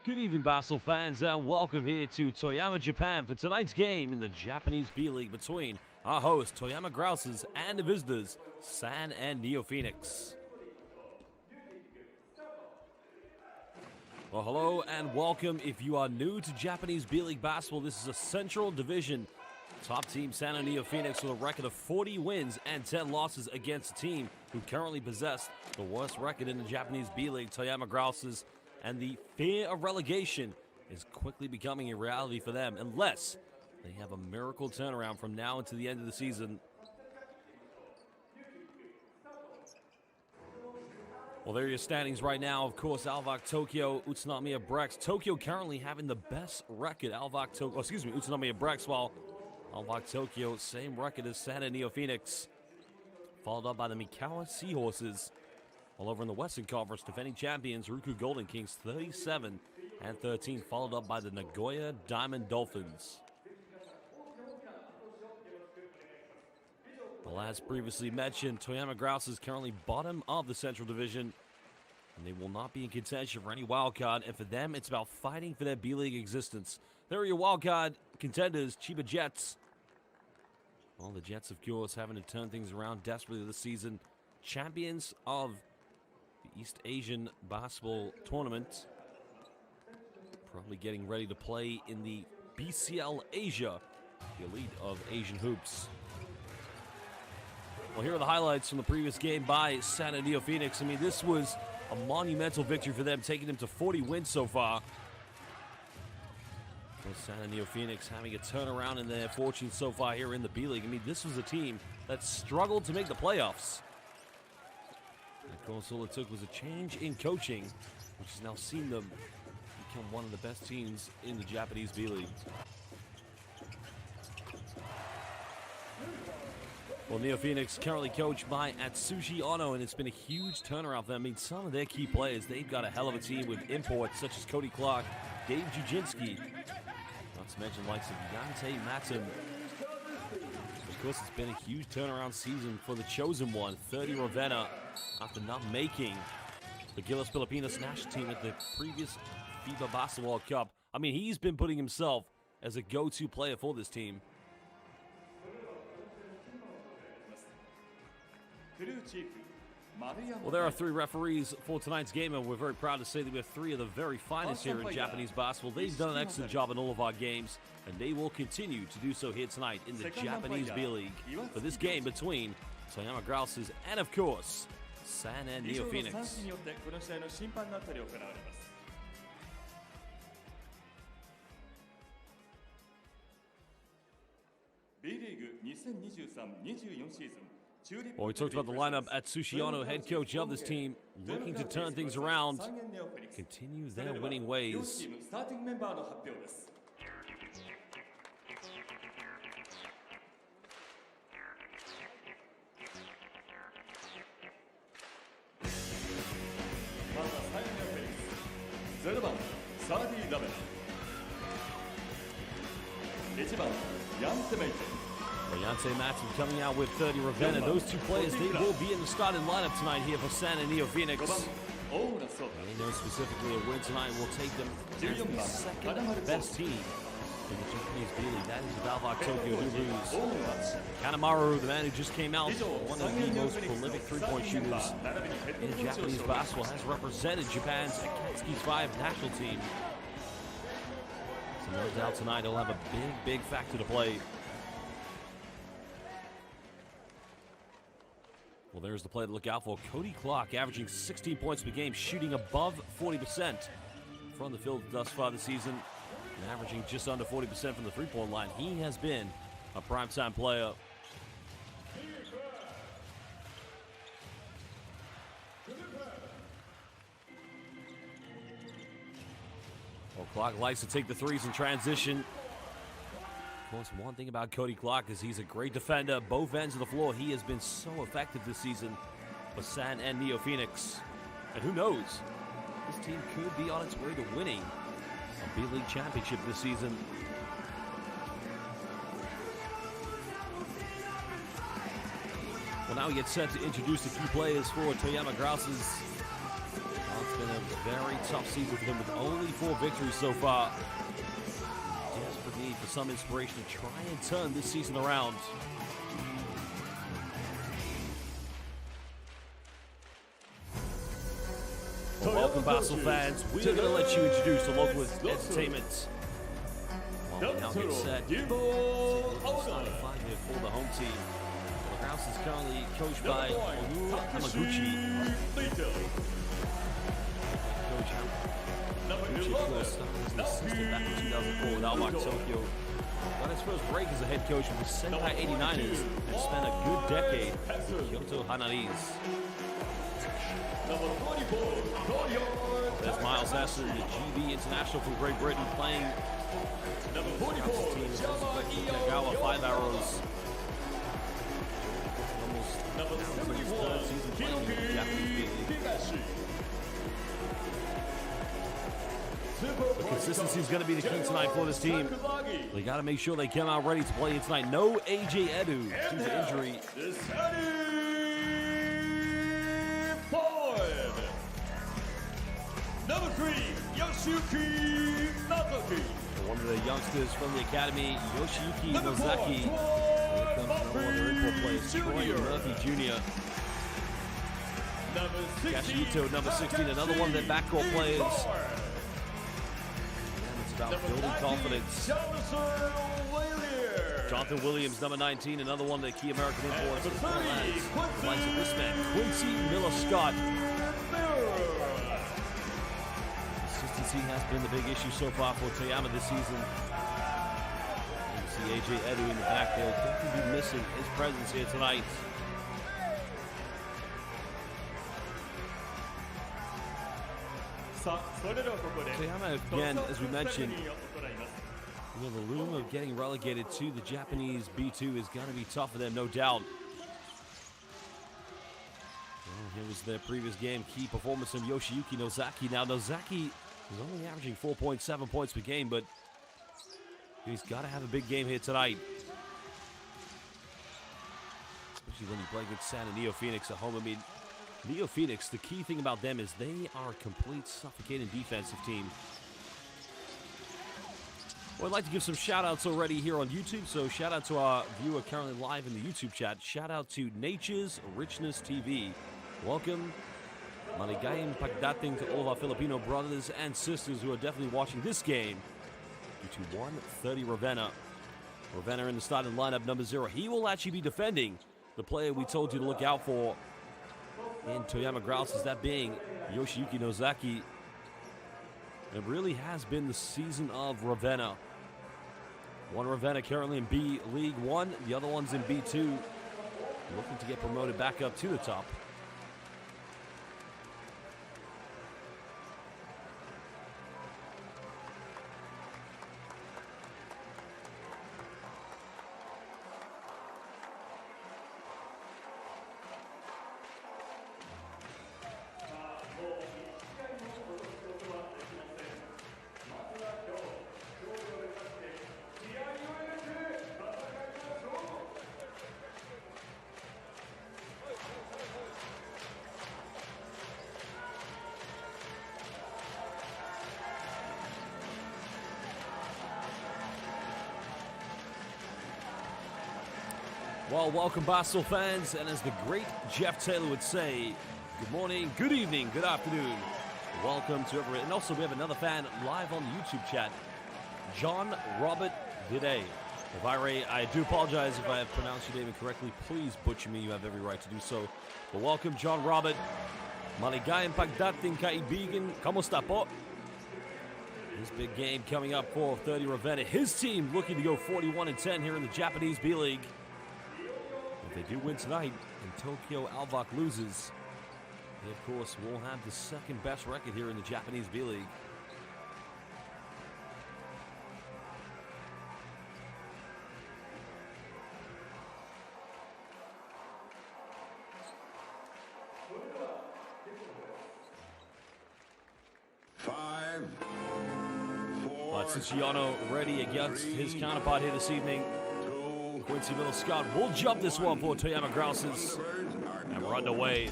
Good evening, Basel fans, and welcome here to Toyama, Japan for tonight's game in the Japanese B-League between our host, Toyama Grousers, and the visitors, San and NeoPhoenix. Well, hello and welcome. If you are new to Japanese B-League basketball, this is a Central Division top team, San and NeoPhoenix, with a record of 40 wins and 10 losses against a team who currently possess the worst record in the Japanese B-League, Toyama Grousers. And the fear of relegation is quickly becoming a reality for them unless they have a miracle turnaround from now until the end of the season. Well, there are your standings right now. Of course, Alvak Tokyo, Utsunomiya Brex. Tokyo currently having the best record. Utsunomiya Brex, while Alvak Tokyo, same record as San and NeoPhoenix. Followed up by the Mikawa Seahorses. All over in the Western Conference, defending champions, Ruku Golden Kings 37 and 13, followed up by the Nagoya Diamond Dolphins. Well, as previously mentioned, Toyama Grousers is currently bottom of the Central Division, and they will not be in contention for any wildcard, and for them, it's about fighting for their B-League existence. There are your wildcard contenders, Chiba Jets. Well, the Jets, of course, having to turn things around desperately this season. Champions of the East Asian Basketball Tournament, probably getting ready to play in the BCL Asia, the elite of Asian hoops. Well, here are the highlights from the previous game by San and NeoPhoenix. I mean, this was a monumental victory for them, taking them to 40 wins so far. Well, San and NeoPhoenix having a turnaround in their fortunes so far here in the B-League. I mean, this was a team that struggled to make the playoffs. Of course, all it took was a change in coaching, which has now seen them become one of the best teams in the Japanese B-League. Well, NeoPhoenix currently coached by Atsushi Ono, and it's been a huge turnaround for them. I mean, some of their key players, they've got a hell of a team with imports such as Cody Clark, Dave Jujinski, not to mention the likes of Yante Matsum. Of course, it's been a huge turnaround season for the chosen one, 30 Ravenna, after not making the Gilas Pilipinas national team at the previous FIBA Basketball World Cup. I mean, he's been putting himself as a go-to player for this team. Well, there are 3 referees for tonight's game, and we're very proud to say that we have 3 of the very finest here in Japanese basketball. They've done an excellent job in all of our games, and they will continue to do so here tonight in the Japanese B-League for this game between Toyama Grousers and, of course, San and NeoPhoenix. Well, we talked about the lineup. Atsushi Ono, head coach of this team, looking to turn things around, continue their winning ways. Yante Matsum coming out with 30 Ravenna. Those 2 players, they will be in the starting lineup tonight here for San and NeoPhoenix. They know specifically a win tonight will take them to the second best team in the Japanese B-League. That is the Alvak Tokyo Grousers. Kanemaru, the man who just came out, one of the most prolific three-point shooters in Japanese basketball, has represented Japan's Akatsuki's 5 national team. So no doubt tonight he'll have a big factor to play. Well, there's the play to look out for. Cody Clark averaging 16 points per game, shooting above 40% from the field thus far this season, and averaging just under 40% from the three-point line. He has been a primetime player. Well, Clark likes to take the threes in transition. Of course, one thing about Cody Clark is he's a great defender. Both ends of the floor, he has been so effective this season for San and NeoPhoenix. And who knows, this team could be on its way to winning a B-League championship this season. Well, now we get set to introduce the key players for Toyama Grousers. been a very tough season for them with only 4 victories so far. Desperate need for some inspiration to try and turn this season around. Well, welcome, Basel fans. We are going to let you introduce the local entertainment. While we now get set. Starting 5 here for the home team. The Grouse is currently coached by Olu Hamaguchi. Coach Hamaguchi, of course, started as an assistant back in 2004 with Almar Tokyo. Got his first break as a head coach with the Sentai 89ers and spent a good decade with Kyoto Hanaris. There's Miles Essen, the GB International from Great Britain, playing number 44 team is Nagawa 5 Arrows. Almost number 31 season playing in the Japanese League. The consistency is going to be the key tonight for this team. They got to make sure they come out ready to play tonight. No AJ Edu due to injury. Number 3, Yoshiyuki Nozaki. One of the youngsters from the academy, Yoshiyuki Nozaki. Here comes another one of their import players, Troy Murphy Jr. Kashito, number 16, another one of their backcourt players. And it's about building confidence. Jonathan Williams, number 19, another one of the key American imports. The likes of this man, Quincy Miller-Scott. Consistency has been the big issue so far for Toyama this season. You see AJ Edu in the back. They'll definitely be missing his presence here tonight. Toyama, again, as we mentioned, the loom of getting relegated to the Japanese B2 is going to be tough for them, no doubt. Well, here was their previous game, key performance from Yoshiyuki Nozaki. Now, Nozaki is only averaging 4.7 points per game, but he's got to have a big game here tonight. Especially when you play against San and NeoPhoenix at home. I mean, NeoPhoenix, the key thing about them is they are a complete suffocating defensive team. Well, I'd like to give some shout-outs already here on YouTube. So shout-out to our viewer currently live in the YouTube chat. Shout-out to Nature's Richness TV. Welcome. Maligayang pagdating to all of our Filipino brothers and sisters who are definitely watching this game. Due to 130 Ravenna. Ravenna in the starting lineup, number 0. He will actually be defending the player we told you to look out for in Toyama Grousers, that being Yoshiyuki Nozaki. It really has been the season of Ravenna. One Ravenna currently in B.LEAGUE 1, the other one's in B2. Looking to get promoted back up to the top. Well, welcome, Basel fans, and as the great Jeff Taylor would say, good morning, good evening, good afternoon. Welcome to everyone. And also, we have another fan live on the YouTube chat, John Robert Vide. I do apologize if I have pronounced your name incorrectly. Please butcher me. You have every right to do so. But welcome, John Robert. Maligayang pagdating kaibigan. Kamusta po? This big game coming up for 30 Ravenna. His team looking to go 41-10 here in the Japanese B.LEAGUE. If they do win tonight and Tokyo Alvac loses, they, of course, will have the second best record here in the Japanese B.LEAGUE. Cinciano ready against his counterpart here this evening. Quincy Miller-Scott will jump this one for Toyama Grousers. And we're underway.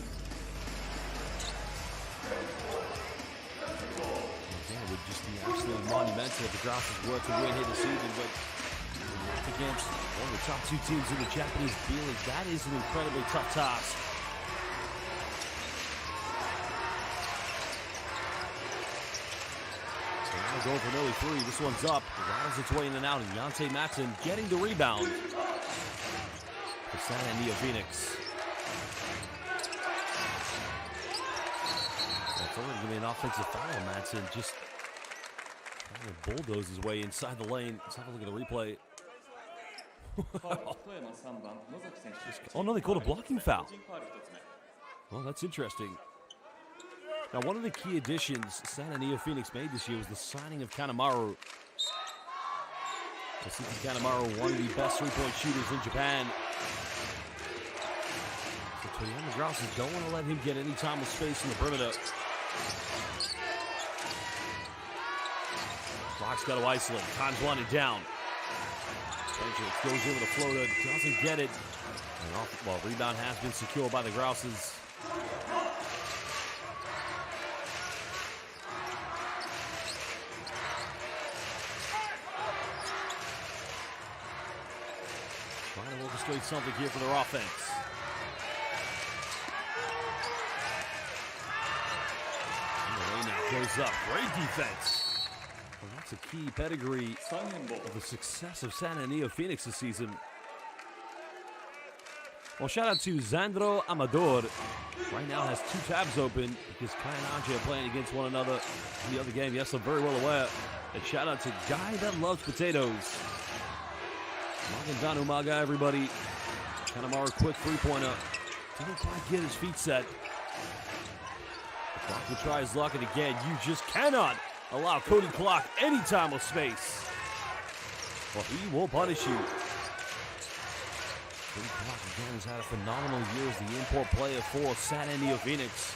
monumental if the Grousers were to win here this evening, but up against one of the top 2 teams in the Japanese B.LEAGUE, that is an incredibly tough task. So now going for nearly 3. This one's up. Rattles its way in and out, and Yante Matson getting the rebound for Sana NeoPhoenix. It's only going to be an offensive foul. Matson just trying to bulldoze his way inside the lane. Let's have a look at the replay. Oh no, they called a blocking foul. Well, that's interesting. Now, one of the key additions Sana NeoPhoenix made this year was the signing of Kanemaru. Kosuke Kanemaru, one of the best three-point shooters in Japan. So Toyama Grousers don't want to let him get any time or space in the perimeter. Clock's got to isolate. Time's winding down. Benjamin goes over the floater, doesn't get it. Well, rebound has been secured by the Grousers. Trying to orchestrate something here for their offense. And the lane now goes up. Great defense. Well, that's a key pedigree of the success of Sana NeoPhoenix this season. Well, shout out to Zandro Amador. Right now has 2 tabs open because Kai and Ajay are playing against one another in the other game. Yes, I'm very well aware. And shout out to Guy That Loves Potatoes. Magandano Maga, everybody. Kanemaru, quick 3-pointer. Didn't quite get his feet set. The clock will try his luck, and again, you just cannot allow Cody Clark any time or space. Well, he will punish you. Cody Clark again has had a phenomenal year as the import player for Sana NeoPhoenix.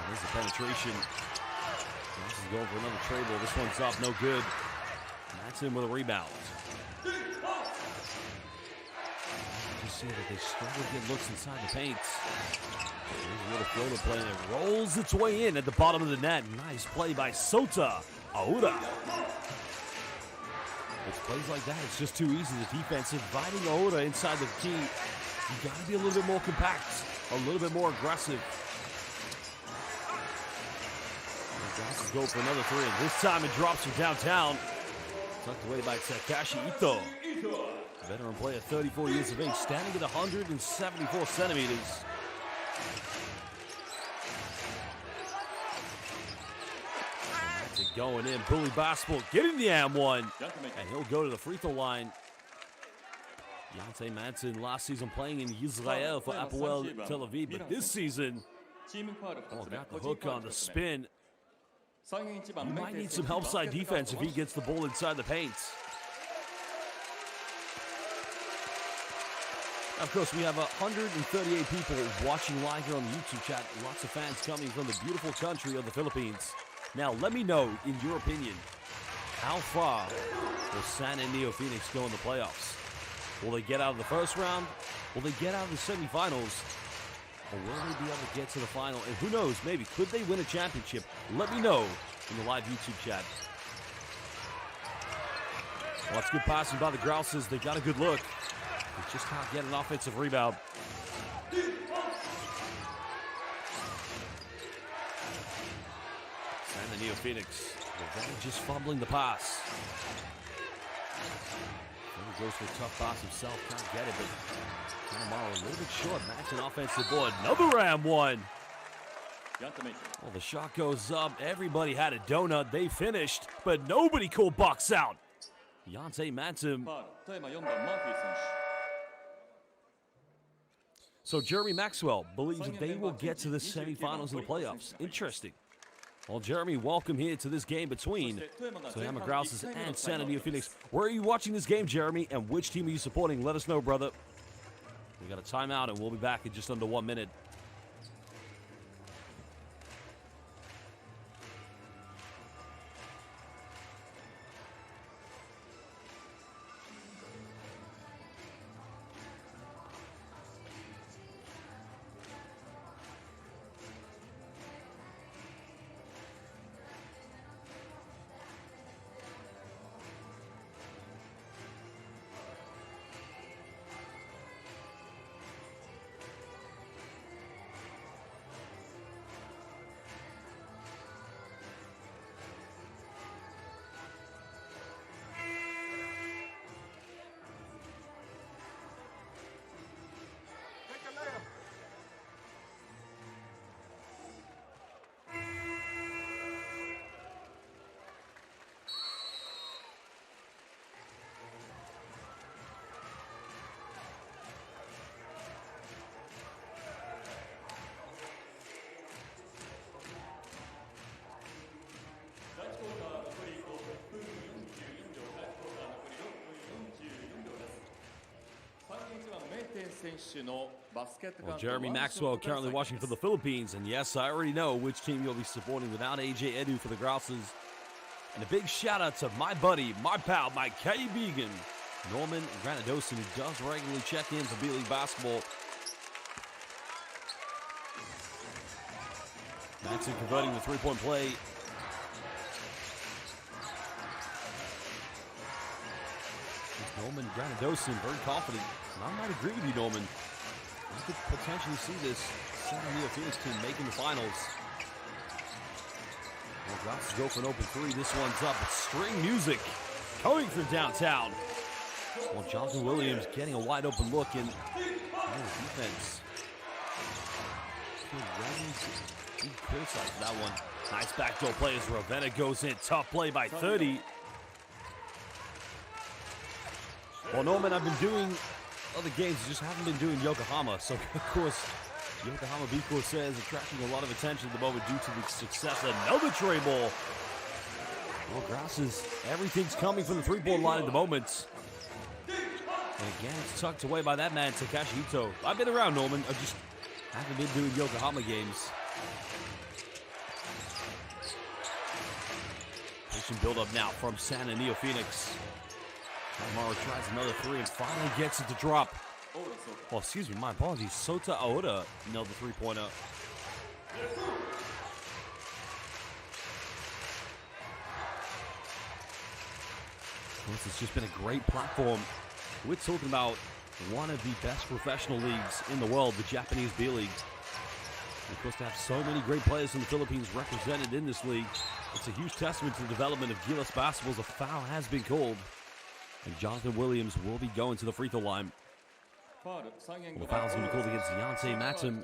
There's the penetration. This is going for another trade ball. This one's up, no good. Matson with a rebound. You see that they struggle to get looks inside the paint. There's a little floater play, and it rolls its way in at the bottom of the net. Nice play by Sota Aura. It's plays like that, it's just too easy. The defense inviting Aura inside the key. You gotta be a little bit more compact, a little bit more aggressive. Grousers go for another 3, and this time it drops from downtown. Tucked away by Takashi Ito. Veteran player, 34 years of age, standing at 174 centimeters. That's it going in. Bully basketball getting the and-1. And he'll go to the free throw line. Yante Matson last season playing in Israel for Hapoel Tel Aviv, but this season, got the hook on the spin. He might need some help side defense if he gets the ball inside the paint. Of course, we have 138 people watching live here on the YouTube chat. Lots of fans coming from the beautiful country of the Philippines. Now, let me know, in your opinion, how far will Sana NeoPhoenix go in the playoffs? Will they get out of the first round? Will they get out of the semifinals? Or will they be able to get to the final? And who knows, maybe, could they win a championship? Let me know in the live YouTube chat. Well, that's good passing by the Grousers. They got a good look. They just can't get an offensive rebound. And the NeoPhoenix, just fumbling the pass. He goes for a tough pass himself, can't get it, but Kanemaru a little bit short. Matson offensive board, another and-1. Well, the shot goes up. Everybody had a donut. They finished, but nobody called box out. Yante Matson. So Jeremy Maxwell believes that they will get to the semifinals of the playoffs. Interesting. Well, Jeremy, welcome here to this game between Toyama Grousers and Sana NeoPhoenix. Where are you watching this game, Jeremy, and which team are you supporting? Let us know, brother. We got a timeout, and we'll be back in just under 1 minute. Well, Jeremy Maxwell currently watching for the Philippines, and yes, I already know which team you'll be supporting without AJ Edu for the Grousers. And a big shout out to my buddy, my pal, my Kaibigan, Norman Granadosin, who does regularly check in for B.LEAGUE basketball. Maxon converting the three-point play. Norman Granadosin, very confident. And I might agree with you, Norman. You could potentially see this San NeoPhoenix team making the finals. Well, Grousers go for an open three. This one's up. It's string music coming from downtown. Well, Jonathan Williams getting a wide open look in defense. He criticized that one. Nice backdoor play as Ravenna goes in. Tough play by 30. Well, Norman, I've been doing other games, just haven't been doing Yokohama. So, of course, Yokohama B-Course says attracting a lot of attention at the moment due to the success of another tray ball. Well, Grousers, everything's coming from the three-point line at the moment. And again, it's tucked away by that man, Takashi Ito. I've been around, Norman. I just haven't been doing Yokohama games. Patient build-up now from San NeoPhoenix. Kamara tries another three and finally gets it to drop. Oh, excuse me, my apologies. Sota Aoda nailed the three-pointer. This has just been a great platform. We're talking about one of the best professional leagues in the world, the Japanese B.LEAGUE. Of course, to have so many great players from the Philippines represented in this league, it's a huge testament to the development of Gilas basketball. A foul has been called, and Jonathan Williams will be going to the free throw line. Well, the foul's going to be called against Yante Matsum.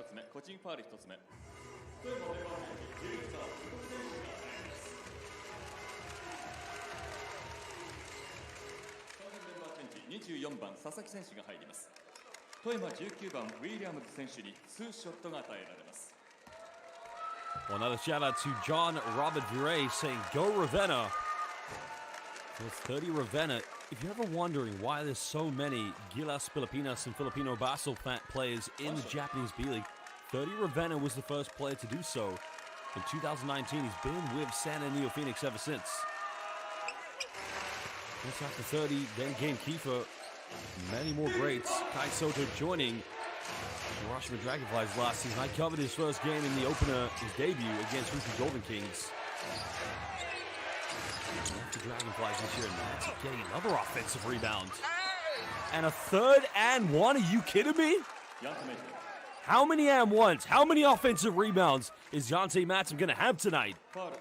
Well, another shout out to John Robert Viray saying, "Go Ravenna." With 30 Ravenna. If you're ever wondering why there's so many Gilas Pilipinas and Filipino basketball players in the Japanese B.LEAGUE, 30 Ravenna was the first player to do so. In 2019, he's been with San NeoPhoenix ever since. Just after 30, then came Kiefer. Many more greats. Kai Soto joining the Hiroshima Dragonflies last season. I covered his first game in the opener, his debut against Ruki Golden Kings. The Dragonflies this year, and that's getting another offensive rebound. And a third and one? Are you kidding me? How many and ones? How many offensive rebounds is Yante Matsum going to have tonight? Well,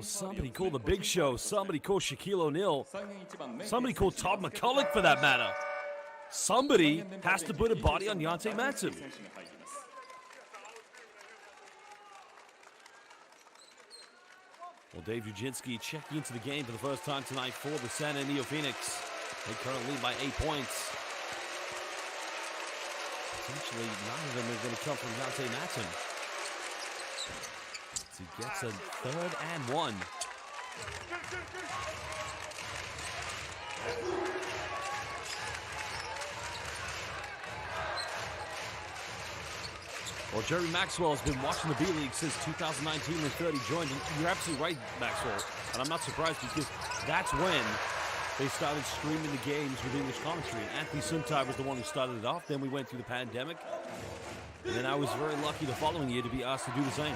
somebody called the Big Show. Somebody called Shaquille O'Neal. Somebody called Todd McCulloch, for that matter. Somebody has to put a body on Yante Matsum. Well, Dave Ujinski checking into the game for the first time tonight for the San NeoPhoenix. They currently lead by 8 points. Potentially, none of them are going to come from Yante Matsum. So he gets a third and one. Well, Jerry Maxwell has been watching the B-League since 2019 when 30 joined. And you're absolutely right, Maxwell. And I'm not surprised because that's when they started streaming the games with English commentary. And Anthony Suntai was the one who started it off. Then we went through the pandemic. And then I was very lucky the following year to be asked to do the same.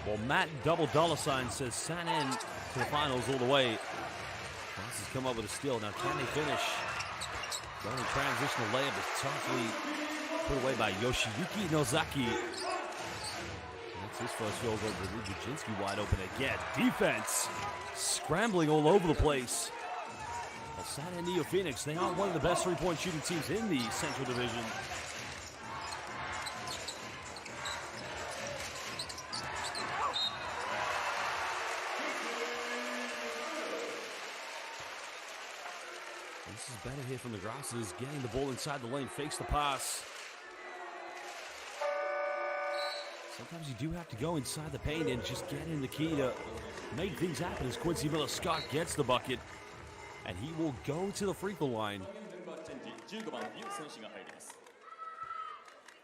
Well, Matt Double Dollar Sign says San N to the finals all the way. This has come up with a steal. Now, can they finish? Going transitional layup is toughly put away by Yoshiyuki Nozaki. That's his first field goal, but Ujinski wide open again. Defense scrambling all over the place. Well, San NeoPhoenix, they are one of the best three-point shooting teams in the Central Division. This is better here from the Grousers, getting the ball inside the lane, fakes the pass. Sometimes you do have to go inside the paint and just get in the key to make things happen as Quincy Miller-Scott gets the bucket. and he will go to the free throw line. 15番ユ選手が入ります。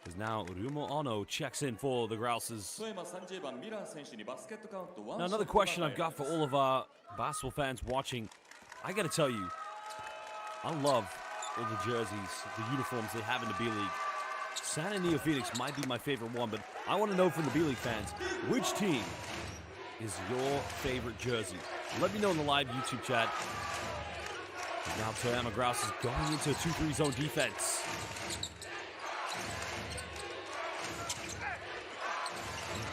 As now Rumo Ono checks in for the Grousers. 富山30番ミラー選手にバスケットカウント1 Now another question I've got for all of our basketball fans watching. I gotta tell you, I love all the jerseys, the uniforms they have in the B.LEAGUE. San and NeoPhoenix might be my favorite one, but I want to know from the B.LEAGUE fans, which team is your favorite jersey? Let me know in the live YouTube chat. Now Toyama Grousers going into a 2-3 zone defense.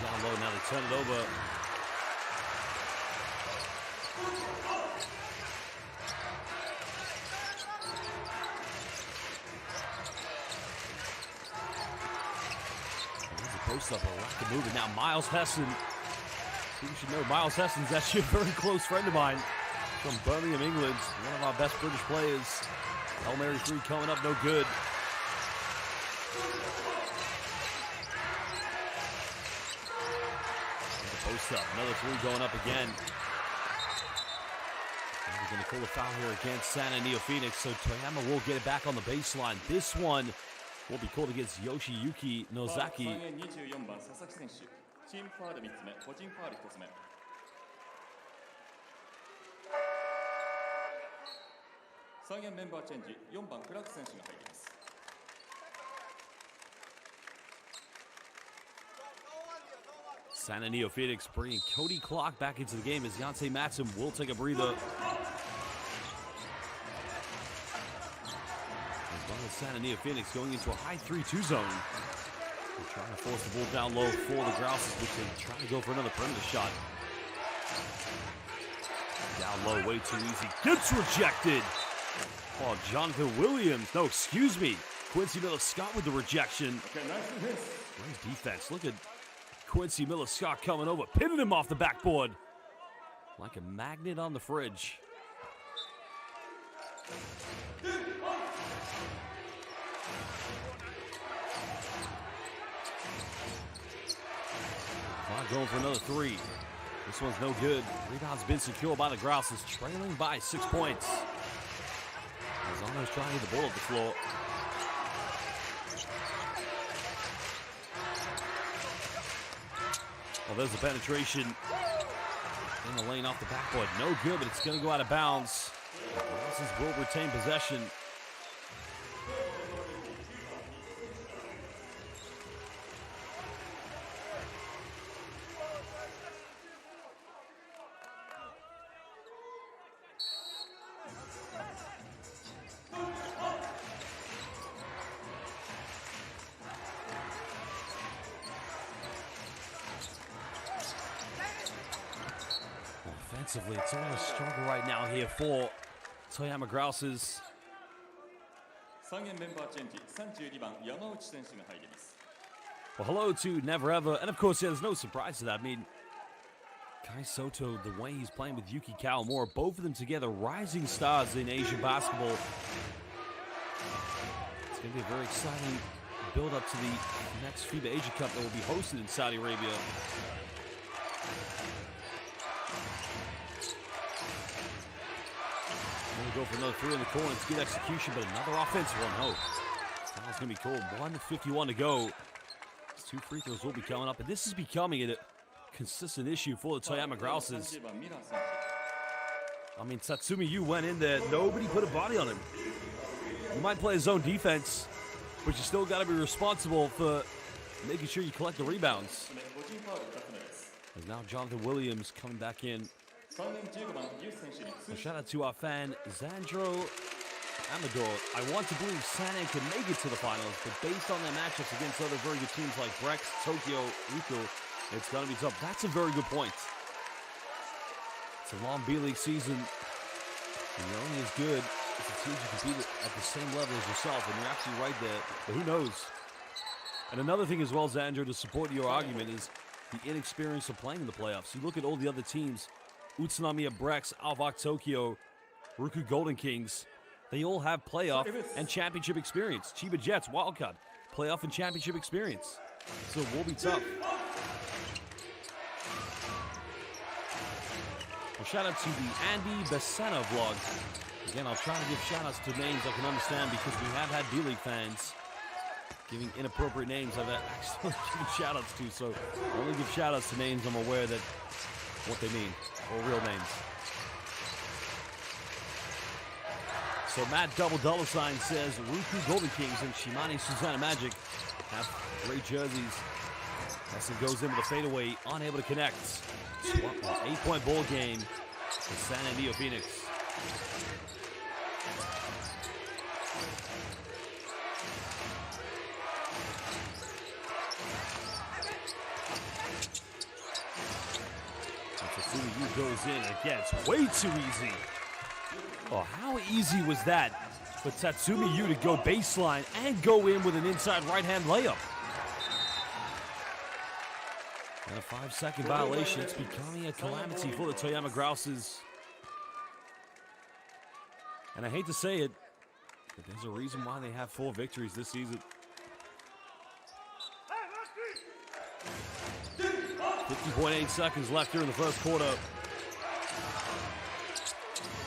Down low, now they turn it over. There's a post up, a lack of movement. Now Miles Hesson. You should know Miles Hesson's actually a very close friend of mine from Birmingham, England. One of our best British players. Hail Mary 3 coming up, no good. Post up, another 3 going up again. And we're going to call a foul here against San and NeoPhoenix, so Toyama will get it back on the baseline. This one will be called against Yoshiyuki Nozaki. 24番佐々木選手、チームファウル3つ目、個人ファウル1つ目。再現メンバーチェンジ、4番クラーク選手が入ります。 San and NeoPhoenix bringing Cody Clark back into the game as Yonsei Matson will take a breather. As well as San and NeoPhoenix going into a high 3-2 zone. They're trying to force the ball down low for the Grousers, which they try to go for another perimeter shot. Down low, way too easy. Gets rejected. Oh, Jonathan Williams. No, excuse me. Quincy Miller-Scott with the rejection. Great defense. Look at Quincy Miller-Scott coming over, pinning him off the backboard like a magnet on the fridge. Clark going for another 3. This one's no good. Rebound's been secured by the Grousers, trailing by 6 points. Lozano's trying to get the ball up the floor. Well, there's the penetration in the lane off the backboard. No good, but it's going to go out of bounds. The Grousers will retain possession. Offensively, it's almost stronger right now here for Toyama Grousers. 再現メンバーチェンジ、32番山内選手が入ります。 Well, hello to Never Ever, and of course, yeah, there's no surprise to that. I mean, Kai Soto, the way he's playing with Yuki Kawamura, both of them together, rising stars in Asian basketball. It's going to be a very exciting build-up to the next FIBA Asia Cup that will be hosted in Saudi Arabia. Go for another 3 in the corner. It's good execution, but another offensive one. No. Foul's going to be called. 1:51 to go. These 2 free throws will be coming up, and this is becoming a consistent issue for the Toyama Grousers. I mean, Tatsumi Yu went in there. Nobody put a body on him. You might play his own defense, but you still got to be responsible for making sure you collect the rebounds. As now Jonathan Williams coming back in. So shout out to our fan, Zandro Amador. I want to believe Sanan can make it to the finals, but based on their matchups against other very good teams like Brex, Tokyo, Rico, it's going to be tough. That's a very good point. It's a long B.LEAGUE season, and you're only as good as the teams you compete at the same level as yourself, and you're absolutely right there, but who knows? And another thing as well, Zandro, to support your argument, is the inexperience of playing in the playoffs. You look at all the other teams, Utsunami Brex, Alvok Tokyo, Ruku Golden Kings. They all have playoff and championship experience. Chiba Jets, Wildcard, playoff and championship experience. So it will be tough. Well, shout out to the Andy Besana vlog. Again, I'll try to give shout-outs to names I can understand because we have had B.LEAGUE fans giving inappropriate names I've actually given shout-outs to, so I only give shout-outs to names I'm aware that what they mean, or real names. So Matt Double Dollar Sign says Ruku Golden Kings and Shimane Susanna Magic have great jerseys. Hesson goes in with a fadeaway, unable to connect. 8-point ball game for San NeoPhoenix. Tatsumi goes in, and again, it's way too easy. Oh, how easy was that for Tatsumi Yu to go baseline and go in with an inside right-hand layup? And a 5-second violation. It's becoming a calamity for the Toyama Grousers. And I hate to say it, but there's a reason why they have 4 victories this season. 50.8 seconds left here in the first quarter.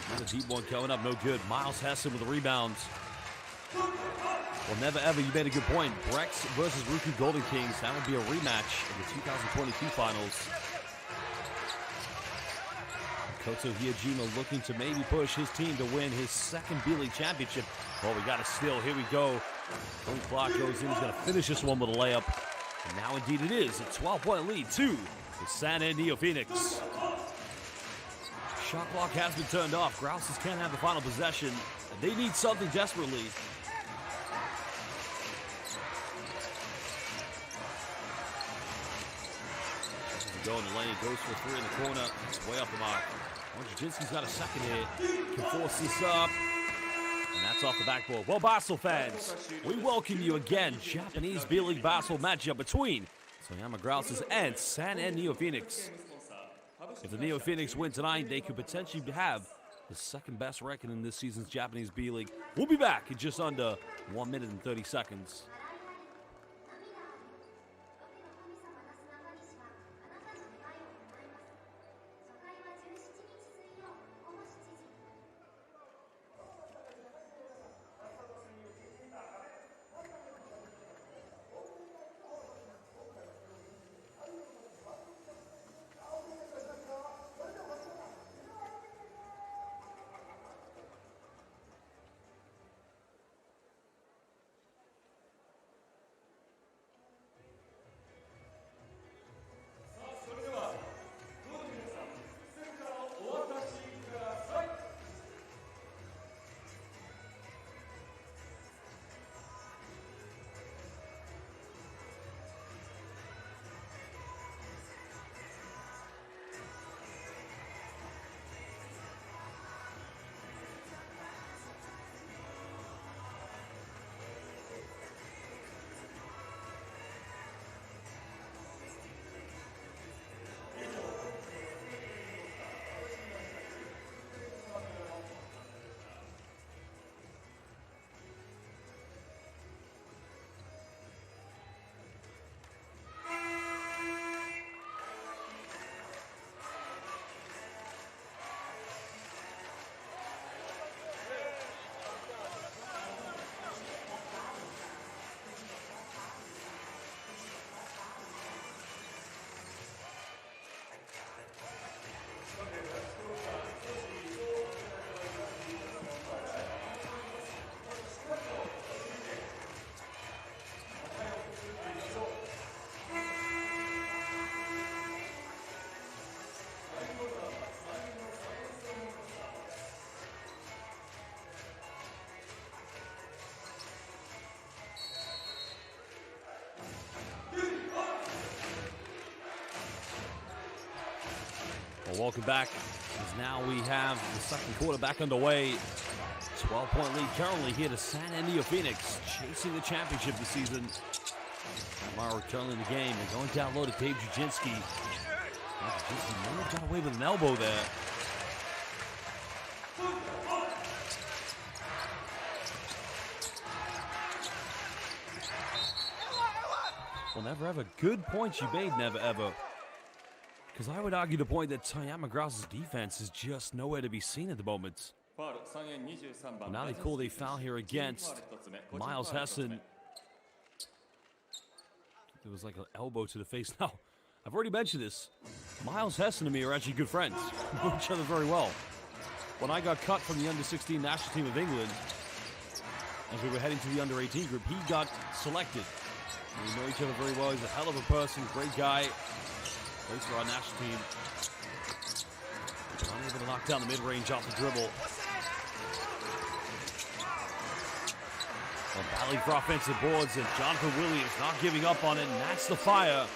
Another deep one coming up, no good. Miles Hesson with the rebounds. Well, never ever, you made a good point. Brex versus Ruku Golden Kings. That would be a rematch in the 2022 finals. Koto Hyojima looking to maybe push his team to win his second B.LEAGUE championship. Oh, we got a steal. Here we go. Tony Clark goes in. He's going to finish this one with a layup. And now, indeed, it is a 12-point lead to the San NeoPhoenix. Shot clock has been turned off. Grousers can't have the final possession. They need something desperately. Go in the lane, goes for a 3 in the corner. It's way off the mark. Wojcinski's got a second hit. Can force this up. And that's off the backboard. Well, Basel fans, we welcome you again. Japanese B.LEAGUE Basel matchup between Toyama Grousers and San NeoPhoenix. If the NeoPhoenix win tonight, they could potentially have the second best record in this season's Japanese B.LEAGUE. We'll be back in just under 1 minute and 30 seconds. Well, welcome back, as now we have the second quarter back underway. 12-point lead currently here to San NeoPhoenix, chasing the championship this season. Tomorrow currently in the game, and going down low to Dave Jujinski. Jujinski may have got away with an elbow there. Well, never ever. Good point you made, never ever. Because I would argue the point that Toyama Grousers' defense is just nowhere to be seen at the moment. But now they call a foul here against Miles Hessen. It was like an elbow to the face. Now, I've already mentioned this. Miles Hessen and me are actually good friends. We know each other very well. When I got cut from the under-16 national team of England, as we were heading to the under-18 group, he got selected. We know each other very well. He's a hell of a person, great guy. Plays for our national team. But unable to knock down the mid-range off the dribble. Well, battling for offensive boards, and Jonathan Williams not giving up on it, and that's the fire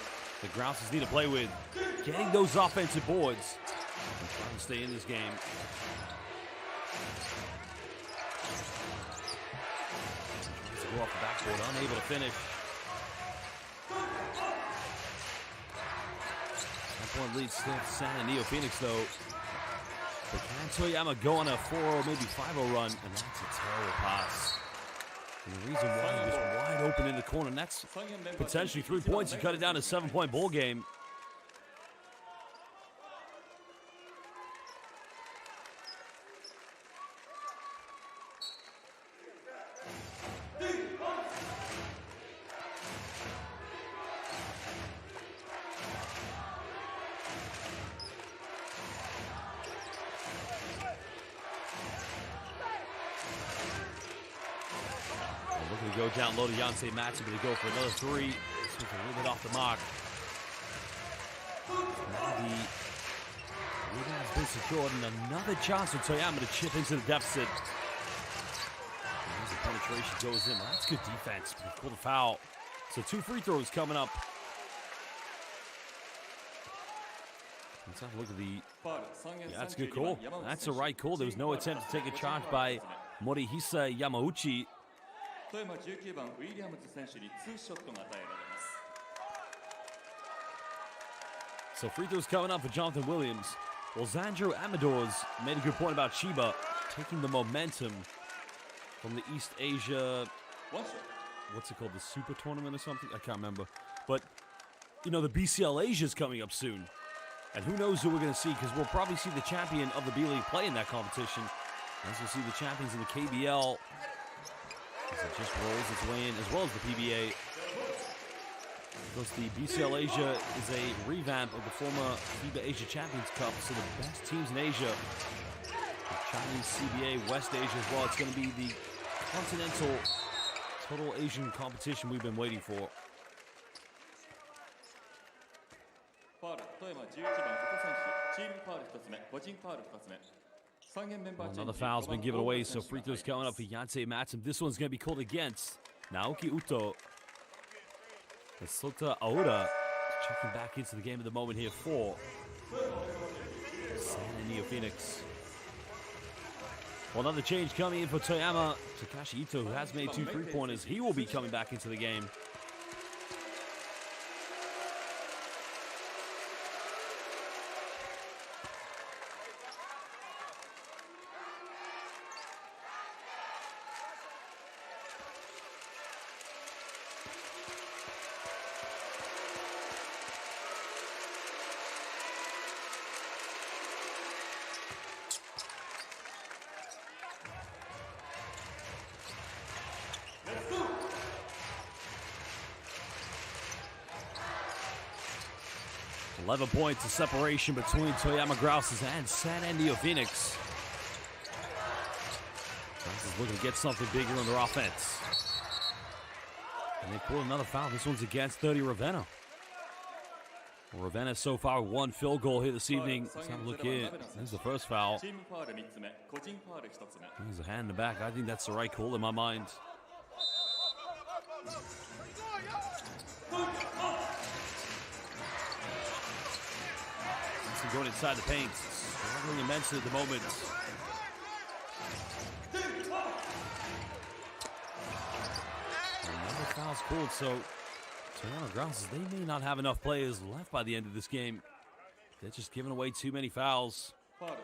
the Grousers need to play with. Getting those offensive boards and trying to stay in this game. Tries to go off the backboard, unable to finish. 10-point lead still to San NeoPhoenix though. But can Toyama go on a 4-0, maybe 5-0 run? And that's a terrible pass. And the reason why he was wide open in the corner, and that's potentially 3 points. You cut it down to a 7-point ball game. Looking to go down low to Yancey Matson, but they go for another three. This one's a little bit off the mark. Now the rebound has been secured, and another chance for Toyama to chip into the deficit. As the penetration goes in. Well, that's good defense, but they pulled a foul. So 2 free throws coming up. Let's have a look at the... Yeah, that's a good call. That's the right call. There was no attempt to take a charge by Morihisa Yamauchi. So free throws coming up for Jonathan Williams. Well, Xandro Amadors made a good point about Chiba taking the momentum from the East Asia, what's it called, the Super Tournament or something? I can't remember. But, you know, the BCL Asia is coming up soon. And who knows who we're going to see, because we'll probably see the champion of the B.LEAGUE play in that competition. As we'll see the champions in the KBL. As it just rolls its way in, as well as the PBA. Because the BCL Asia is a revamp of the former FIBA Asia Champions Cup, so the best teams in Asia, the Chinese CBA, West Asia as well, it's going to be the continental total Asian competition we've been waiting for. Well, another foul's been given away, so free throws coming up for Yancey Matson. This one's going to be called against Naoki Uto. And Sota Aoda checking back into the game at the moment here for San NeoPhoenix. Well, another change coming in for Toyama. Takashi Ito, who has made 2 3-pointers, he will be coming back into the game. – 11 points of separation between Toyama Grousers and San NeoPhoenix. Grousers looking to get something bigger on their offense. And they pull another foul. This one's against 30 Ravenna. Well, Ravenna so far 1 field goal here this evening. Let's have a look here. This is the first foul. There's a hand in the back. I think that's the right call in my mind. Going inside the paint, struggling immensely at the moment. Another foul's called, so Toyama Grousers, they may not have enough players left by the end of this game. They're just giving away too many fouls. Well,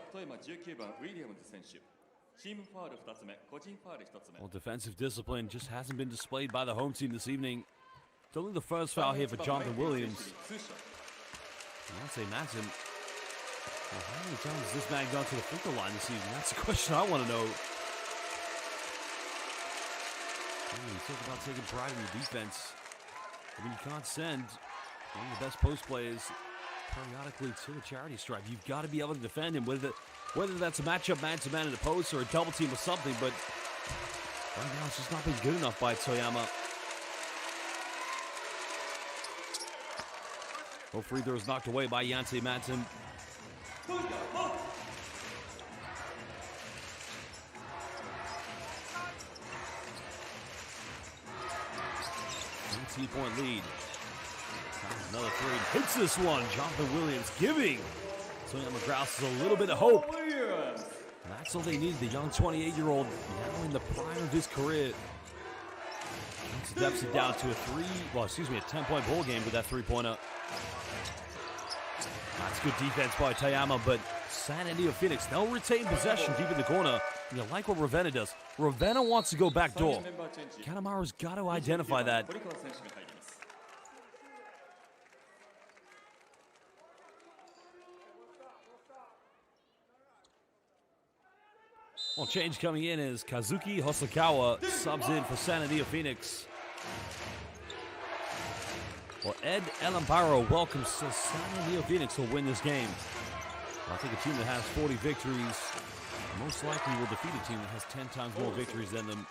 defensive discipline just hasn't been displayed by the home team this evening. It's only the first foul here for Jonathan Williams. I'd say Matson. Well, how many times has this man gone to the free throw line this season? That's the question I want to know. You talk about taking pride in your defense. I mean, you can't send one of the best post players periodically to the charity stripe. You've got to be able to defend him, whether that's a matchup man-to-man in the post or a double team or something, but right now it's just not been good enough by Toyama. Both free throws knocked away by Yante Matem. Point lead. Another three. Hits this one. Jonathan Williams giving Toyama Grousers a little bit of hope. And that's all they need. The young 28-year-old now in the prime of his career. Gets the deficit down to a 10-point ball game with that three-pointer. That's good defense by Toyama, but NeoPhoenix, they'll retain possession deep in the corner. And you like what Ravenna does. Ravenna wants to go back door. Kanemaru's got to identify that. Well, change coming in is Kazuki Hosokawa subs in for NeoPhoenix. Well, Ed Elambaro welcomes NeoPhoenix will win this game. I think a team that has 40 victories most likely will defeat a team that has 10 times more victories than them.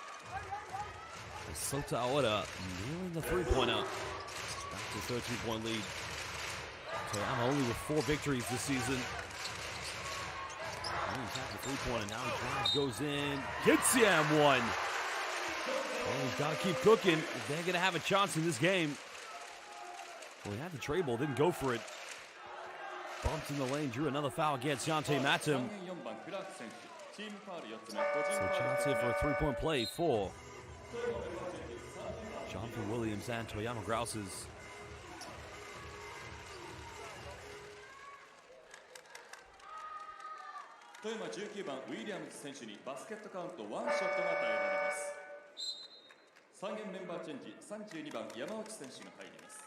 Sota Aoda nailing the three-pointer. Back to 13-point lead. Toyama only with 4 victories this season. He's at the three-pointer. Now he drives, goes in. Gets the M1. Oh, he's got to keep cooking if they're going to have a chance in this game. Well, he had the tray ball, didn't go for it. Bumped in the lane, drew another foul against Yante Matem. So chance here for a three-point play for Jonathan Williams and Toyama Grousers. Toyama 19番ウィリアムズ選手にバスケットカウント1ショットが与えられます。3ゲームメンバーチェンジ、32番山内選手が入ります。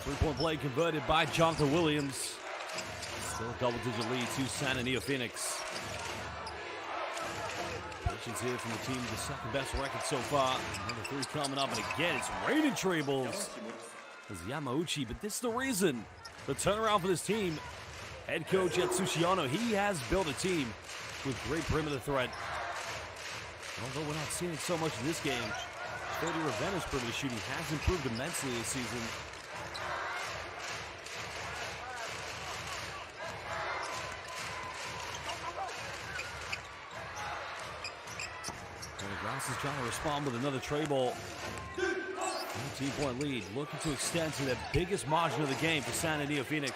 Three-point play converted by Jonathan Williams. Still a double-digit lead to NeoPhoenix. Patience here from the team, the second-best record so far. Another three coming up, and again, it's raining tray balls. There's Yamauchi, but this is the reason. The turnaround for this team. Head coach at Tsuchiyano, he has built a team with great perimeter threat. Although we're not seeing it so much in this game, 30 Ravenna's perimeter shooting has improved immensely this season. Grouse is trying to respond with another tray ball. 19-point lead, looking to extend to the biggest margin of the game for NeoPhoenix.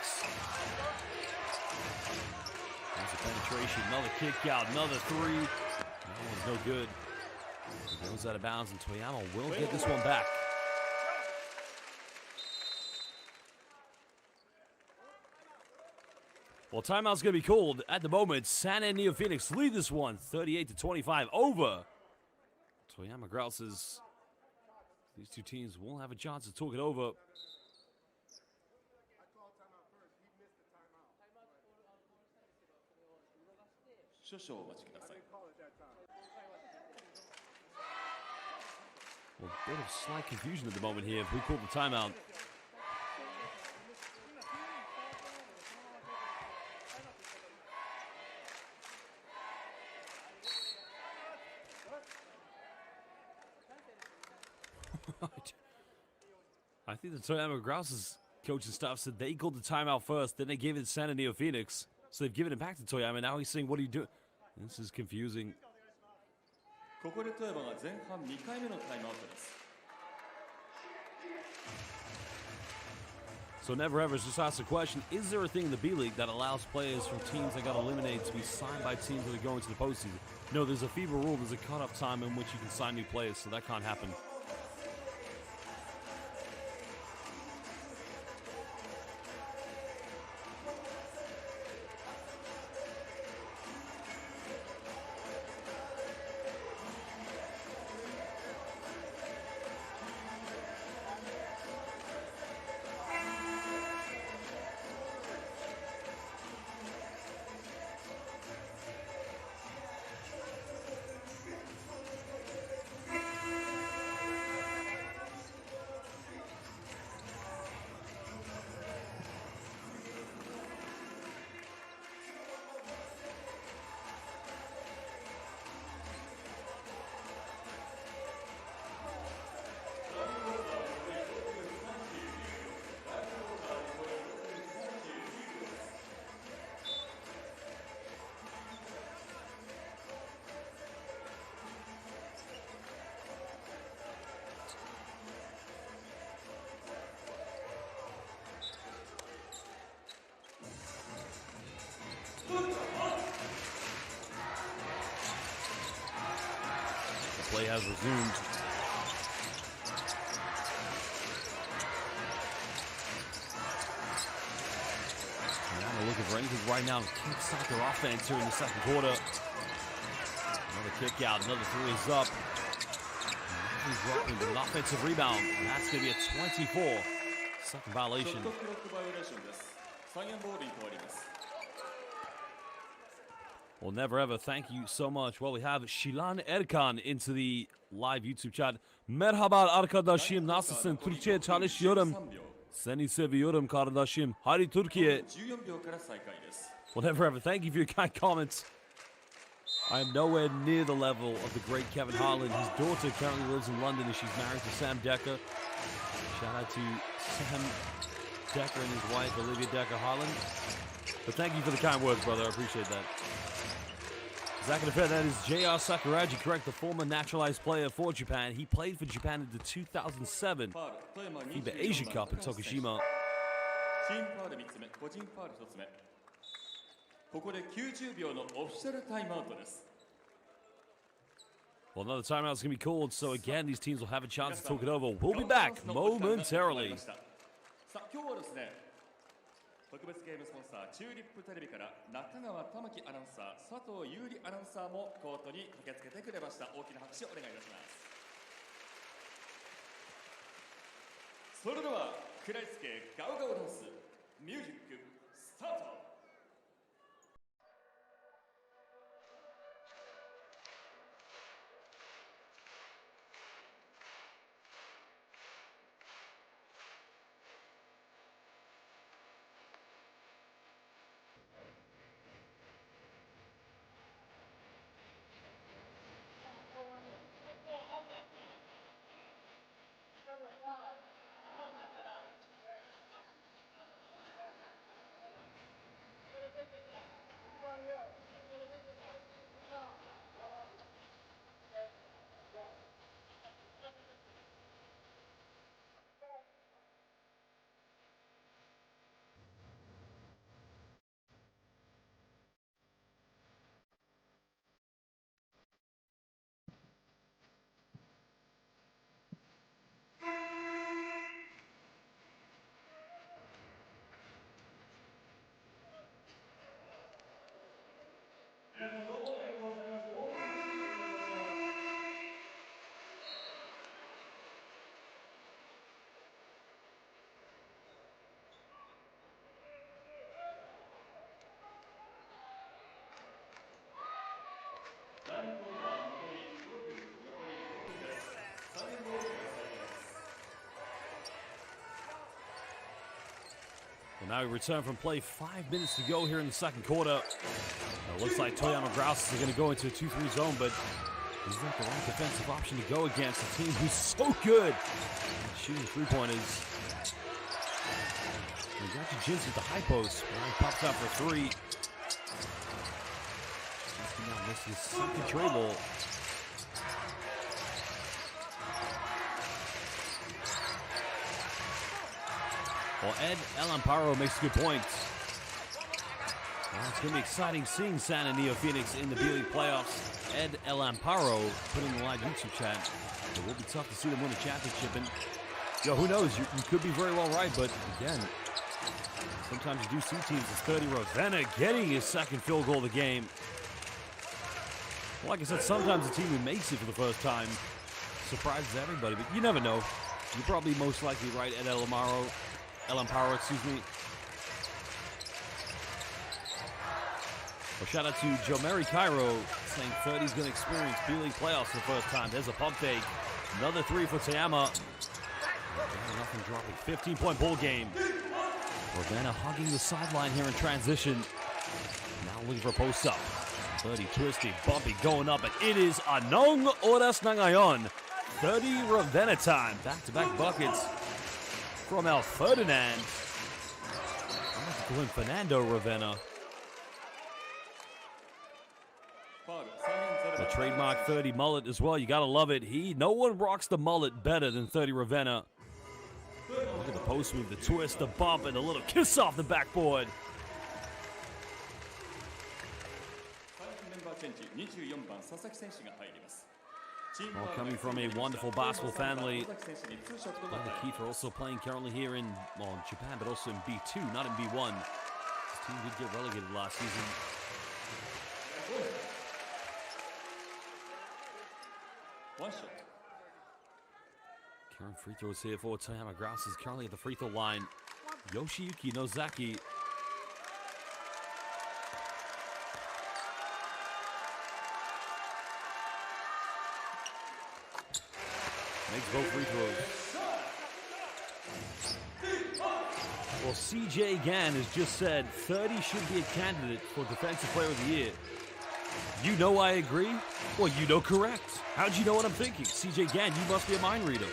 There's a penetration, another kick out, another three. That one's no good. It goes out of bounds, and Toyama will get this one back. Well, timeout's going to be called at the moment. NeoPhoenix lead this one, 38-25 over Toyama Grousers. These two teams will have a chance to talk it over. Well, a bit of slight confusion at the moment here if we call the timeout. I think the Toyama Grousers coaching staff said they called the timeout first, then they gave it to NeoPhoenix. So they've given it back to Toyama. Now he's saying, what are you doing? This is confusing. So Never Ever's just asked the question, is there a thing in the B-League that allows players from teams that got eliminated to be signed by teams that are going to the postseason? No, there's a FIBA rule. There's a cutoff time in which you can sign new players, so that can't happen. Play has resumed. Toyama looking for anything right now to kickstart their offense here in the second quarter. Another kick out, another three is up. He's dropping with an offensive rebound. And that's going to be a 24. Second violation. Well, never ever. Thank you so much. Well, we have Shilan Erkan into the live YouTube chat. Merhaba arkadaşım, nasılsın? Türkçe çalışıyorum. Seni seviyorum kardeşim. Hadi Türkiye. Well, never ever. Thank you for your kind comments. I am nowhere near the level of the great Kevin Harlan. His daughter currently lives in London and she's married to Sam Decker. Shout out to Sam Decker and his wife, Olivia Decker Harlan. But thank you for the kind words, brother. I appreciate that. Second offender, that is J.R. Sakuraji, correct, the former naturalized player for Japan. He played for Japan in the 2007 FIBA Asia Cup in Tokushima. Well, another timeout is going to be called, so again, these teams will have a chance to talk it over. We'll be back momentarily. 特別ゲームスポンサーチューリップテレビから中川玉木アナウンサー、佐藤優里アナウンサーもコートに駆けつけてくれました。大きな拍手をお願いいたします。それでは食らいつけガウガウダンスミュージックスタート。Well, now we return from play. 5 minutes to go here in the second quarter. It looks like Toyama Grousers are going to go into a 2-3 zone, but is that the right defensive option to go against a team who's so good at shooting three-pointers? We got Jins with the high post. Ryan pops out for three. He's now missing his second dribble. Well, Ed Elamparo makes a good point. Well, it's going to be exciting seeing San and NeoPhoenix in the B.LEAGUE playoffs. Ed Elamparo put in the live YouTube chat. It will be tough to see them win a championship. And, who knows? You could be very well right, but again, sometimes you do see teams as 30 Ravenna getting his second field goal of the game. Well, like I said, sometimes a team who makes it for the first time surprises everybody, but you never know. You're probably most likely right, Ed Elamparo, excuse me. Well, shout out to Joe Mary Cairo saying 30's going to experience B.LEAGUE playoffs for the first time. There's a pump fake. Another three for Toyama. Nothing dropping. 15-point ball game. Ravenna hugging the sideline here in transition. Now looking for a post up. 30 twisty, bumpy, going up, and it is Anong Oras na ngayon. 30 Ravenna time. Back-to-back buckets from El Ferdinand. I'm going to call him Fernando Ravenna. The trademark 30 mullet as well. You got to love it. No one rocks the mullet better than 30 Ravenna. Look at the post move, the twist, the bump, and the little kiss off the backboard. Well, coming from a wonderful basketball family, Brother Keith are also playing currently here in Japan, but also in B2, not in B1. His team did get relegated last season. One shot. Current free throws here for Toyama Grousers, currently at the free throw line. Yoshiyuki Nozaki. Makes both free throws. Well, CJ Gann has just said 30 should be a candidate for Defensive Player of the Year. You know I agree? Well, you know correct. How'd you know what I'm thinking? CJ Gann, you must be a mind reader.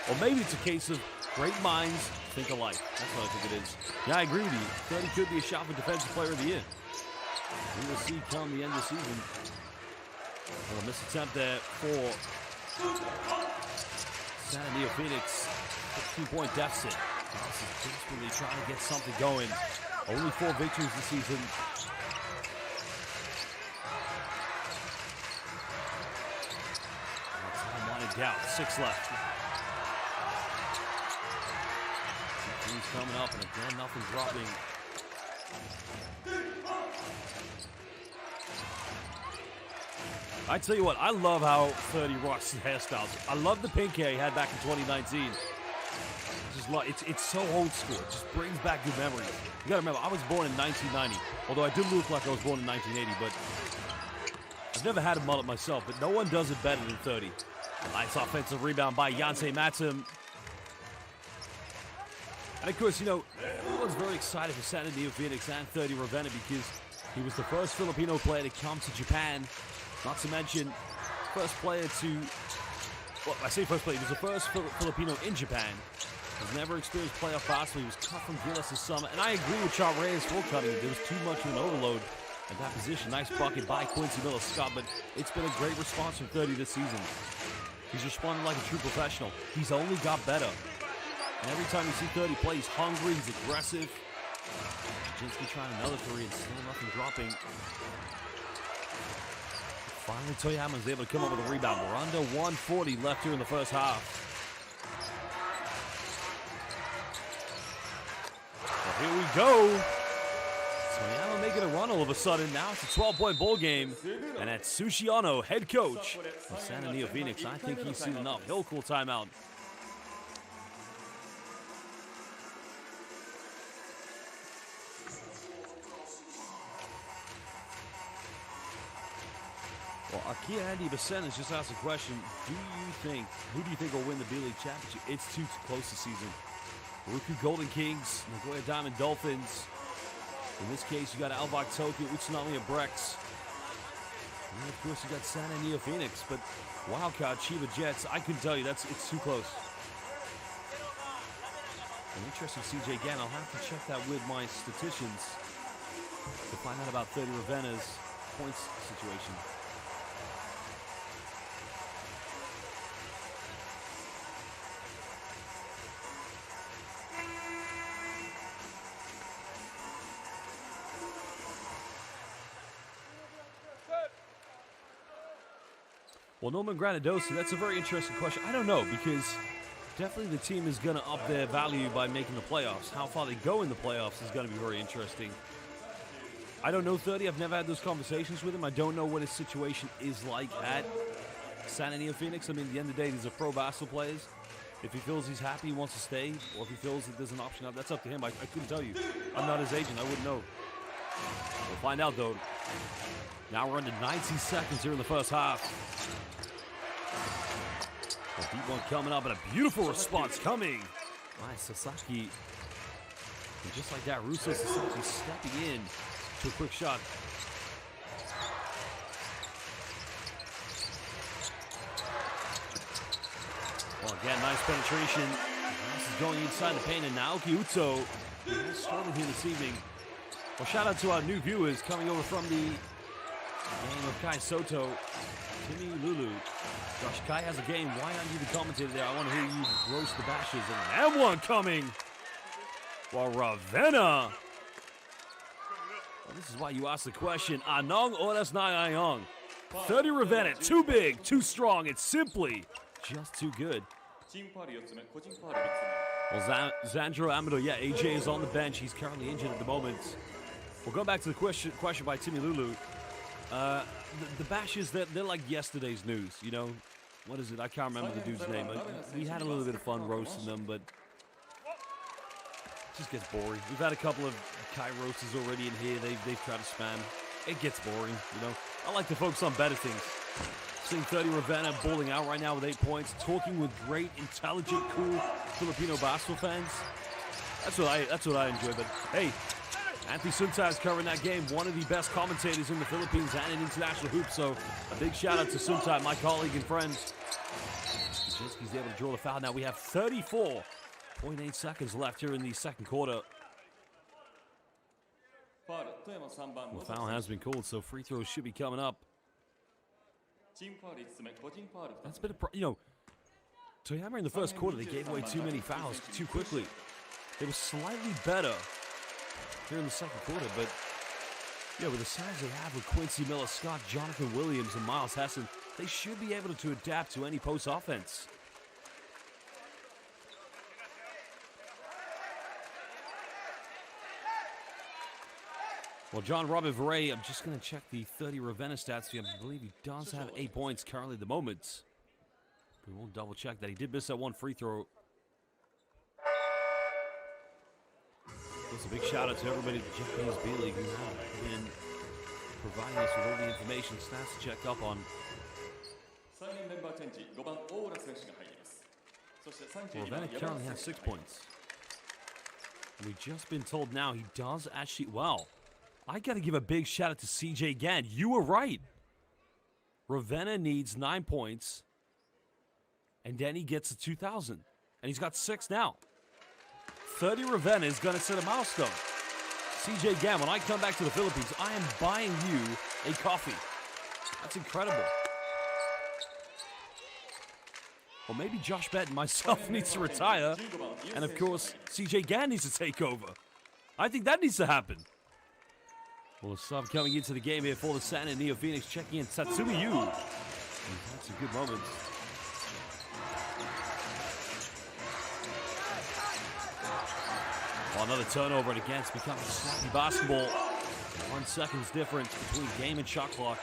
Or maybe it's a case of great minds think alike. That's what I think it is. Yeah, I agree with you. 30 could be a shot for Defensive Player of the Year. We will see come the end of the season. Well, a missed attempt there for NeoPhoenix. 15-point deficit. This is desperately trying to get something going. Only 4 victories this season. Time winding down. 6 left. He's coming up, and again, nothing dropping. I tell you what, I love how 30 rocks his hairstyles. I love the pink hair he had back in 2019. It's so old school. It just brings back good memories. You gotta remember, I was born in 1990. Although I do look like I was born in 1980, but I've never had a mullet myself, but no one does it better than 30. Nice offensive rebound by Yancey Matsum. And of course, you know, everyone's very excited for NeoPhoenix and 30 Ravenna because he was the first Filipino player to come to Japan. Not to mention, first player to, well, I say first player, he was the first Filipino in Japan. Has never experienced playoff basketball. He was cut from Gilas this summer. And I agree with Chart Reyes for cutting it. There was too much of an overload at that position. Nice bucket by Quincy Miller-Scott, but it's been a great response from 30 this season. He's responded like a true professional. He's only got better. And every time you see 30 play, he's hungry, he's aggressive. Jajinsky trying another 3 and still nothing dropping. Finally, Toyama's able to come up with a rebound. We're under 140 left here in the first half. Well, here we go. Toyama making a run all of a sudden. Now it's a 12-point ball game. And that's Sushiano, head coach of NeoPhoenix. I think he's seen enough. He'll call timeout. Well, Akia Andy Basen has just asked a question. Who do you think will win the B.LEAGUE championship? It's too close this season. Ruku Golden Kings, Nagoya Diamond Dolphins. In this case, you got Alvak Tokyo, Utsunami Brex. And of course, you got NeoPhoenix. But Wildcard, Chiba Jets, I can tell you, it's too close. An interesting CJ Gann. I'll have to check that with my statisticians to find out about 30 Ravenna's points situation. Well, Norman Granadosa, that's a very interesting question. I don't know, because definitely the team is going to up their value by making the playoffs. How far they go in the playoffs is going to be very interesting. I don't know 30. I've never had those conversations with him. I don't know what his situation is like at NeoPhoenix. I mean, at the end of the day, these are pro basketball players. If he feels he's happy, he wants to stay, or if he feels that there's an option out, that's up to him. I couldn't tell you. I'm not his agent. I wouldn't know. We'll find out, though. Now we're under 90 seconds here in the first half. A deep one coming up, and a beautiful response coming. Nice, Sasaki. And just like that, Russo Sasaki stepping in to a quick shot. Well, again, nice penetration. This is going inside the paint, and Naoki Uto struggling here this evening. Well, shout out to our new viewers coming over from the game of Kai Soto, Timmy Lulu. Josh Kai has a game. Why aren't you the commentator there? I want to hear you roast the bashes. And M1 coming. Well, Ravenna. Well, this is why you asked the question. Anong oras na ngayong? 30 Ravenna, too big, too strong, it's simply just too good. チームファウル4つ目、個人ファウル3つ目。 Well, Zandro Amado, yeah, AJ is on the bench. He's currently injured at the moment. We'll go back to the question by Timmy Lulu. The bashes, they're like yesterday's news, you know? What is it? I can't remember the dude's name. We had a little bit of fun roasting them, but it just gets boring. We've had a couple of Kai roasters already in here. They've tried to spam. It gets boring, you know? I like to focus on better things. Seeing 30 Ravenna balling out right now with 8 points, talking with great, intelligent, cool Filipino basketball fans. That's what I enjoy. But hey, Anthony Suntai is covering that game, one of the best commentators in the Philippines and in international hoops. So a big shout out to Suntai, my colleague and friend. Kuczynski's able to draw the foul. Now we have 34.8 seconds left here in the second quarter. The foul has been called, so free throws should be coming up. That's been you know, Toyama in the first quarter, they gave away too many fouls too quickly. They were slightly better here in the second quarter, but yeah, with the size they have with Quincy Miller, Scott, Jonathan Williams, and Miles Hessen, they should be able to adapt to any post offense. Well, John Robert Verrey, I'm just going to check the 30 Ravenna stats. I believe he does have 8 points currently at the moment. We won't double check that. He did miss that one free throw. Just a big shout out to everybody at the Japanese B.LEAGUE who have been providing us with all the information, stats to check up on. Ravenna currently has 6 points. And we've just been told now he does actually, well, I got to give a big shout out to CJ Gann. You were right. Ravenna needs 9 points, and then he gets to 2,000. And he's got 6 now. 30 Ravenna is going to set a milestone. CJ Gann, when I come back to the Philippines, I am buying you a coffee. That's incredible. Well, maybe Josh Bett and myself needs to retire. And, of course, CJ Gann needs to take over. I think that needs to happen. Well, a sub coming into the game here for the San and NeoPhoenix, checking in Tatsumi Yu. That's a good moment. Well, another turnover, and again, it's becoming snappy basketball. 1 second's difference between game and shot clock.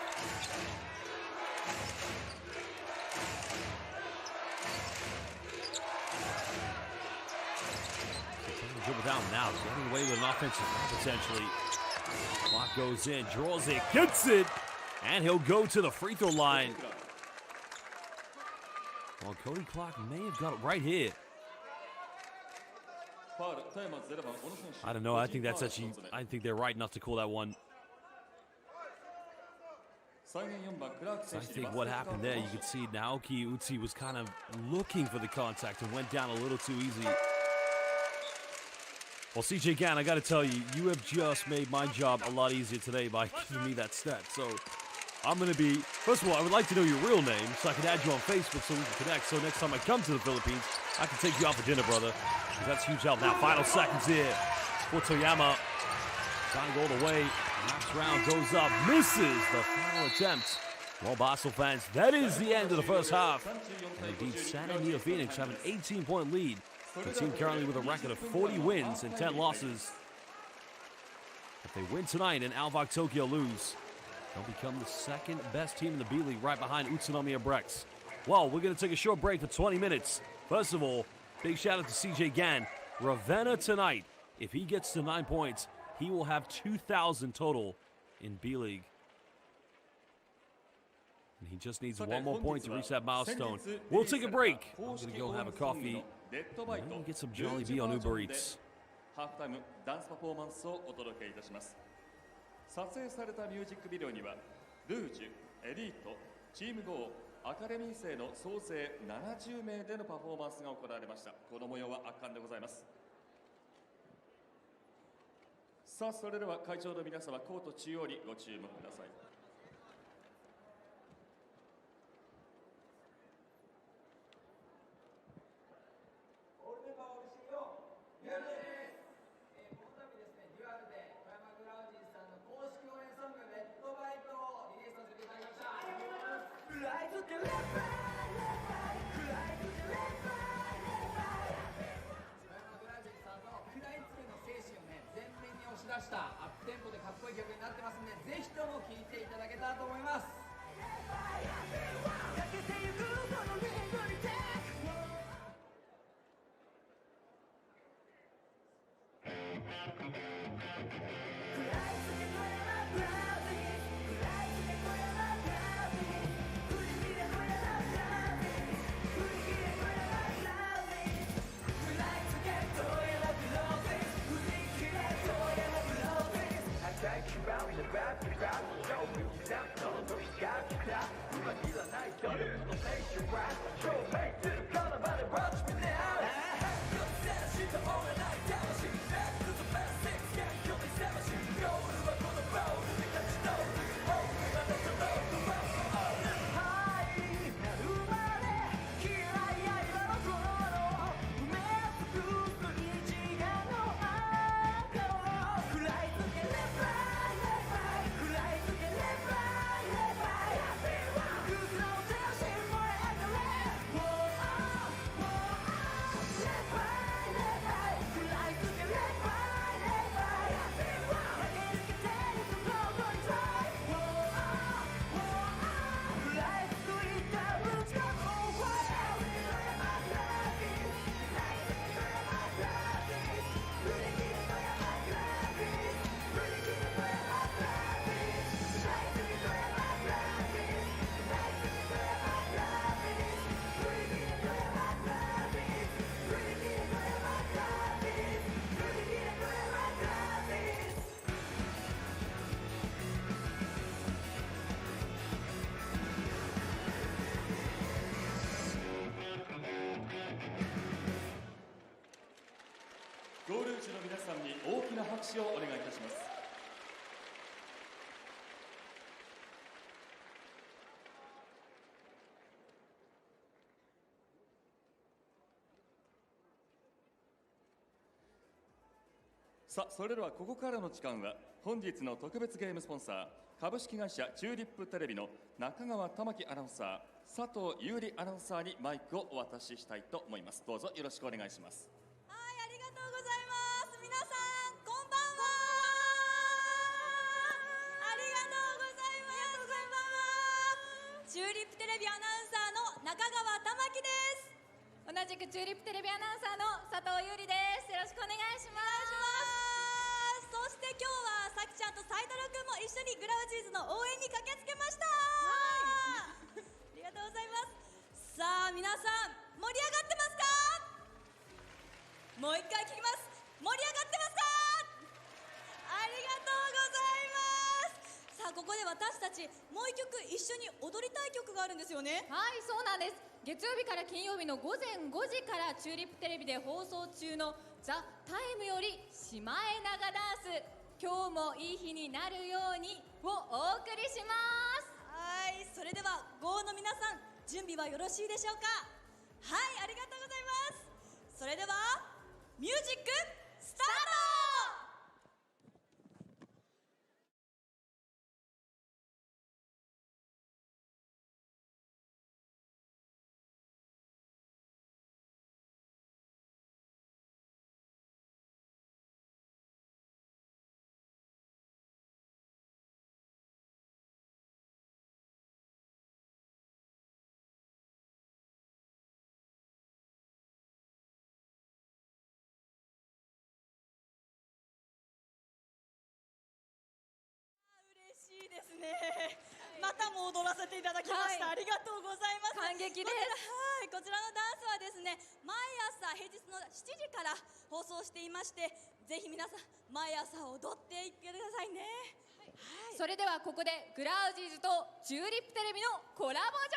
Dribble down now, getting away with an offensive potentially. Clock goes in, draws it, gets it, and he'll go to the free throw line. Well, Cody Clark may have got it right here. I don't know. I think that's actually, I think they're right not to call that one. So I think what happened there, you could see Naoki Utsi was kind of looking for the contact and went down a little too easy. Well, CJ Gann, I got to tell you, you have just made my job a lot easier today by giving me that stat. So I'm going to be, first of all, I would like to know your real name so I can add you on Facebook so we can connect. So next time I come to the Philippines, I can take you out for dinner, brother. That's huge help. Now, final seconds here for Toyama. Trying to go all the way. Last round goes up, misses the final attempt. Well, Basel fans, that is the end of the first half. And indeed, San and NeoPhoenix have an 18-point lead. The team currently with a record of 40 wins and 10 losses. If they win tonight and Alvak Tokyo lose, they'll become the second best team in the B-League right behind Utsunomiya Brex. Well, we're going to take a short break for 20 minutes. First of all, big shout out to CJ Gann. Ravenna tonight, if he gets to 9 points, he will have 2,000 total in B-League. And he just needs one more point to reach that milestone. We'll take a break. I'm going to go have a coffee. And then get some Jollibee on Uber Eats. ハーフタイムダンスパフォーマンスをお届けいたします。撮影されたミュージックビデオにはルージュ、エリート、チーム GO、アカデミー生の総勢70名でのパフォーマンスが行われました。この模様は圧巻でございます。さあ、それでは会場の皆様、コート中央にご注目ください。この度ですね、デュアルで富山グラウジーズさんの公式応援ソング「レッドバイク」をリリースさせていただきました。ゴール内の皆さんに大きな拍手をお願いいたします。さあ、それではここからの時間は本日の特別ゲームスポンサー株式会社チューリップテレビの中川玉木アナウンサー、佐藤優里アナウンサーにマイクをお渡ししたいと思います。どうぞよろしくお願いします。はい、ありがとうございます。皆さんこんばんは。ありがとうございます。チューリップテレビアナウンサーの中川玉木です。同じくチューリップテレビアナウンサーの佐藤優里です。よろしくお願いします。そして今日はさきちゃんと斉太郎くんも一緒にグラウジーズの応援に駆けつけました。ありがとうございます。さあ皆さん盛り上がってますか？もう一回聞きます。盛り上がってますか？ありがとうございます。さあここで私たちもう一曲一緒に踊りたい曲があるんですよね。はい、そうなんです。月曜日から金曜日の午前5時からチューリップテレビで放送中のザ・タイムよりシマエナガダンス、今日もいい日になるようにをお送りします。はい、それではGOの皆さん準備はよろしいでしょうか？はい、ありがとうございます。それではミュージックスタート。嬉しいですね。またも踊らせていただきました。はい、ありがとうございます。感激です。はい、こちらのダンスはですね、毎朝平日の7時から放送していまして、ぜひ皆さん毎朝踊っていってくださいね。はい、それではここでグラウジーズとチューリップテレビのコラボ情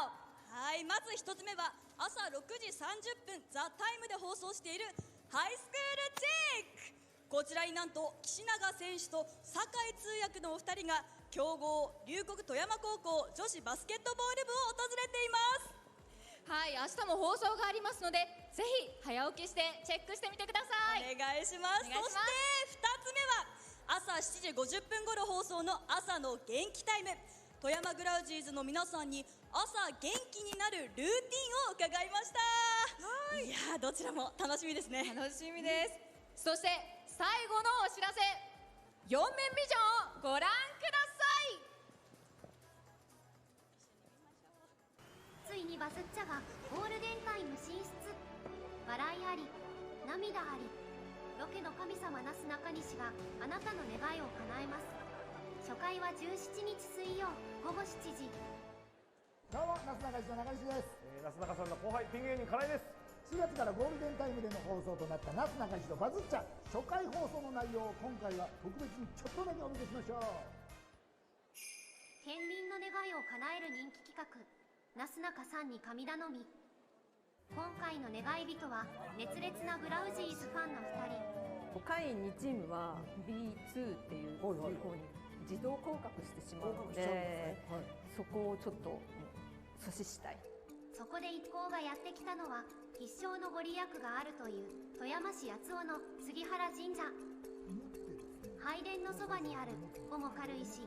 報。はい、まず一つ目は朝6時30分ザ・タイムで放送しているハイスクールチェック。こちらになんと岸永選手と酒井通訳のお二人が強豪龍谷富山高校女子バスケットボール部を訪れています。はい、明日も放送がありますので、ぜひ早起きしてチェックしてみてください。お願いします。お願いします。そして2つ目は朝7時50分頃放送の朝の元気タイム。富山グラウジーズの皆さんに朝元気になるルーティンを伺いました。いやー、どちらも楽しみですね。楽しみです。そして最後のお知らせ、4面ビジョンをご覧ください。ついにバスッチャがゴールデンタイム進出。笑いあり、涙あり、ロケの神様なすなかにしがあなたの願いを叶えます。初回は17日水曜午後7時。どうも、なすなかしの中西です。なすなかさんの後輩ピン芸人金井です。4月からゴールデンタイムでの放送となったなすなかしのバズっちゃ初回放送の内容を今回は特別にちょっとだけお見せしましょう。県民の願いを叶える人気企画、なすなかさんに神頼み。今回の願い人は熱烈なグラウジーズファンの2人。下位2チームは B2 っていう方に自動降格してしまうので、そこをちょっと阻止したい。そこで一行がやってきたのは必勝のご利益があるという富山市八尾の杉原神社。拝殿のそばにある重軽石、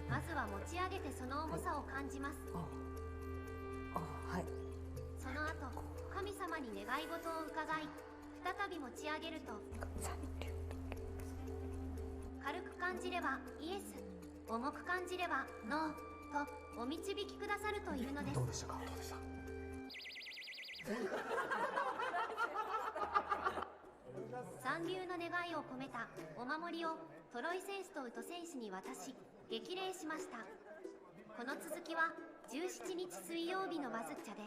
まずは持ち上げてその重さを感じます。はい。その後神様に願い事を伺い、再び持ち上げると軽く感じればイエス、重く感じればノーとお導きくださるというのです。どうでしたか？どうでした？三流の願いを込めたお守りをトロイ選手とウト選手に渡し激励しました。この続きは17日水曜日のバズっちゃで。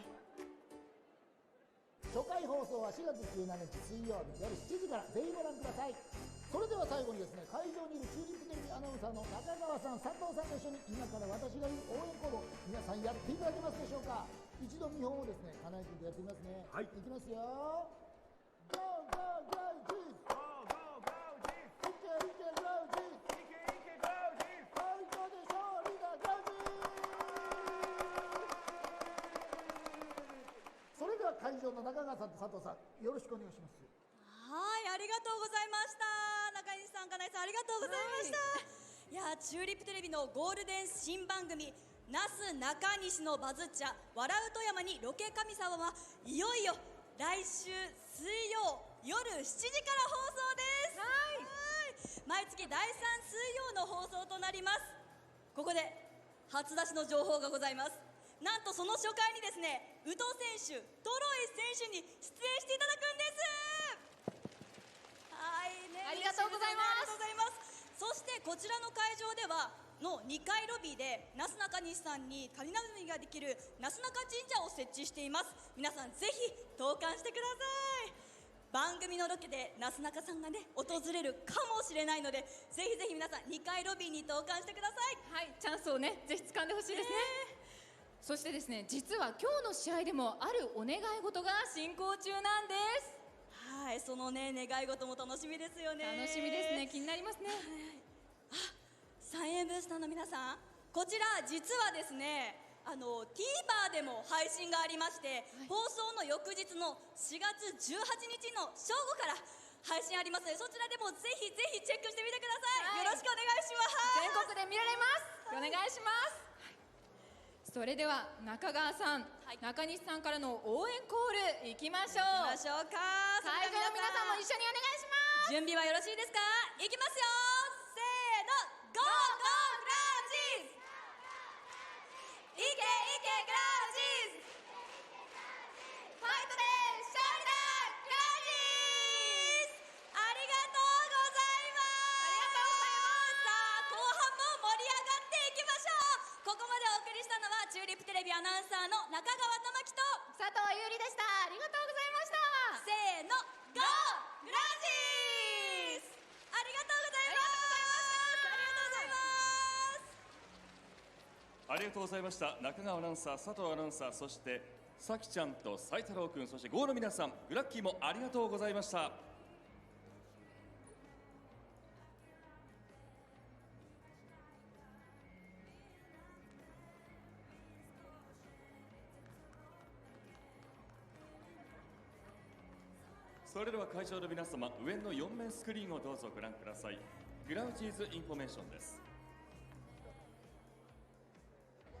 初回放送は4月17日水曜日夜7時からぜひご覧ください。それでは最後にですね、会場にいるチューリップテレビアナウンサーの中川さん、佐藤さんと一緒に今から私が言う応援コード、皆さんやっていただけますでしょうか。一度見本をですね、金井君とやってみますね。はい、いきますよ。ゴーゴーゴージーズ、ゴーゴーゴージーズ、いけいけゴージーズ、いけいけゴージーズ、ファイトで勝利だゴージーズ。それでは会場の中川さんと佐藤さん、よろしくお願いします。はい、ありがとうございました。中西さん、金井さん、ありがとうございました。いや、チューリップテレビのゴールデン新番組なすなかにしのバズっちゃ笑う富山にロケ神様はいよいよ来週水曜夜7時から放送です。毎月第3水曜の放送となります。ここで初出しの情報がございます。なんとその初回にですね、宇藤選手、トロイ選手に出演していただくんです。はいね、ありがとうございます。ありがとうございます。そしてこちらの会場ではの2階ロビーでなすなかにしさんに神頼みができるなすなか神社を設置しています。皆さんぜひ投函してください。番組のロケでなすなかさんがね訪れるかもしれないので、ぜひぜひ皆さん2階ロビーに投函してください。はい、チャンスをねぜひ掴んでほしいですね。そしてですね、実は今日の試合でもあるお願い事が進行中なんです。はい、そのね願い事も楽しみですよね。楽しみですね、気になりますね。あ、サイエンブースターの皆さん、こちら実はですね、TVer でも配信がありまして、放送の翌日の4月18日の正午から配信ありますので、そちらでもぜひぜひチェックしてみてください。よろしくお願いします。全国で見られます。お願いします。それでは中川さん、中西さんからの応援コールいきましょう。行きましょうか。会場の皆さんも一緒にお願いします。準備はよろしいですか？いきますよ。せーの、ゴーゴーグラウジーズ。いけいけグラウジーズ。ファイトで勝利だグラウジーズ。ありがとうございます。さあ、後半も盛り上がっていきましょう。ここまでお送りしたのはチューリップテレビアナウンサーの中川玉樹と佐藤優里でした。ありがとうございました。せーの、ゴーグラウジーズ。ありがとうございます。ありがとうございました。中川アナウンサー、佐藤アナウンサー、そしてさきちゃんと斉太郎くん、そしてゴーの皆さん、グラッキーもありがとうございました。それでは会場の皆様、上の4面スクリーンをどうぞご覧ください。グラウジーズインフォメーションです。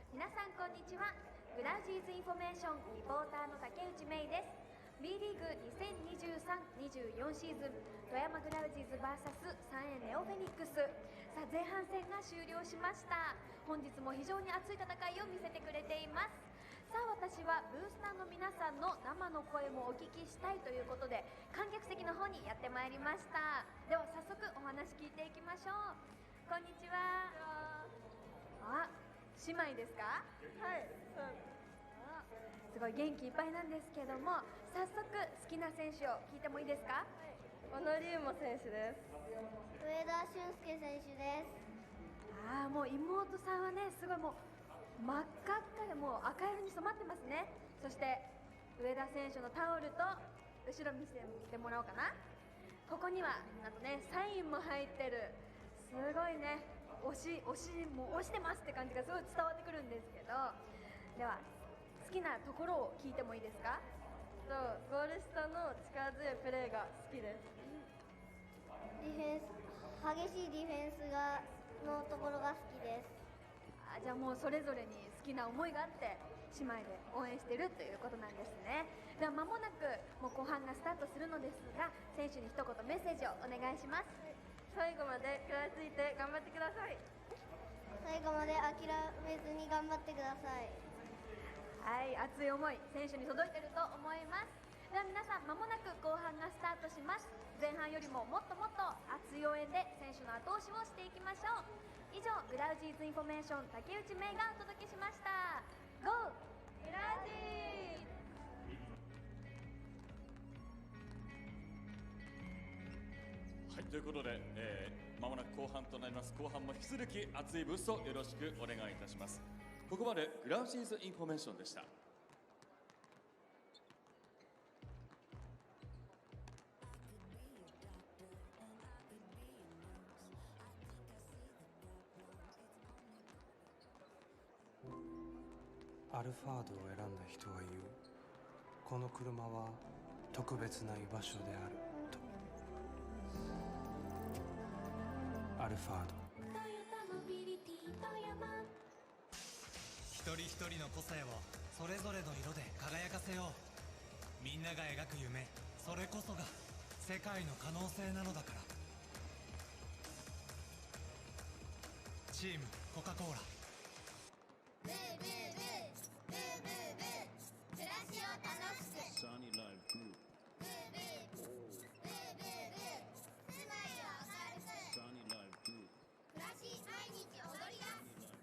皆さんこんにちは。グラウジーズインフォメーションリポーターの竹内芽衣です。 B リーグ2023-24シーズン富山グラウジーズ VS 三円ネオフェニックス。さあ前半戦が終了しました。本日も非常に熱い戦いを見せてくれています。さあ私はブースターの皆さんの生の声もお聞きしたいということで観客席の方にやってまいりました。では早速お話聞いていきましょう。こんにちは。あ、姉妹ですか？はい、すごい元気いっぱいなんですけども、早速好きな選手を聞いてもいいですか？小野龍馬選手です。上田俊介選手です。もう妹さんはねすごいもう真っ赤っかでもう赤色に染まってますね。そして上田選手のタオルと後ろ見せてもらおうかな。ここにはなんとねサインも入ってる。すごいねもう押してますって感じがすごい伝わってくるんですけど、では好きなところを聞いてもいいですか？ゴール下の力強いプレーが好きです。ディフェンス激しいディフェンスのところが好きです。じゃあもうそれぞれに好きな思いがあって姉妹で応援してるということなんですね。では間もなくもう後半がスタートするのですが、選手に一言メッセージをお願いします。最後まで食らいついて頑張ってください。最後まで諦めずに頑張ってください。はい、熱い思い選手に届いてると思います。では皆さん間もなく後半がスタートします。前半よりももっともっと熱い応援で選手の後押しをしていきましょう。以上グラウジーズインフォメーション竹内芽衣がお届けしました。 GO! グラウジーズ。はい、ということで、まもなく後半となります。後半も引き続き熱いブーストよろしくお願いいたします。ここまでグラウジーズインフォメーションでした。アルファードを選んだ人は言う。この車は特別な居場所であると。アルファード。一人一人の個性をそれぞれの色で輝かせよう。みんなが描く夢、それこそが世界の可能性なのだから。チームコカ・コーラ。ブーブーブーブーブーブー暮らしを楽しく。サニーライフグループ。ブーブーブーブーブー住まいを明るく。サニーライフグループ。暮らし毎日踊り出す。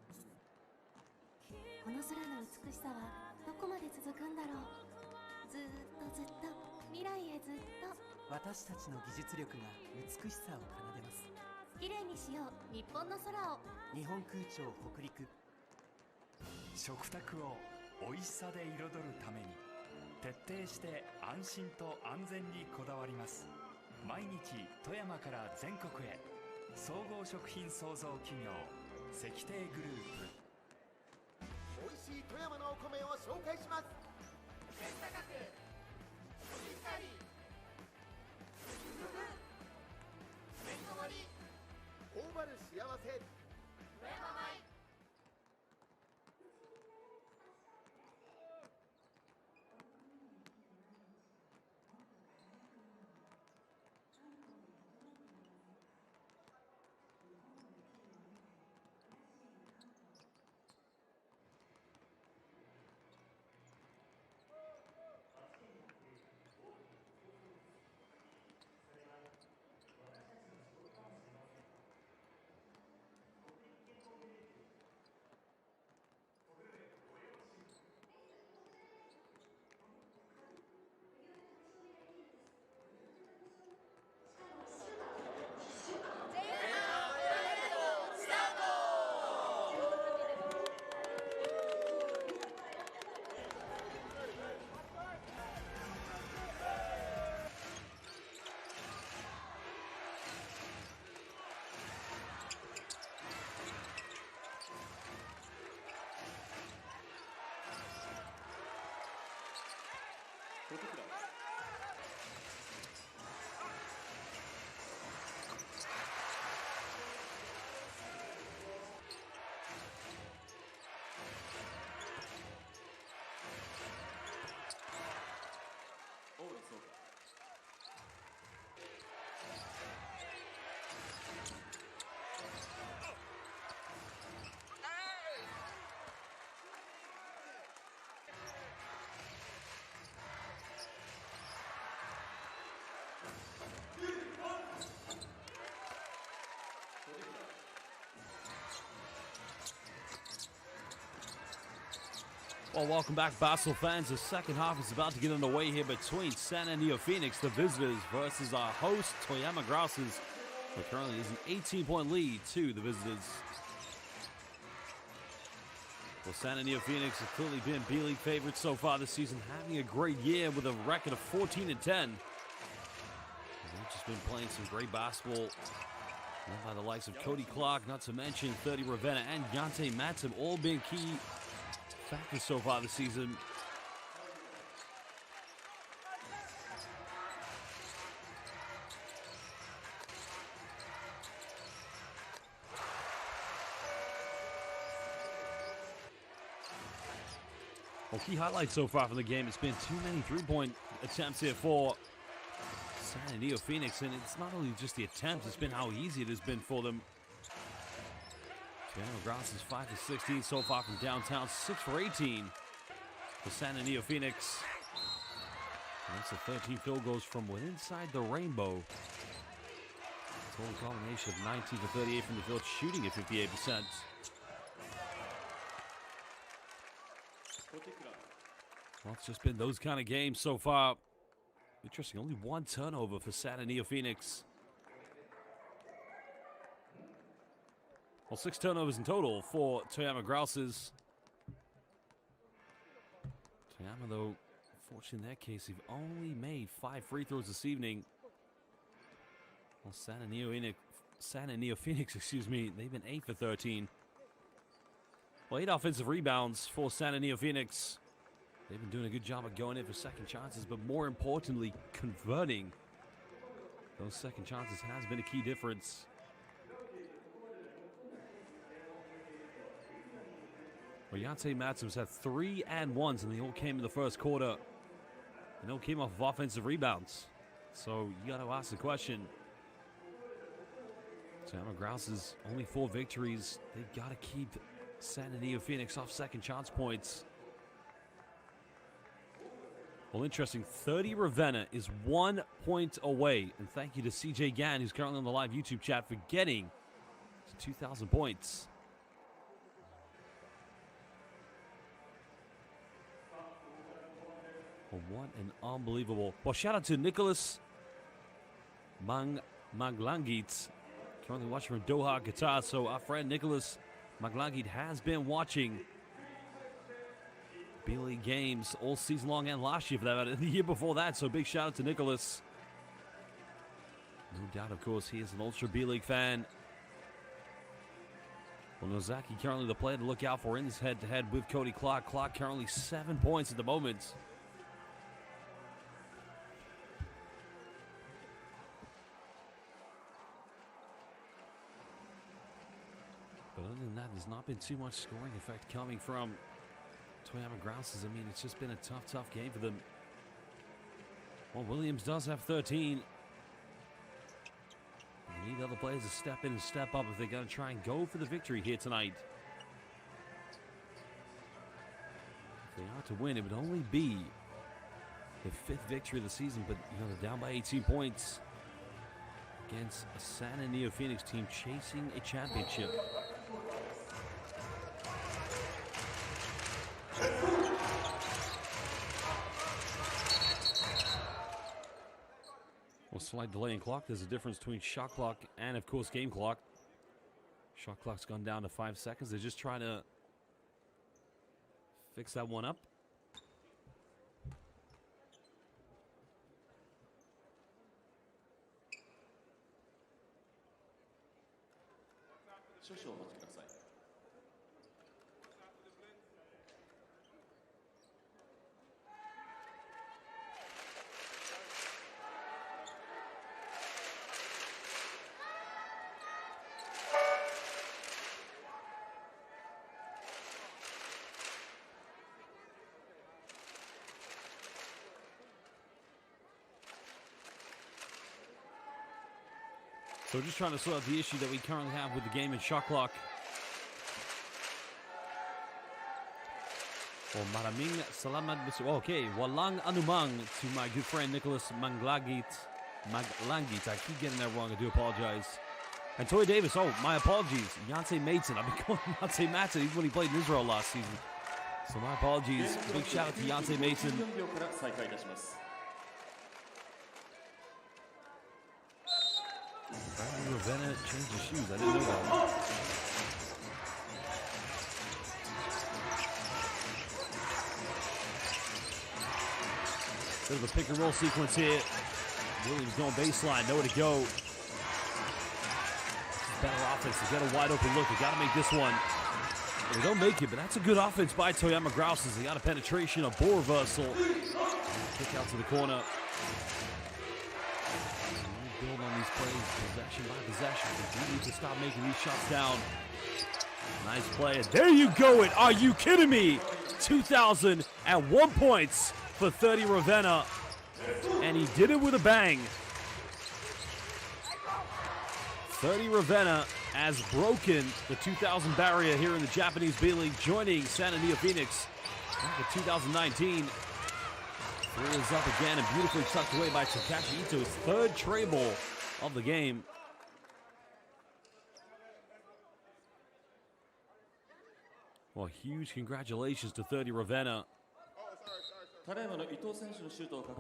この空の美しさはどこまで続くんだろう。ずーっとずっと未来へずっと。私たちの技術力が美しさを奏でます。綺麗にしよう日本の空を。日本空調北陸。食卓を美味しさで彩るために徹底して安心と安全にこだわります。毎日富山から全国へ。総合食品創造企業石庭グループ。美味しい富山のお米を紹介します。天高くしっかり麺の割り頬張る幸せ富山米。Well, welcome back, Basel fans. The second half is about to get underway here between Sen and NeoPhoenix, the visitors, versus our host, Toyama Grousers. There currently is an 18-point lead to the visitors. Well, San NeoPhoenix have clearly been B-League favorites so far this season, having a great year with a record of 14-10. They've just been playing some great basketball, led by the likes of Cody Clark, not to mention 30 Ravenna and Yante Matsum, all being key factors so far this season. Well, key highlights so far from the game, it's been too many three-point attempts here for San NeoPhoenix, and it's not only just the attempts, it's been how easy it has been for them. Toyama Grousers 5 for 16 so far from downtown, 6 for 18 for San NeoPhoenix. And that's the 13 field goals from within inside the rainbow. Total combination of 19 for 38 from the field, shooting at 58%. Well, it's just been those kind of games so far. Interesting, only one turnover for San NeoPhoenix. Well, 6 turnovers in total for Toyama Grousers. Toyama, though, fortunately in that case, they've only made 5 free throws this evening. Well, San NeoPhoenix, excuse me, they've been 8 for 13. Well, 8 offensive rebounds for San NeoPhoenix. They've been doing a good job of going in for second chances, but more importantly, converting those second chances has been a key difference. Well, Yante Matsum's had 3 and 1s, and they all came in the first quarter. And they all came off of offensive rebounds. So you got to ask the question. Toyama Grousers, only 4 victories. They've got to keep San NeoPhoenix off second chance points. Well, interesting. 30 Ravenna is 1 point away. And thank you to CJ Gann, who's currently on the live YouTube chat, for getting to 2,000 points. Well, what an unbelievable. Well, shout out to Nicholas Maglangit, currently watching from Doha, Qatar. So our friend Nicholas Maglangit has been watching B.LEAGUE games all season long and last year for that matter, the year before that. So big shout out to Nicholas. No doubt, of course, he is an ultra B.LEAGUE fan. Well, Nozaki currently the player to look out for in this head-to-head with Cody Clark. Clark currently 7 points at the moment. But other than that, there's not been too much scoring effect coming from Toyama Grousers. I mean, it's just been a tough game for them. Well, Williams does have 13. They need other players to step in and step up if they're going to try and go for the victory here tonight. If they are to win, it would only be the 5th victory of the season, but you know, they're down by 18 points against a San NeoPhoenix team chasing a championship. Well, slight delay in clock. There's a difference between shot clock and, of course, game clock. Shot clock's gone down to 5 seconds. They're just trying to fix that one up. So we're just trying to sort out the issue that we currently have with the game and shot clock. Well, maraming salamat. Okay, walang anumang to my good friend Nicholas Maglangit. I keep getting that wrong. I do apologize. And Toy Davis. Oh, my apologies. Yante Mason. I've been calling Yante Mason even when he played in Israel last season. So my apologies. Big shout out to Yante Mason. Ravenna changed his shoes. I didn't know that. Bit of a pick and roll sequence here. Williams going baseline, nowhere to go. Better offense to get a wide open look. They got to make this one. Well, they don't make it, but that's a good offense by Toyama Grousers. They got a penetration, a ball reversal. Kick out to the corner. Build on these plays, possession by possession. They do need to stop making these shots down. Nice play, and there you go. It. Are you kidding me? 2,001 points for 30 Ravenna, and he did it with a bang. 30 Ravenna has broken the 2,000 barrier here in the Japanese B.LEAGUE, joining NeoPhoenix for 2019. Three is up again and beautifully tucked away by Takashi Ito's third tray ball of the game. Well, huge congratulations to 30 Ravenna. Well,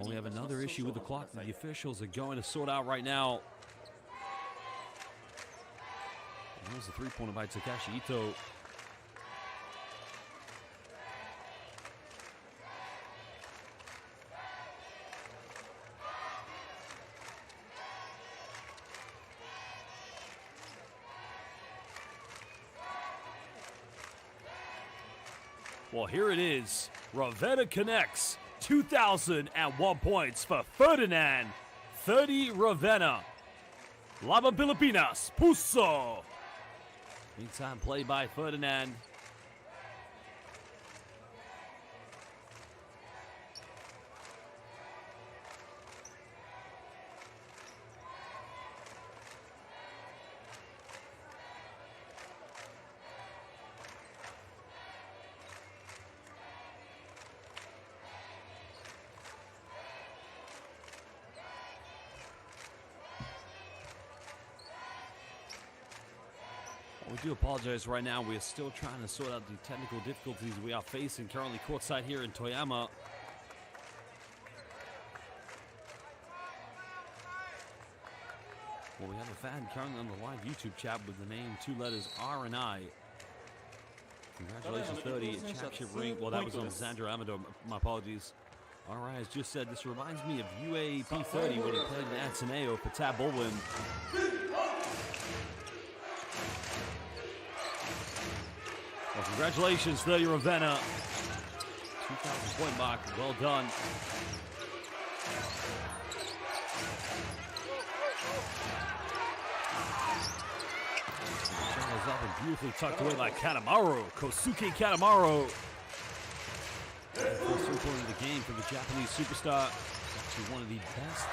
we have another issue with the clock that the officials are going to sort out right now. There's a three-pointer by Takashi Ito. Well, here it is. Ravenna connects. 2,001 points for Ferdinand. 30 Ravenna. Lava Pilipinas. Puso. Big time play by Ferdinand. We do apologize right now. We are still trying to sort out the technical difficulties we are facing currently courtside here in Toyama. Well, we have a fan currently on the live YouTube chat with the name two letters R and I. Congratulations, 30 championship ring. Well, that was on Xander Amador. My apologies. RI has just said this reminds me of UAP 30 when he played in Ateneo for Tab Baldwin. Well, congratulations, 30 Ravenna. 2,000 point mark. Well done. Channels up and beautifully tucked away by Kanemaru. Kosuke Kanemaru. First three-pointer of the game for the Japanese superstar. Actually one of the best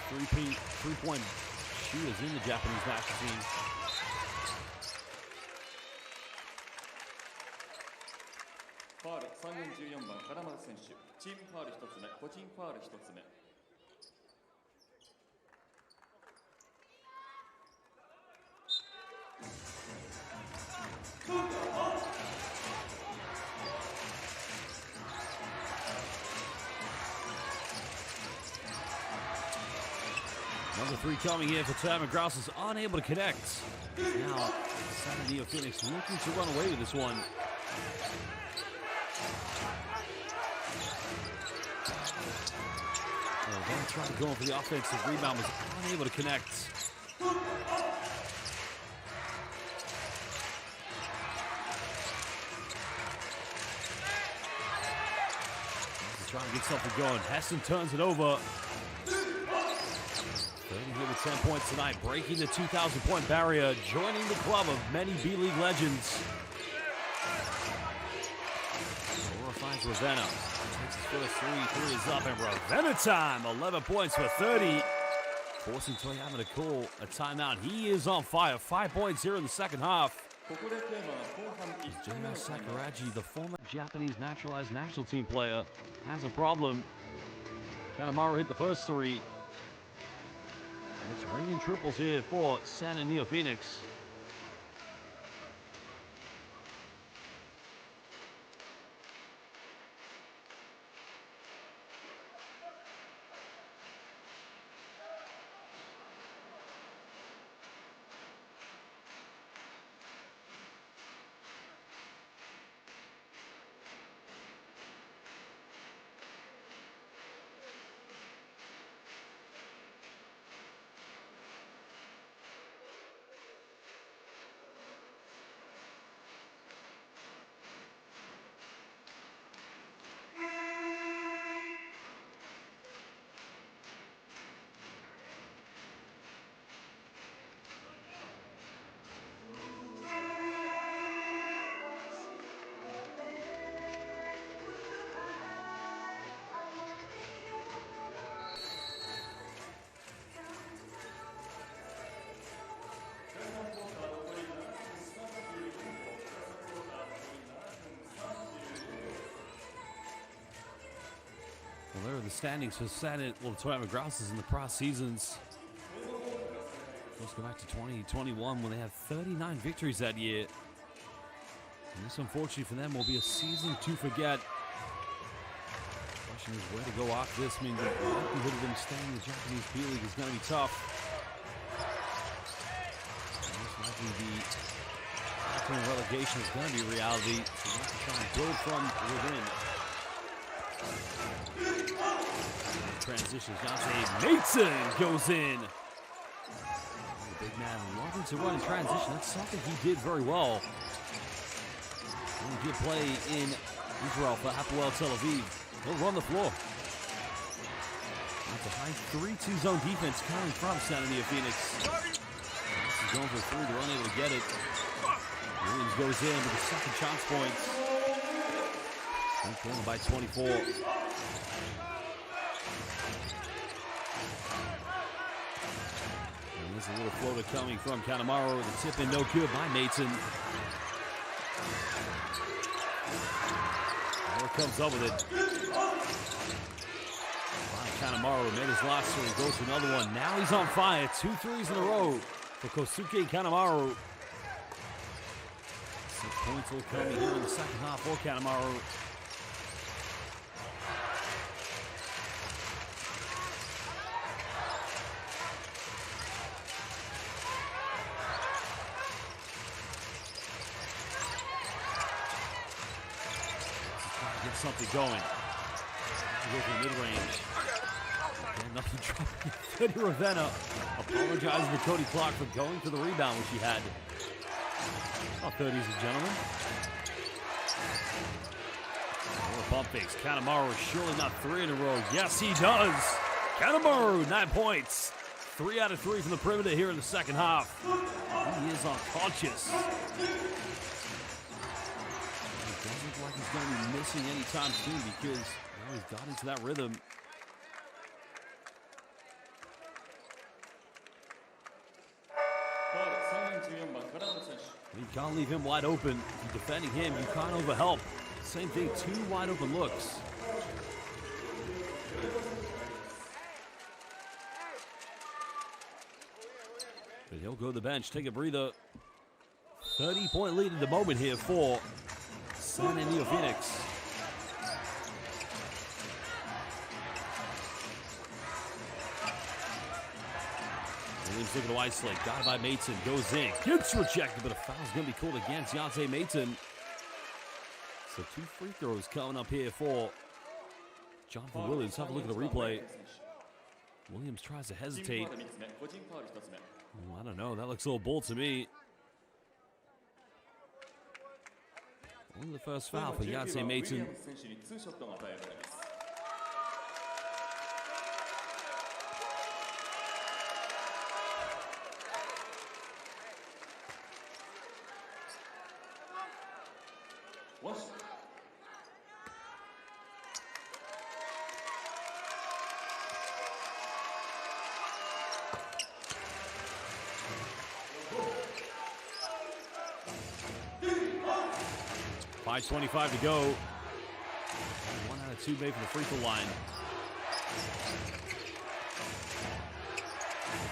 three-point shooters in the Japanese national team. Foul 314番金丸選手、チームファウル1つ目、個人ファウル1つ目。Number three coming here for Toyama Grousers, unable to connect. Now, NeoPhoenix looking to run away with this one. Then trying to go for the offensive rebound, was unable to connect. Trying to get something going. Heston turns it over. 30 here with 10 points tonight, breaking the 2,000 point barrier, joining the club of many B.LEAGUE legends. Aurora finds Ravenna. Takes his first three is up, and Ravenna time. 11 points for 30. Forcing Toyama to call a timeout. He is on fire. 5 points here in the second half. J.R. Sakuragi, the former Japanese naturalized national team player, has a problem. Kanemaru hit the first three. And it's raining triples here for NeoPhoenix. Well, there are the standings for the Toyama Grousers in the past seasons. Let's go back to 2021 when they had 39 victories that year. And this, unfortunately for them, will be a season to forget. The question is where to go after this. I mean, the likelihood of them staying in the Japanese B.LEAGUE is going to be tough. Most likely the relegation is going to be reality. So they have to try and build from within. Transitions. Yonsei Mason goes in. The big man loving to run in transition. That's something he did very well. He did play in Israel for Hapoel Tel Aviv. He'll run the floor. That's a high 3-2 zone defense coming from NeoPhoenix. This is going for three. They're unable to get it. Williams goes in with the second chance points. They're by 24. And there's a little floater coming from Kanemaru. The tip in no good by Mason. Comes up with it. Kanemaru made his last three, goes to another one. Now he's on fire. 2 threes in a row for Kosuke Kanemaru. 6 points will come here in the second half for Kanemaru. Something going. Go for the mid-range. And nothing dropping. Fede Ravenna apologizing to Cody Clark for going for the rebound, which he had. About 30s and gentlemen. More bump fakes. Kanemaru surely not 3 in a row. Yes, he does. Kanemaru, 9 points. 3 out of 3 from the perimeter here in the second half. He is unconscious. Doesn't look like he's going to be missing anytime soon because now he's got into that rhythm. You can't leave him wide open. If you're defending him, you can't overhelp. Same thing, 2 wide open looks. But he'll go to the bench, take a breather. 30-point lead at the moment here for NeoPhoenix. Williams looking to isolate. Got by Mason. Goes in. Gets rejected, but a foul's going to be called against Yonsei Mason. So 2 free throws coming up here for Jonathan Williams. Have a look at the replay. Williams tries to hesitate. I don't know. That looks a little bold to me. Only the first foul for Yonsei Mason. .25 to go. 1 out of 2 made from the free throw line.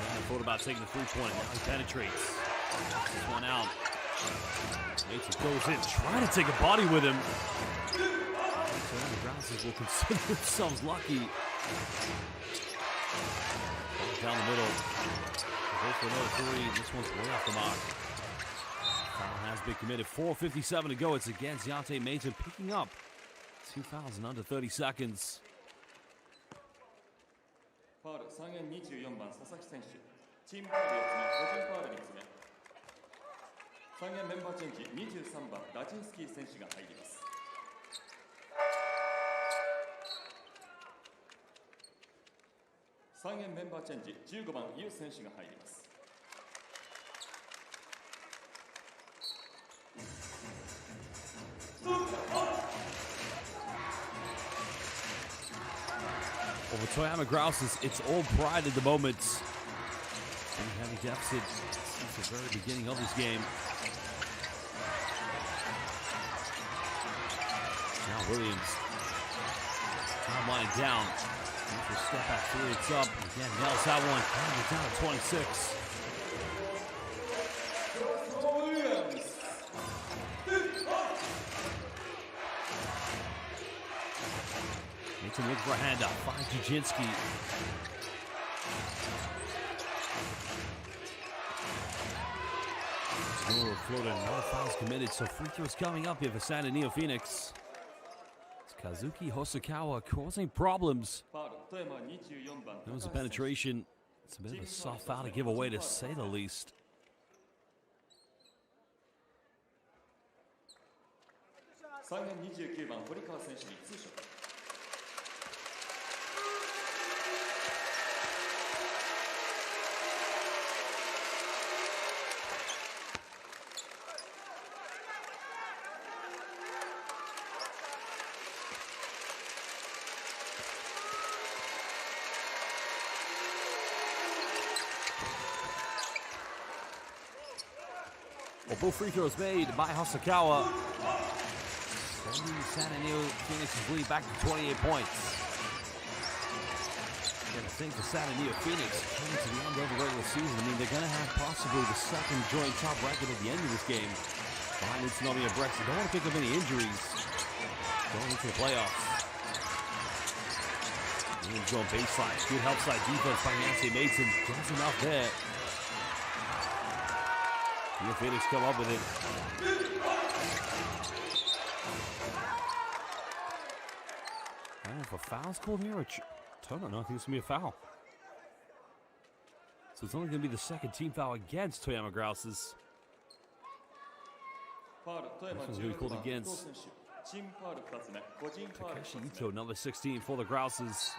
I thought about taking the 3-point. Now he penetrates. This one out. Mason goes in, trying to take a body with him. The Grousers will consider themselves lucky. Down the middle. Go for another 3. This one's way off the mark. Foul has been committed. 4:57 to go. It's against Yonsei Mason, picking up 2 fouls in under 30 seconds. ファウル3円24番佐々木選手チームファウル4つ目個人ファウル3つ目3円メンバーチェンジ23番ラジンスキー選手が入ります3円メンバーチェンジ15番ユウ選手が入ります Over Toyama Grousers, it's all pride at the moment. Been having deficit since the very beginning of this game. Now Williams Time winding down. For step back three, it's up. Again, nails that one. Counting down at 26. Makes him look for a handout. Finds Jujinski. Score floated. No fouls committed. So free throws coming up here for Santa NeoPhoenix. Kazuki Hosokawa causing problems. That was a penetration. It's a bit of a soft foul to give away, to say the least. Well, both free throws made by Hosokawa. Sending Santa NeoPhoenix's lead back to 28 points. Again, I think for Santa NeoPhoenix, coming to the end of the regular season, I mean, they're going to have possibly the second joint top record at the end of this game. Behind Utsunomiya Brexit. Don't want to pick up any injuries going into the playoffs. Williams going baseline. Good help side defense by Nancy Mason. Does enough there. NeoPhoenix come up with it. I don't know if a foul's called here or I don't know. I think it's going to be a foul. So it's only going to be the second team foul against Toyama Grousers. This one's going to be called against Takeshi Ito, number 16 for the Grousers.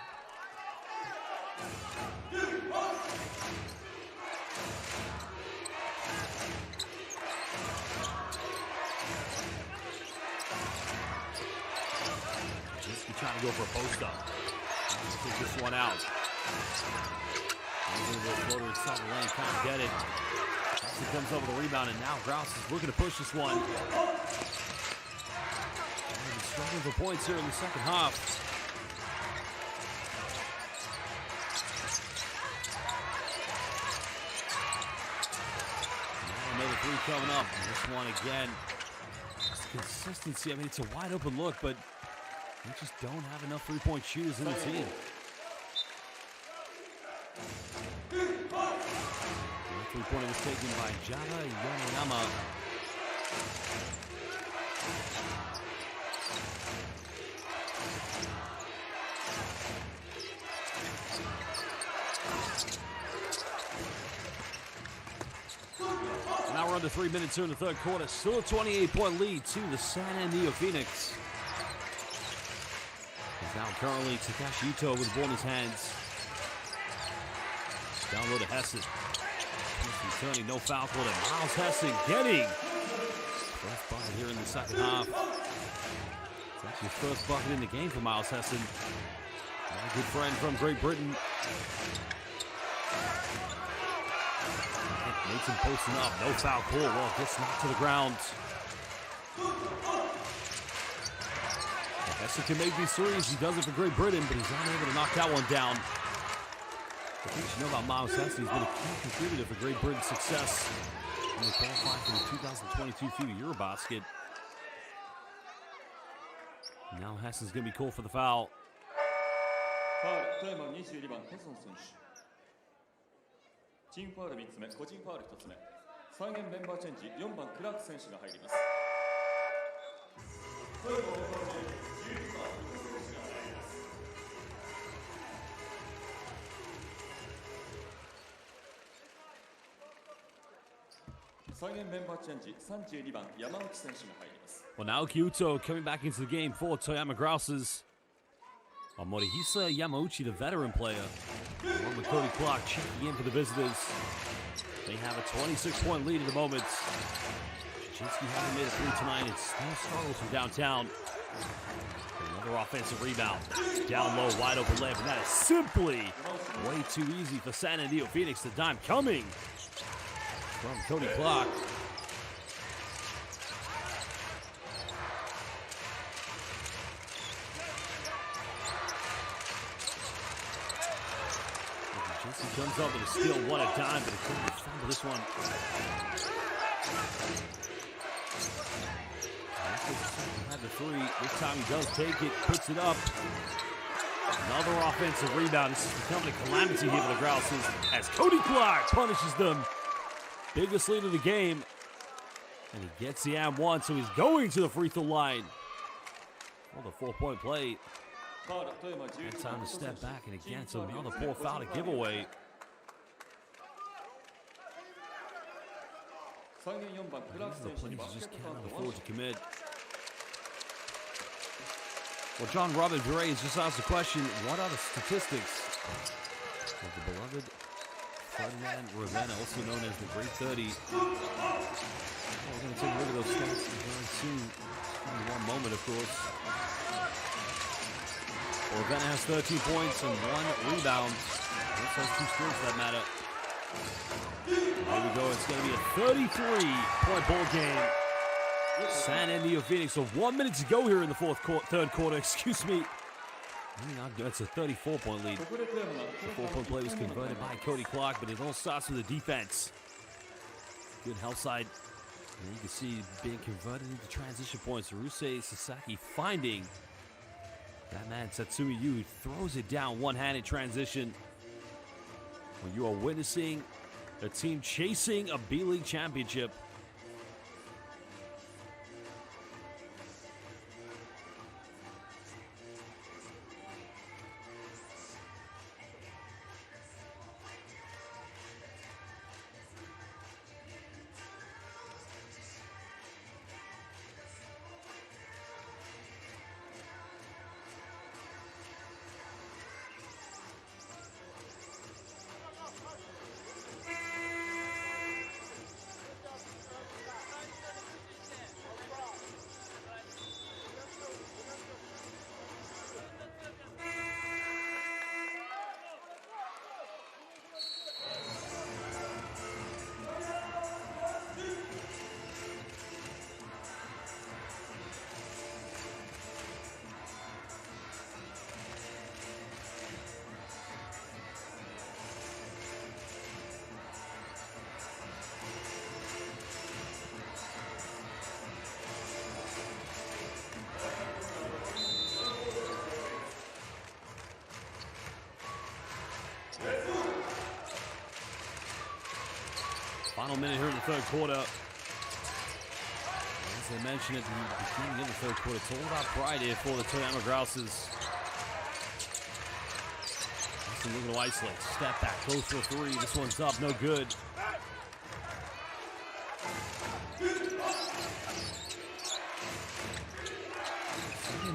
Trying to go for a post up. Take this one out. Floater inside the lane, can't get it. He comes over the rebound, and now Grouse is looking to push this one. Struggling for points here in the second half. Now another three coming up. And this one again. Just consistency. I mean, it's a wide open look, but they just don't have enough three-point shooters in the team. The three-pointer was taken by Java Yanayama. Now we're under 3 minutes here in the third quarter. Still a 28-point lead to the Santa NeoPhoenix. Now currently Takeshi Ito with the ball in his hands. Down low to Hessen. Turning, no foul call. Miles Hessen getting first bucket here in the second half. It's actually his first bucket in the game for Miles Hessen. A good friend from Great Britain. Mason posting up, no foul call. Well, gets knocked to the ground. Hessen can make these threes. He does it for Great Britain, but he's not able to knock that one down. The thing you should know about Miles Hessen, he's been a key contributor for Great Britain's success when they qualified for the 2022 FIBA Eurobasket. Now Hessen's going to be called for the foul. ファウル、富山22番、ヘソン選手。チームファウル3つ目、個人ファウル1つ目。再現メンバーチェンジ、4番クラーク選手が入ります。富山メンバーチェンジ、12番クラーク選手が入ります。再現メンバーチェンジ、32番山内選手が入ります。 Well, now Kyoto coming back into the game for Toyama Grousers. Morihisa Yamauchi, the veteran player, along with Cody Clark checking in for the visitors. They have a 26-point lead at the moment. Jujinski hasn't made a three tonight. It still struggles from downtown. Another offensive rebound. Down low, wide open layup, and that is simply way too easy for Santa NeoPhoenix. The dime coming from Cody Clark. He comes up with a steal, what a dime, but he couldn't fumble this one. Had the three. This time he does take it, puts it up. Another offensive rebound. This is becoming a calamity here for the Grouses as Cody Clark punishes them. Biggest lead of the game. And he gets the and one, so he's going to the free throw line. Well, the 4-point play. That time to step back, and again, so another poor foul to give away. These are the plays you just cannot afford to commit. Well, John Robert Duray has just asked the question, what are the statistics of the beloved Ferdinand Ravenna, also known as the Great 30? Well, we're going to take a look at those stats very soon. In one moment, of course. Well, Ravenna has 13 points and 1 rebound. Also has 2 steals for that matter. There we go. It's going to be a 33-point ball game. San and NeoPhoenix. So 1 minute to go here in the third quarter. Excuse me. That's a 34-point lead. The 4-point play was converted by Cody Clark, but it all starts with the defense. Good help side. And you can see being converted into transition points. Rusei Sasaki finding that man Satsumi Yu, throws it down one-handed transition. When you are witnessing a team chasing a B-League championship. Final minute here in the third quarter. As I mentioned at the beginning of the third quarter, it's all about pride here for the Toyama Grousers. Looking to isolate. Step back, close for a three. This one's up, no good.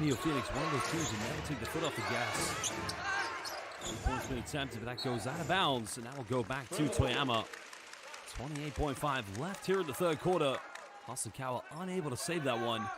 NeoPhoenix, one of those teams who never take the foot off the gas. 3 points been attempted, but that goes out of bounds, and that will go back to Toyama. 28.5 left here in the third quarter. Hasakawa unable to save that one.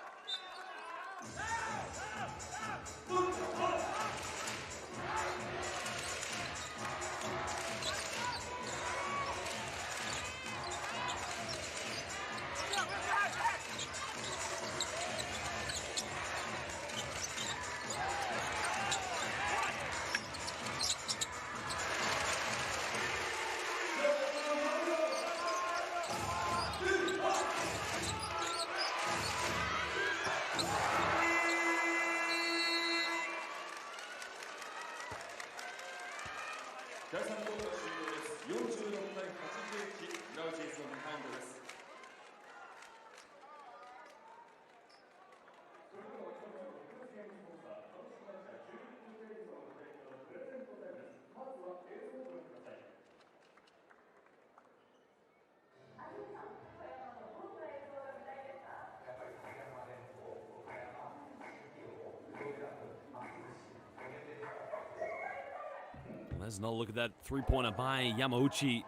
Let's not look at that three-pointer by Yamauchi.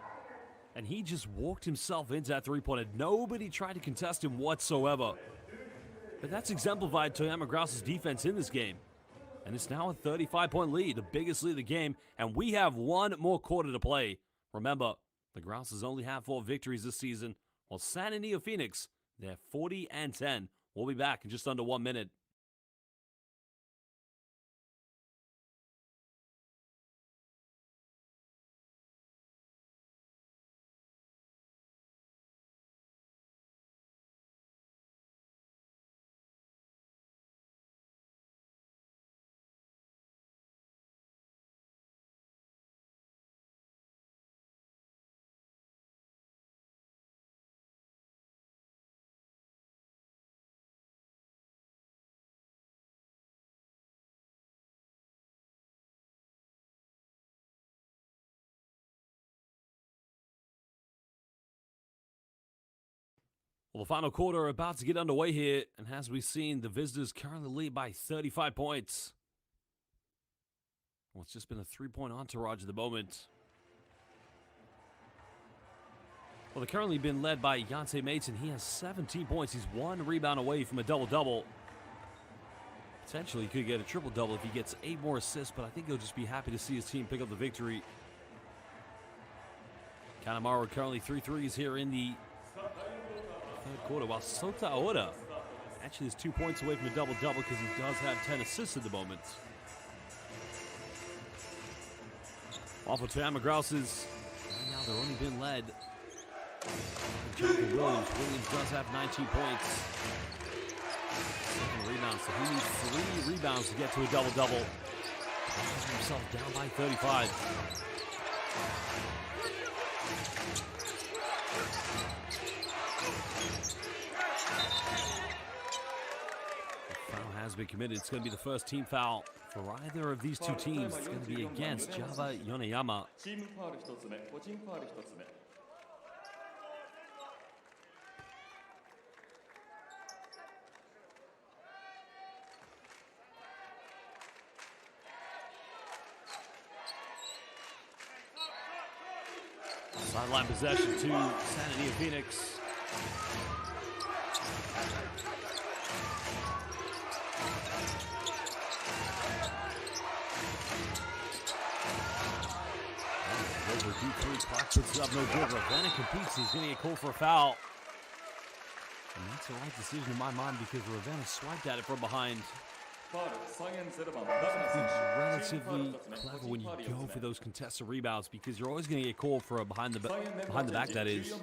And he just walked himself into that three-pointer. Nobody tried to contest him whatsoever. But that's exemplified Toyama Grousers' defense in this game. And it's now a 35-point lead, the biggest lead of the game. And we have one more quarter to play. Remember, the Grousers only have 4 victories this season, while San and NeoPhoenix, they're 40-10. We'll be back in just under 1 minute. Well, the final quarter about to get underway here, and as we've seen, the visitors currently lead by 35 points. Well, it's just been a 3-point entourage at the moment. Well, they've currently been led by Yante Mates, and he has 17 points. He's 1 rebound away from a double-double. Potentially, he could get a triple-double if he gets 8 more assists, but I think he'll just be happy to see his team pick up the victory. Kanemaru currently 3 threes here in the third quarter, while Sota Oda actually is 2 points away from a double-double because he does have 10 assists at the moment. While for Toyama Grousers, right now they're only been led by Jonathan Williams. Williams does have 19 points. 7 rebounds, so he needs 3 rebounds to get to a double-double. He's himself down by 35. Has been committed. It's going to be the first team foul for either of these two teams. It's going to be against Java Yoneyama. Sideline possession to NeoPhoenix. Deep three, Clark puts it up, no good. Ravenna competes, he's going to get called for a foul. And that's the right decision in my mind because Ravenna swiped at it from behind. It's relatively clever when you go for those contested rebounds because you're always going to get called for a behind the back, that is. It's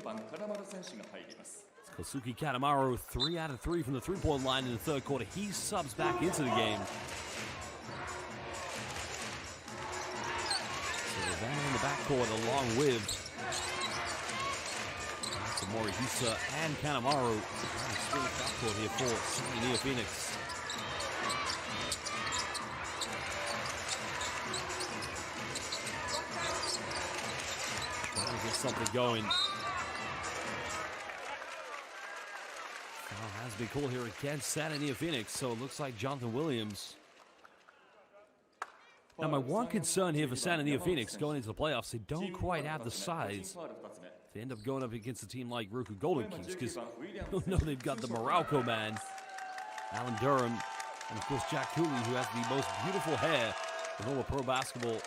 Kosuke Kanemaru, 3 out of 3 from the three-point line in the third quarter. He subs back into the game. Ravenna in the backcourt along with Morihisa and Kanemaru. Backcourt here for NeoPhoenix. Trying to get something going. Foul has been called here against NeoPhoenix, so it looks like Jonathan Williams. Now, my one concern here for NeoPhoenix going into the playoffs, they don't quite have the size. They end up going up against a team like Roku Golden Kings because you know they've got the Morocco man, Alan Durham, and of course Jack Cooley, who has the most beautiful hair in all of pro basketball.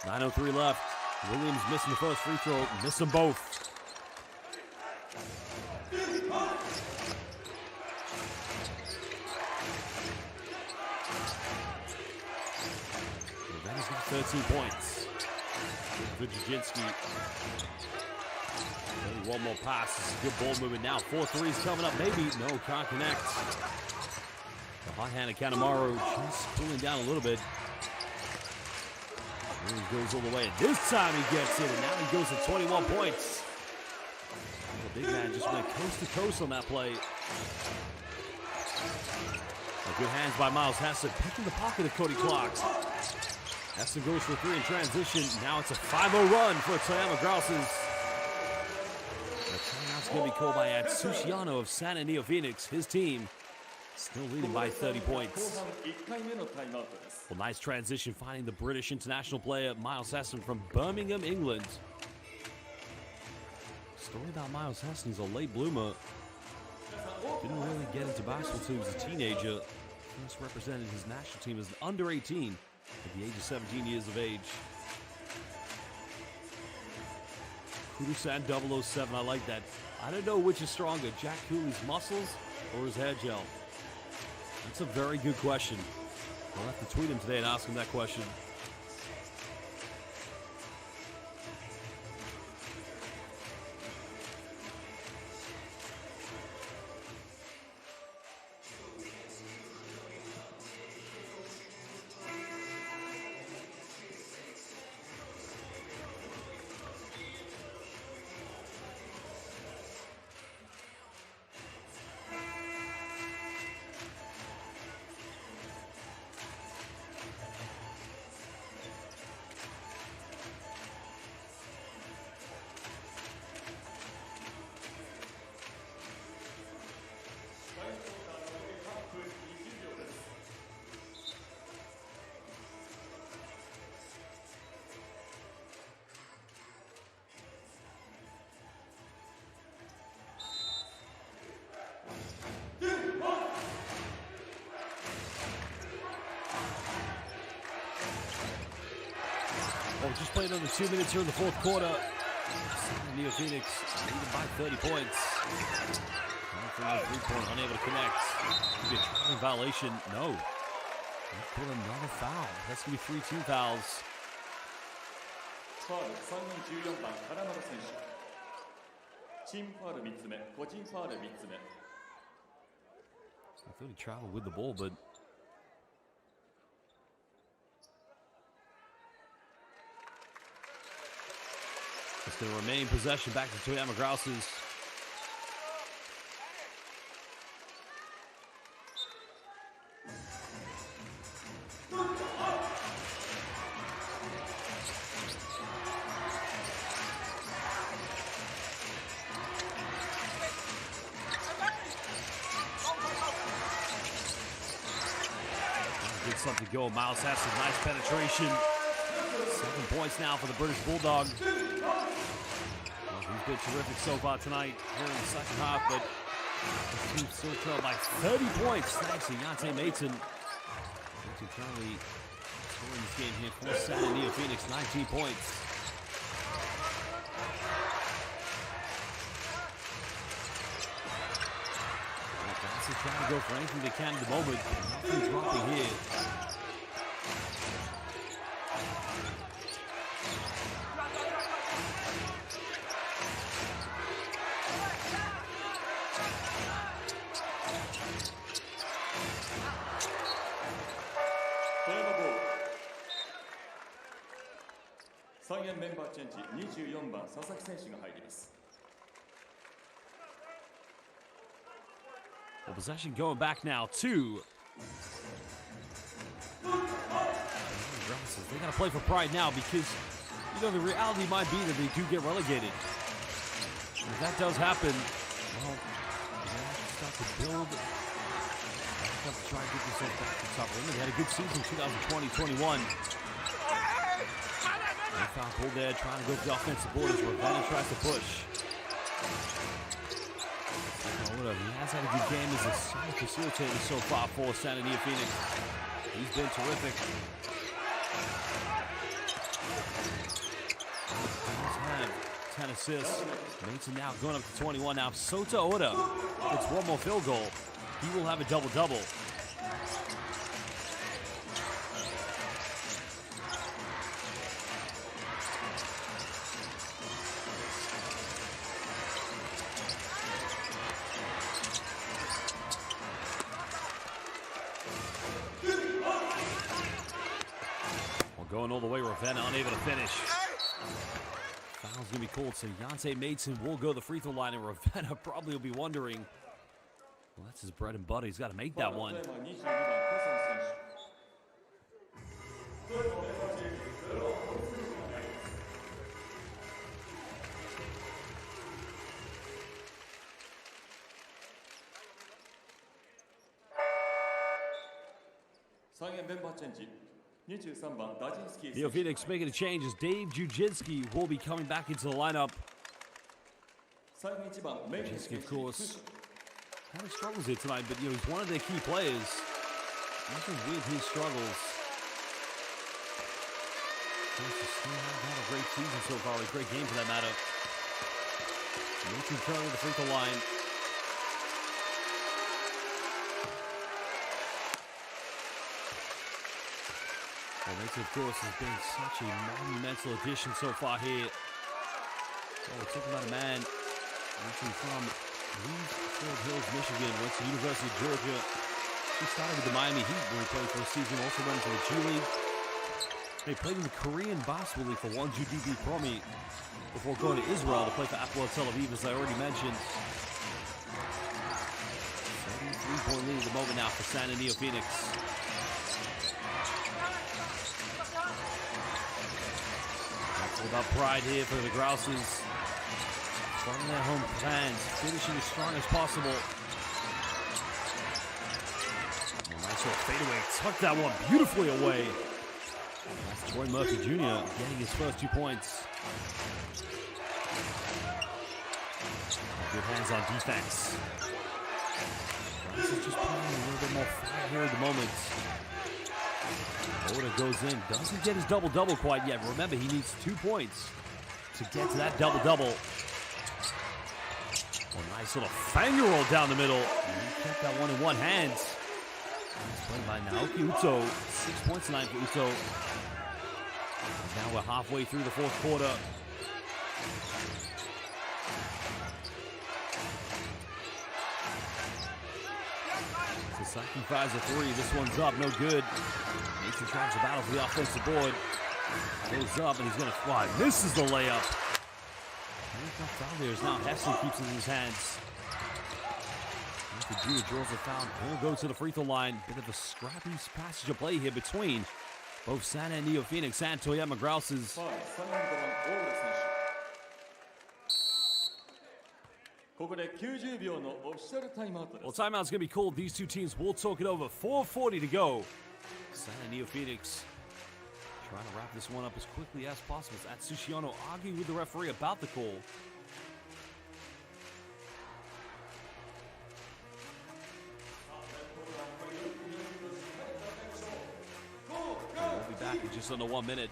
.903 left. Williams missing the first free throw, missed them both. Ravenna's got 13 points. Good Jaginski. Maybe one more pass. This is good ball movement now. 4 threes coming up. Maybe. No, can't connect. The hot-handed Kanemaru just cooling down a little bit. And he goes all the way. This time he gets it, and now he goes to 21 points. The big man just went coast to coast on that play. Good hands by Miles Heston, picking the pocket of Cody Clark. Heston goes for 3 in transition. Now it's a 5-0 run for Toyama Grousers. The timeout's going to be called by Atsushiyano of NeoPhoenix. His team still leading by 30 points. Well, nice transition finding the British international player Miles Heston from Birmingham, England. Story about Miles Heston, he's a late bloomer. Didn't really get into basketball until he was a teenager. First represented his national team as an under 18 at the age of 17 years of age. Kurusan 007, I like that. I don't know which is stronger, Jack Cooley's muscles or his hair gel. That's a very good question. I'll have to tweet him today and ask him that question. under 2 minutes here in the fourth quarter. NeoPhoenix leading by 30 points. From the three-point, unable to connect. Could be a traveling violation. No. They pull another foul. That's going to be 3 team fouls. ファウル3人14番金丸選手。チームファウル3つ目、個人ファウル3つ目。 I thought he traveled with the ball, but it's going to remain possession back to Toyama Grousers. Get something to go. Miles has some nice penetration. 7 points now for the British Bulldog. Well, he's been terrific so far tonight here in the second half, but the team still trailed by 30 points thanks to Yante Mason. Mason currently scoring this game here for San NeoPhoenix, 19 points. Grousers trying to go for anything they can at the moment. Nothing dropping here. Well, possession going back now to Grousers. They got to play for pride now because, you know, the reality might be that they do get relegated. And if that does happen, well, they have to start to build. They have to try and get themselves back to the top limit. They had a good season 2020-21. They found hold there, trying to go for the offensive board as Ravenna tries to push. He has had a good game as a solid facilitator so far for San NeoPhoenix. He's been terrific. He has 10 assists. Mason now going up to 21. Now Sota Oda gets one more field goal. He will have a double-double. Going all the way, Ravenna unable to finish. Foul's going to be called, so Yante Mason will go to the free throw line, and Ravenna probably will be wondering, well, that's his bread and butter. He's got to make that one. NeoPhoenix making a change as Dave Jujinski will be coming back into the lineup. Jujinski, of course, kind of struggles here tonight, but you know, he's one of their key players. Even with his struggles, he still has had a great season so far, a great game for that matter. Mason currently the free throw line. Well, Mason, of course, has been such a monumental addition so far here. Well, we're talking about a man reaching from Leesfield Hills, Michigan, went to the University of Georgia. He started with the Miami Heat when he played for a season, also went to the G League. They played in the Korean Basketball League for 1GBB Promi before going to Israel to play for Hapoel Tel Aviv, as I already mentioned. 73-point lead at the moment now for San NeoPhoenix. About pride here for the Grousers. Starting their home fans, finishing as strong as possible. Nice little fadeaway, tucked that one beautifully away. That's Troy Murphy Jr. getting his first 2 points. Good hands on defense. Grousers just playing a little bit more fire here at the moment. Oda goes in, doesn't get his double-double quite yet. Remember, he needs 2 points to get to that double-double. A nice little finger roll down the middle. He kept that one in one hand. It's played by Naoki Uto. 6 points tonight for Uto. Now we're halfway through the fourth quarter. Sasaki fires a 3. This one's up, no good. Mason tries to battle for the offensive board. Goes up and he's going to fly. Misses the layup. Foul there is now Hessen keeps it in his hands. After Junior draws a foul, he'll go to the free throw line. Bit of a scrappy passage of play here between both Santa and NeoPhoenix and Toyama Grousers. Well, timeout's going to be called. These two teams will talk it over. 4:40 to go. Santa and NeoPhoenix trying to wrap this one up as quickly as possible. It's Atsushiono arguing with the referee about the call. We'll be back in just under 1 minute.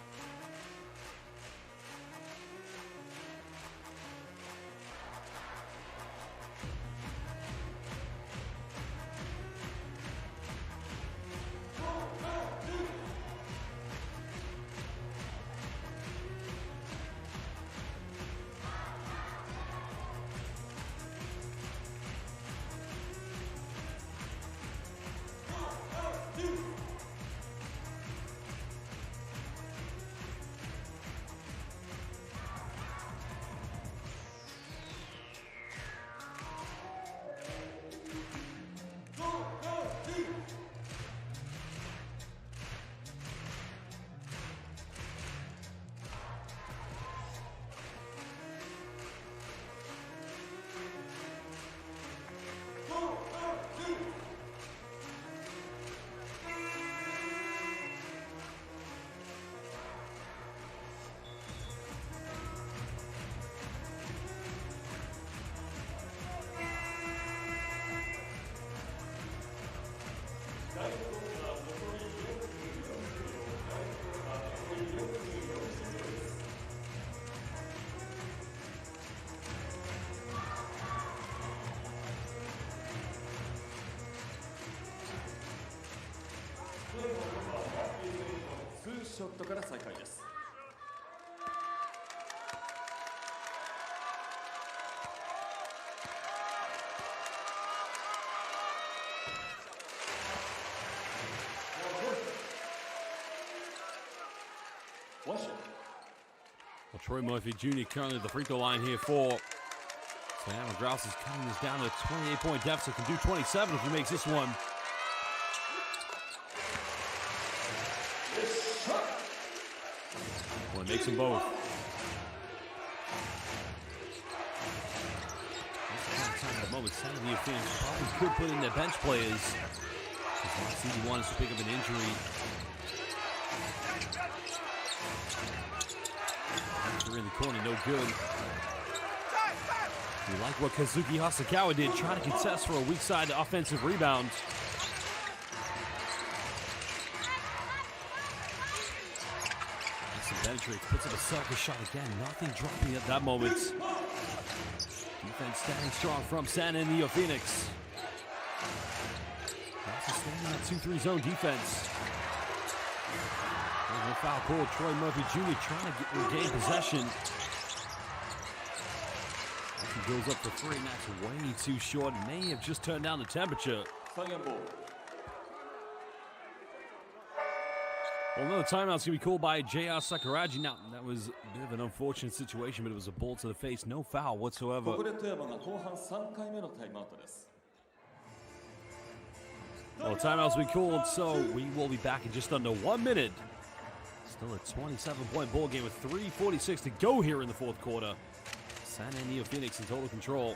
ショットから再開です。Well, Troy Murphy Jr. currently at the free throw line here for Toyama Grousers, cutting this down to a 28-point deficit. Can do 27 if he makes this one. Well, it makes them both. At the moment, Santa NeoPhoenix probably could put in their bench players. CD wants to pick up an injury. In the corner, no good. We like what Kazuki Hasakawa did, trying to contest for a weak side offensive rebound. Penetrates, puts up a selfish shot again. Nothing dropping at that moment. Defense standing strong from Santa and NeoPhoenix. Also staying in that 2-3 zone defense. No foul call. Troy Murphy Jr. trying to regain possession. He goes up for three, and that's way too short. May have just turned down the temperature. Well, another timeout's going to be called by J.R. Sakuragi. Now, that was a bit of an unfortunate situation, but it was a ball to the face. No foul whatsoever. Well, timeouts will be called, so we will be back in just under 1 minute. Still a 27-point ball game with 3:46 to go here in the fourth quarter. Santa and NeoPhoenix in total control.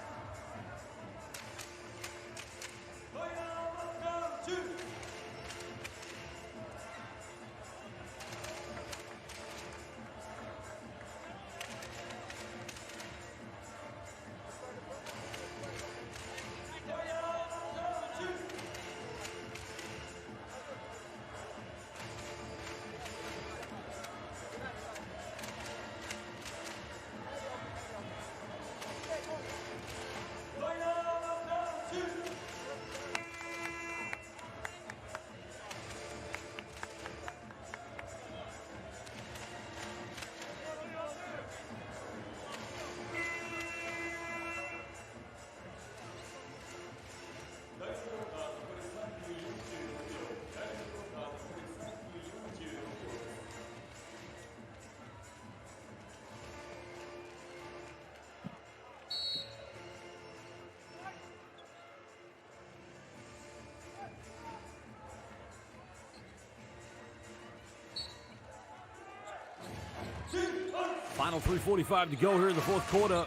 Final 3:45 to go here in the fourth quarter.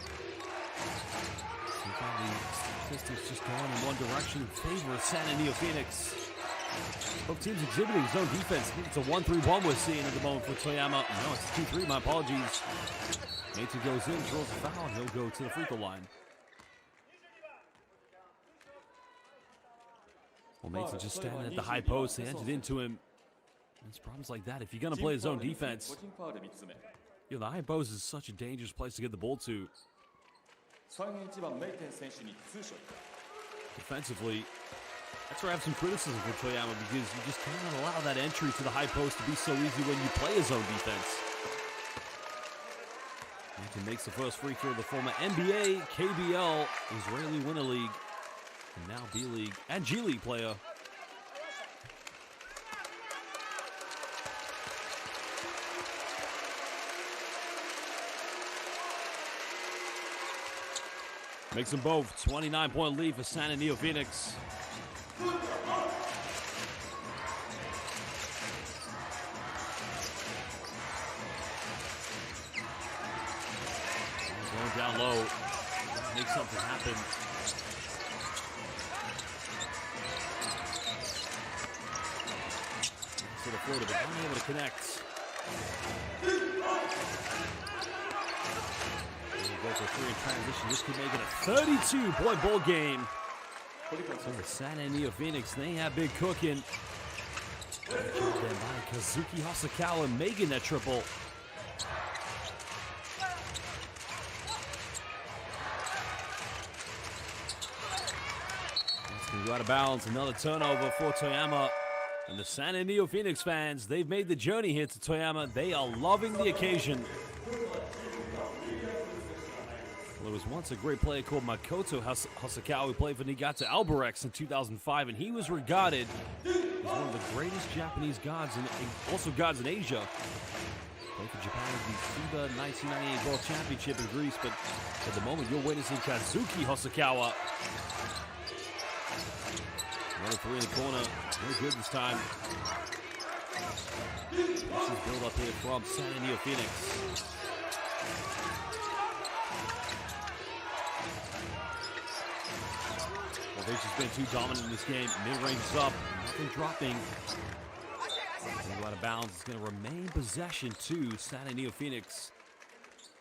Statistics just going in one direction in favor of San NeoPhoenix. Both teams exhibiting zone defense. I think it's a 1-3-1 we're seeing at the moment for Toyama. No, it's a 2-3, my apologies. Mason goes in, draws a foul, and he'll go to the free throw line. Well, Mason just standing at the high post. They entered into him. There's problems like that. If you're going to play a zone defense, the high post is such a dangerous place to get the ball to. Defensively, that's where I have some criticism for Toyama, because you just cannot allow that entry to the high post to be so easy when you play a zone defense. Mason makes the first free throw. The former NBA, KBL, Israeli Winter League, and now B.LEAGUE and G League player. Makes them both. 29-point lead for San NeoPhoenix. Going down low. Make something happen. To the floater, but unable to connect. Go for three in transition. This could make it a 32-point ball game. So the San NeoPhoenix, they have been cooking. Then by Kazuki Hosokawa making that triple. That's going to go out of bounds. Another turnover for Toyama. And the San NeoPhoenix fans, they've made the journey here to Toyama. They are loving the occasion. There was once a great player called Makoto Hosokawa who played for Niigata Albirex in 2005, and he was regarded as one of the greatest Japanese guards and also guards in Asia. Played for Japan at the FIBA 1998 World Championship in Greece, but at the moment you're witnessing Kazuki Hosokawa. Another three in the corner, no good this time. This is build up here from San NeoPhoenix. They've just been too dominant in this game. Mid-range is up, nothing dropping. Go out of bounds. It's going to remain possession to San NeoPhoenix.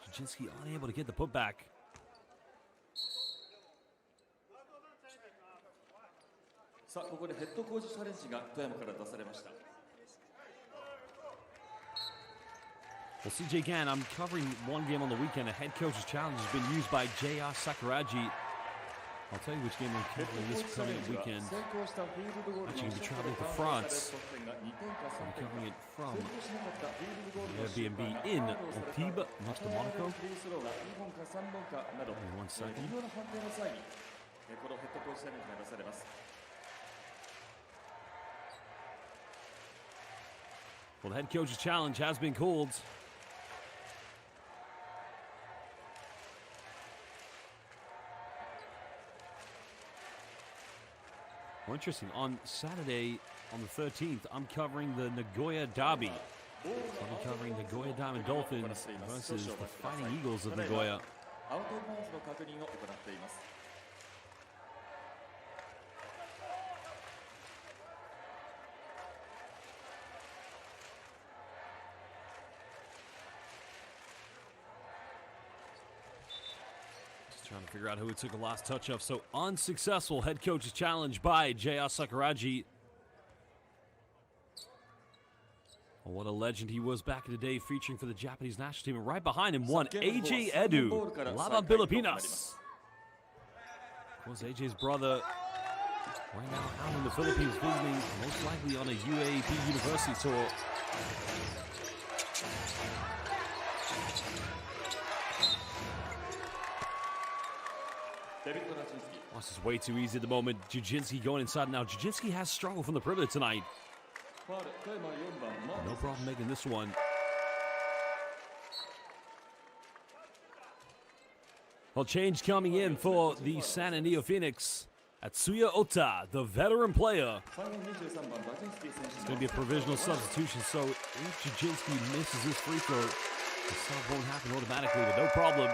Jujinski unable to get the putback. Well, CJ Gann, I'm covering one game on the weekend. A head coach's challenge has been used by J.R. Sakuragi. I'll tell you which game I'm covering this coming weekend. Actually, going to be traveling to France. I'm covering it from Airbnb in Antibes, next to Monaco. Give me 1 second. Well, the head coach's challenge has been called. Well, interesting. On Saturday, on the 13th, I'm covering the Nagoya Derby. So I'll be covering Nagoya Diamond Dolphins versus the Fighting Eagles of Nagoya. Trying to figure out who took the last touch of. So unsuccessful head coach's challenge by J.R. Sakuragi. Well, what a legend he was back in the day, featuring for the Japanese national team. And right behind him, one AJ Edu, Laban Pilipinas. Of course, AJ's brother right now out in the Philippines visiting, most likely on a UAP university tour. Oh, this is way too easy at the moment. Jujinski going inside now. Jujinski has struggled from the perimeter tonight. No problem making this one. Well, change coming in for the San NeoPhoenix. Atsuya Ota, the veteran player. It's going to be a provisional substitution, so if Jujinski misses this free throw, The sub won't happen automatically, but no problem.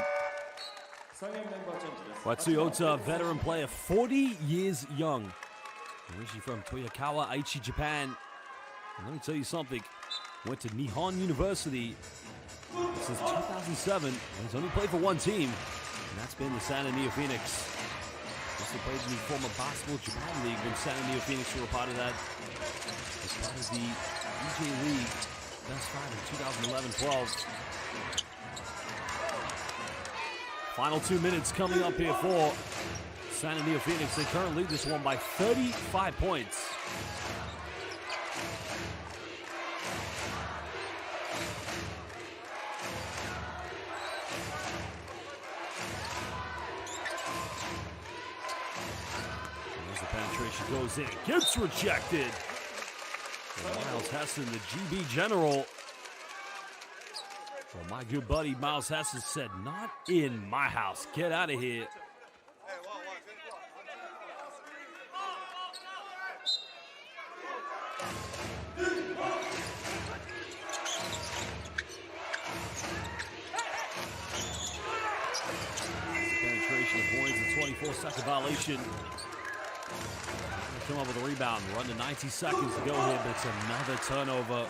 3円メンバーチェンジです。 Toyota, veteran player, 40 years young. Originally from Toyokawa, Aichi, Japan. And let me tell you something. Went to Nihon University since 2007. And he's only played for one team, and that's been the San NeoPhoenix. Also played in the former Basketball Japan League when San NeoPhoenix were a part of that. As part of the EJ League best five in 2011-12. Final 2 minutes coming up here for San NeoPhoenix. They currently lead this one by 35 points. As the penetration goes in, it gets rejected. And Miles Hessen, the GB General. Well, my good buddy Miles Hessen said, "Not in my house. Get out of here." Penetration of points, a 24-second violation. Come up with a rebound. We're under 90 seconds to go here, but it's another turnover.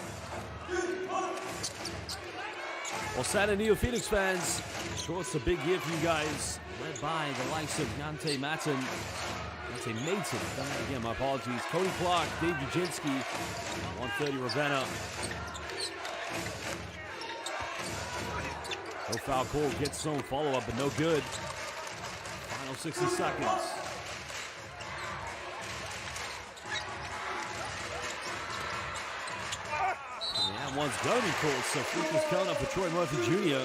Well, San NeoPhoenix fans, sure, it's a big year for you guys. Led by the likes of Yante Maton. Yante Maton. Done that again, my apologies. Cody Clark, Dave Ujinsky, 130 Ravenna. No foul call, gets his own follow-up, but no good. Final 60 seconds. And one's going to be called, so free throws coming up for Troy Murphy Jr.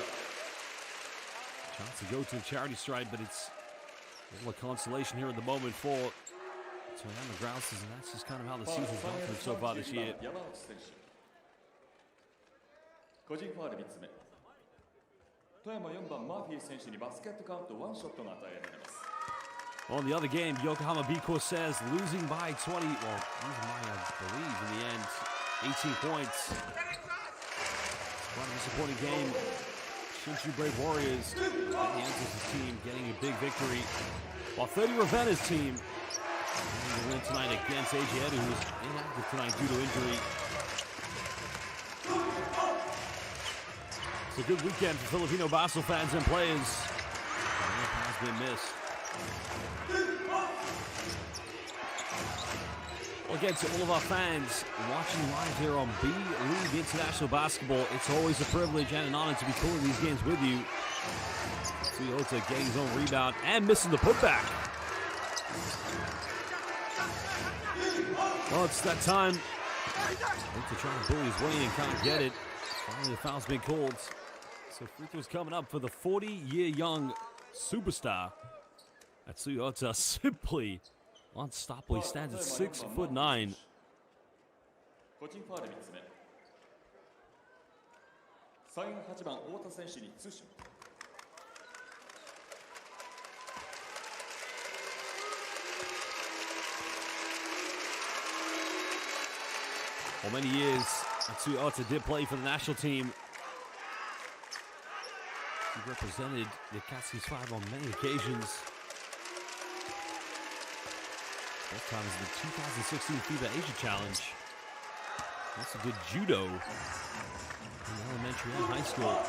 Chance to go to the charity strike, but it's a little consolation here at the moment for Toyama Grousers, and that's just kind of how the season's gone for them so far this year. 個人ファウル3つ目。富山4番マーフィー選手にバスケットカウント1ショットが与えられます。 On the other game, Yokohama B. Corsairs losing by 20, well, losing by, I believe, in the end, 18 points. Quite a disappointing game. Shinshu Brave Warriors, the Antis' team, getting a big victory. While 30 Ravenna's team getting the win tonight against AJ Edu, who's inactive tonight due to injury. It's a good weekend for Filipino basketball fans and players. The has been missed. Well, again, to all of our fans watching live here on B.LEAGUE International Basketball, it's always a privilege and an honor to be calling these games with you. Toyota getting his own rebound and missing the putback. Well, it's that time. To try and bully his way in and can't get it. Finally, the foul's been called. So free throws coming up for the 40-year-young superstar. Toyota simply unstoppable. He stands at 6'9". 個人ファウル3つ目。38番太田選手にツーショット。 For many years, Toyota did play for the national team. He represented the Katsu's 5 on many occasions. Both times in the 2016 FIBA Asia Challenge. Also did judo in elementary and high school.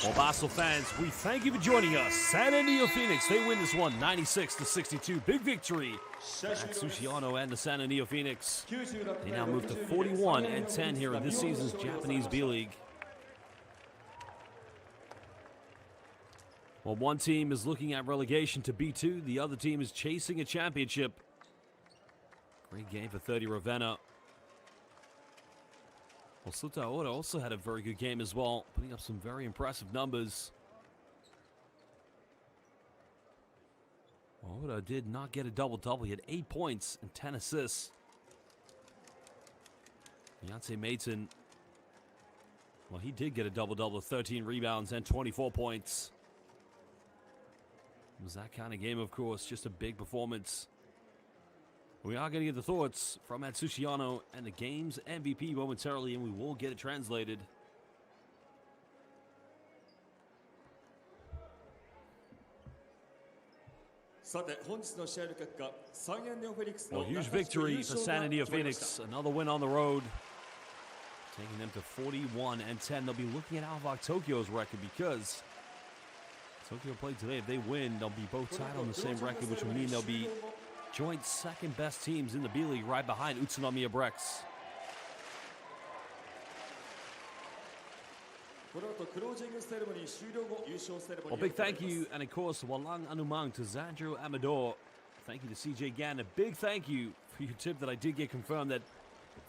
Well, Basel fans, we thank you for joining us. San NeoPhoenix, they win this one 96-62. Big victory at Sushiano and the San NeoPhoenix. They now move to 41-10 here in this season's Japanese B-League. Well, one team is looking at relegation to B2. The other team is chasing a championship. Great game for 30 Ravenna. Well, Suta Oda also had a very good game as well, putting up some very impressive numbers. Well, Oda did not get a double-double. He had 8 points and 10 assists. Yance Maton, well, he did get a double-double, 13 rebounds and 24 points. It was that kind of game, of course, just a big performance. We are going to get the thoughts from Atsushi and the game's MVP momentarily, and we will get it translated. Well, huge victory for San NeoPhoenix. Another win on the road, taking them to 41-10. They'll be looking at Alvok Tokyo's record because Tokyo played today. If they win, they'll be both tied on the same record, which will mean they'll be joint second best teams in the B-League, right behind Utsunomiya Brex. Well, big thank you, and of course, Walang Anumang to Zandro Amador. Thank you to CJ Gann. A big thank you for your tip that I did get confirmed that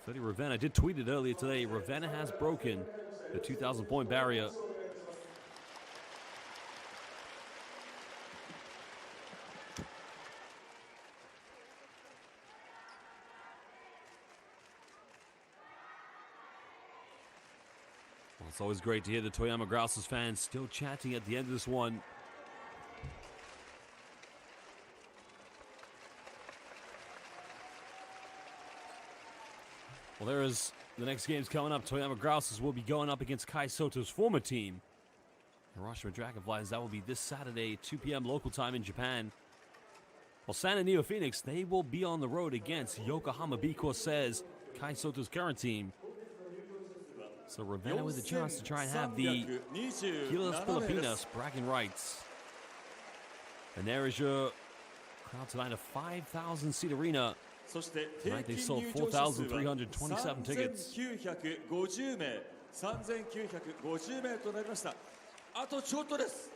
Freddy Ravenna, I did tweet it earlier today, Ravenna has broken the 2,000-point barrier. Well, it's always great to hear the Toyama Grousers fans still chanting at the end of this one. Well, there is the next game's coming up. Toyama Grousers will be going up against Kai Soto's former team, Hiroshima Dragonflies. That will be this Saturday, 2 p.m. local time in Japan. Well, San NeoPhoenix, they will be on the road against Yokohama B. Corsairs, Kai Soto's current team. So Ravenna with a chance to try and have the Gilas Filipinas bragging rights. And there is your crowd tonight, a 5,000-seat arena. Tonight they sold 4,327 tickets. 3,950名、3,950名となりました。あとちょっとです。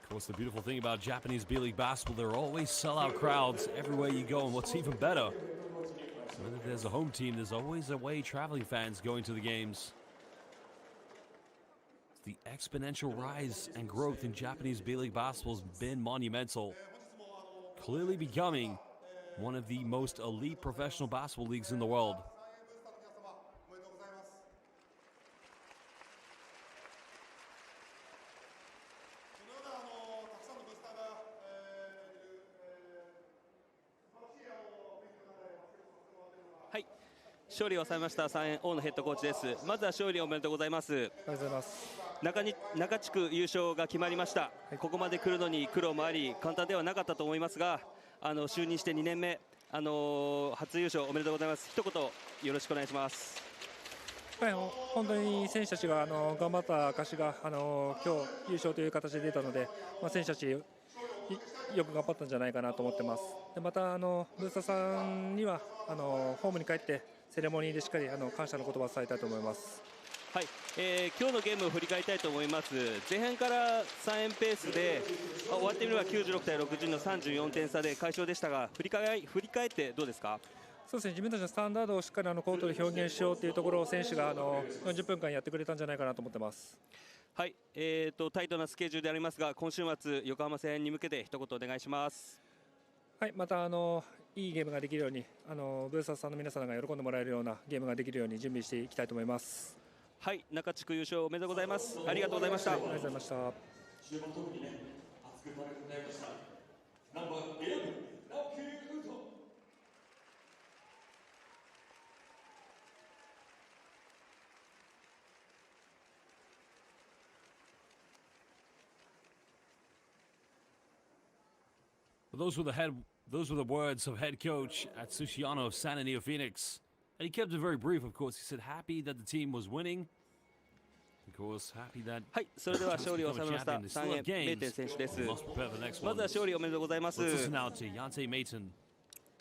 Of course, the beautiful thing about Japanese B-League basketball, there are always sellout crowds everywhere you go, and what's even better, whether there's a home team, there's always away traveling fans going to the games. The exponential rise and growth in Japanese B-League basketball has been monumental, clearly becoming one of the most elite professional basketball leagues in the world. Hi. 勝利を収めました3円大野ヘッドコーチです。まずは勝利おめでとうございます。ありがとうございます。中地区優勝が決まりました、ここまで来るのに苦労もあり簡単ではなかったと思いますが、就任して2年目、初優勝おめでとうございます。一言よろしくお願いします。はい、本当に選手たちが頑張った証が今日優勝という形で出たので、選手たちよく頑張ったんじゃないかなと思ってます。でまたブースターさんにはホームに帰ってセレモニーでしっかり感謝の言葉を伝えたいと思います。はい、今日のゲームを振り返りたいと思います。前半から3円ペースで終わってみれば96対60の34点差で快勝でしたが、振り返ってどうですか？そうですね、自分たちのスタンダードをしっかりコートで表現しようというところを選手が40分間やってくれたんじゃないかなと思ってます。はい、タイトなスケジュールでありますが、今週末横浜戦に向けて一言お願いします。はい、またいいゲームができるようにブースターさんの皆さんが喜んでもらえるようなゲームができるように準備していきたいと思います。はい、中地区優勝おめでとうございます。ありがとうございました。ありがとうございました。終盤特にね、熱くなれてもらいました。ナンバー11、直樹ウト。Those were the words of head coach Atsushi of San NeoPhoenix. And he kept it very brief, of course. He said happy that the team was winning. Of course, happy that はい、それでは勝利を収めました3円メイテン選手です。まずは勝利おめでとうございます。Let's listen now to Yante Maton.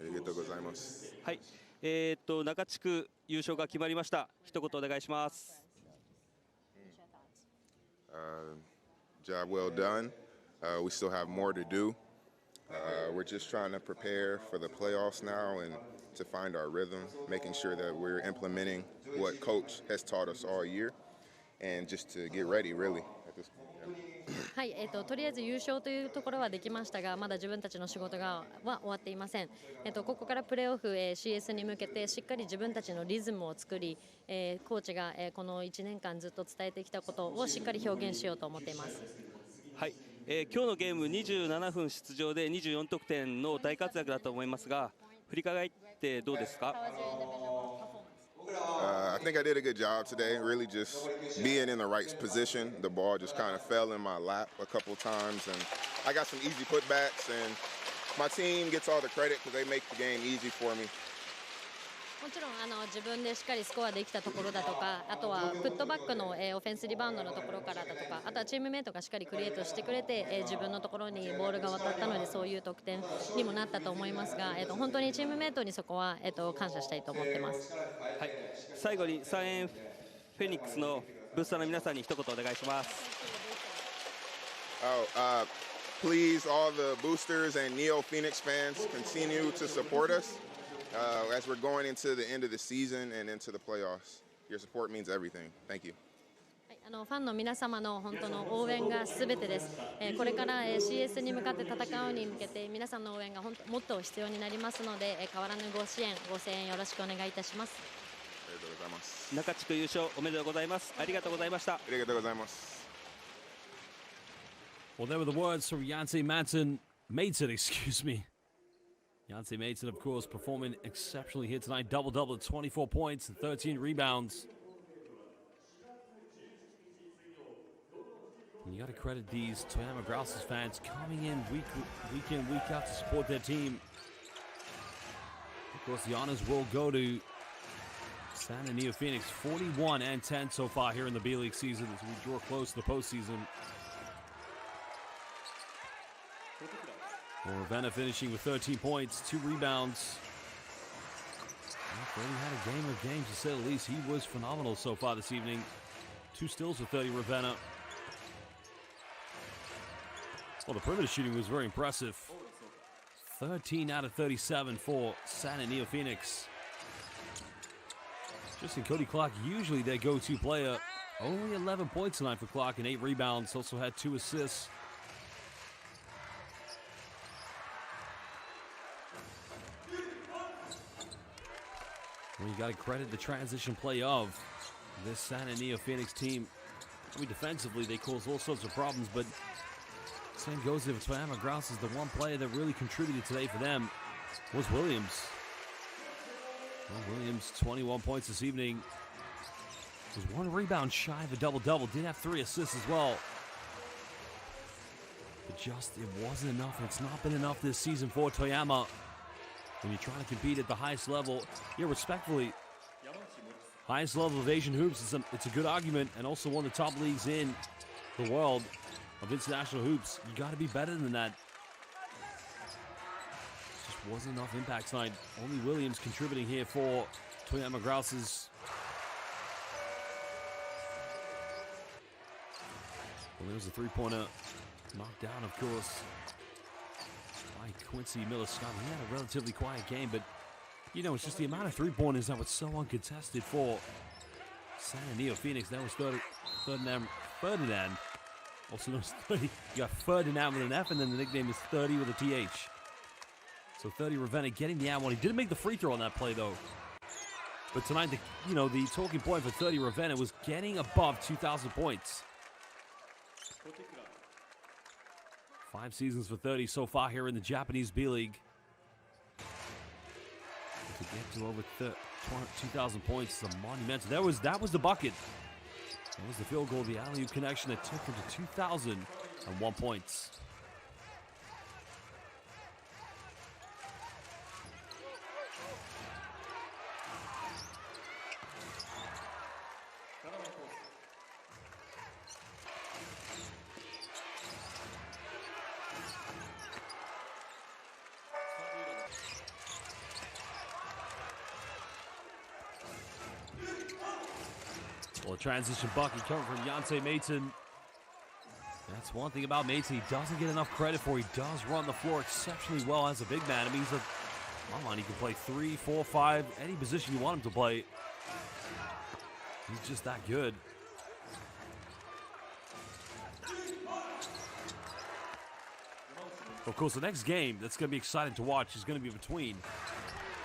ありがとうございます。はい、中地区優勝が決まりました。一言お願いします。Job well done. We still have more to do. We're just trying to prepare for the playoffs now and to find our rhythm, making sure that we're implementing what coach has taught us all year, and just to get ready, really, at this point. Yeah. はい、とりあえず優勝というところはできましたが、まだ自分たちの仕事は終わっていません。ここからプレーオフ、CS に向けてしっかり自分たちのリズムを作り、コーチが、この1年間ずっと伝えてきたことをしっかり表現しようと思っています。はい、今日のゲーム27分出場で24得点の大活躍だと思いますが、振り返ってどうですか？I think I did a good job today, really just being in the right position. The ball just kind of fell in my lap a couple times, and I got some easy putbacks, and my team gets all the credit because they make the game easy for me. もちろん自分でしっかりスコアできたところだとか、あとはプットバックの、オフェンスリバウンドのところからだとか、あとはチームメイトがしっかりクリエイトしてくれて、自分のところにボールが渡ったのでそういう得点にもなったと思いますが、本当にチームメイトにそこは、感謝したいと思ってます。はい、最後にサンエンフェニックスのブースターの皆さんに一言お願いします。Please, all the boosters and NeoPhoenix fans, continue to support us. As we're going into the end of the season and into the playoffs. Your support means everything. Thank you. ファンの皆様の本当の応援がすべてです。これから CS に向かって戦うに向けて皆さんの応援がもっと必要になりますので、変わらぬご支援、ご声援よろしくお願いいたします。ありがとうございます。中地区優勝おめでとうございます。ありがとうございました。ありがとうございます。Well, there were the words from Yancey Maidson, excuse me. Yancey Maidson, of course, performing exceptionally here tonight. Double-double at 24 points and 13 rebounds. And you got to credit these Toyama Grousers fans coming in week in, week out to support their team. Of course, the honors will go to San NeoPhoenix, 41-10 so far here in the B-League season as we draw close to the postseason. Ravenna finishing with 13 points, 2 rebounds. Freddie had a game of games, to say the least. He was phenomenal so far this evening. 2 steals for 30, Ravenna. Well, the perimeter shooting was very impressive. 13 out of 37 for San NeoPhoenix. Justin Cody Clark, usually their go-to player. Only 11 points tonight for Clark and 8 rebounds. Also had 2 assists. Well, you got to credit the transition play of this San NeoPhoenix team. I mean, defensively, they cause all sorts of problems, but same goes to Toyama Grousers. The one player that really contributed today for them was Williams. Well, Williams, 21 points this evening. Was 1 rebound shy of a double-double. Did have 3 assists as well. But just, it wasn't enough. It's not been enough this season for Toyama. When you're trying to compete at the highest level, respectfully, highest level of Asian hoops, it's a good argument, and also one of the top leagues in the world of international hoops. You got to be better than that. Just wasn't enough impact tonight. Only Williams contributing here for Toyama Grousers. Well, there's a three-pointer knocked down, of course, by Quincy Miller-Scott. He had a relatively quiet game, but, you know, it's just the amount of three-pointers that was so uncontested for San NeoPhoenix. That was Ferdinand. Also known as 30. You got Ferdinand with an F, and then the nickname is 30 with a TH. So 30 Ravenna getting the one. He didn't make the free throw on that play, though. But tonight, the talking point for 30 Ravenna was getting above 2,000 points. 5 seasons for 30 so far here in the Japanese B-League. To get to over 2,000 points is a monumental. That was the bucket. That was the field goal, the alley-oop connection that took him to 2,001 points. Well, a transition bucket coming from Yancey Maidson. That's one thing about Maidson. He doesn't get enough credit for. He does run the floor exceptionally well as a big man. I mean, he can play 3, 4, 5, any position you want him to play. He's just that good. Of course, the next game that's going to be exciting to watch is going to be between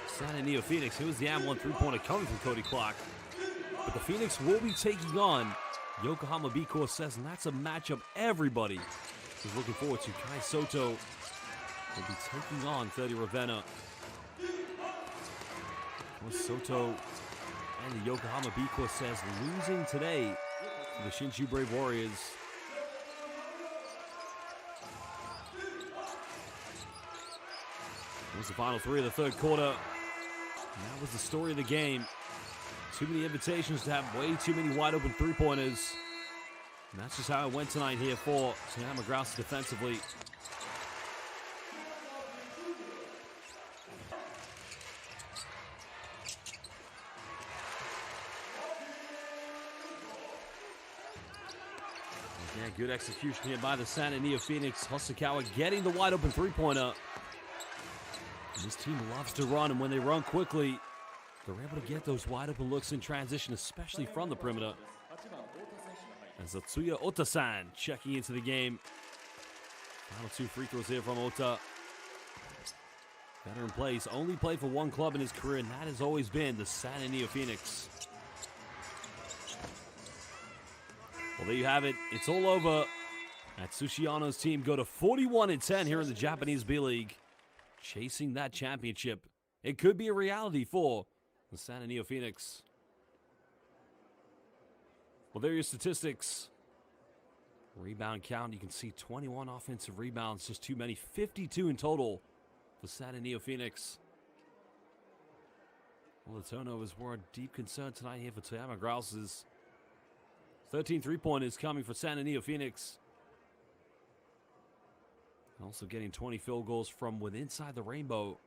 San and NeoPhoenix. It was the M1 three-pointer coming from Cody Clark. But the Phoenix will be taking on Yokohama B.LEAGUE, and that's a matchup everybody is looking forward to. Kai Soto will be taking on 30 Ravenna. Soto and the Yokohama B.LEAGUE losing today to the Shinshu Brave Warriors. That was the final three of the third quarter. And that was the story of the game. Too many invitations to have way too many wide open three-pointers. And that's just how it went tonight here for Toyama Grousers defensively. Yeah, good execution here by the San and NeoPhoenix. Hosokawa getting the wide open three-pointer. And this team loves to run, and when they run quickly, they're able to get those wide open looks in transition, especially from the perimeter. As Atsuya Ota-san checking into the game. Final two free throws here from Ota. Veteran plays, only played for one club in his career, and that has always been the San and NeoPhoenix. Well, there you have it. It's all over. Atsushiyano's team go to 41-10 here in the Japanese B-League. Chasing that championship. It could be a reality for the San and NeoPhoenix. Well, there are your statistics. Rebound count, you can see 21 offensive rebounds, just too many. 52 in total for San and NeoPhoenix. Well, the turnovers were a deep concern tonight here for Toyama Grousers. 13 three-pointers coming for San and NeoPhoenix. Also getting 20 field goals from within inside the rainbow.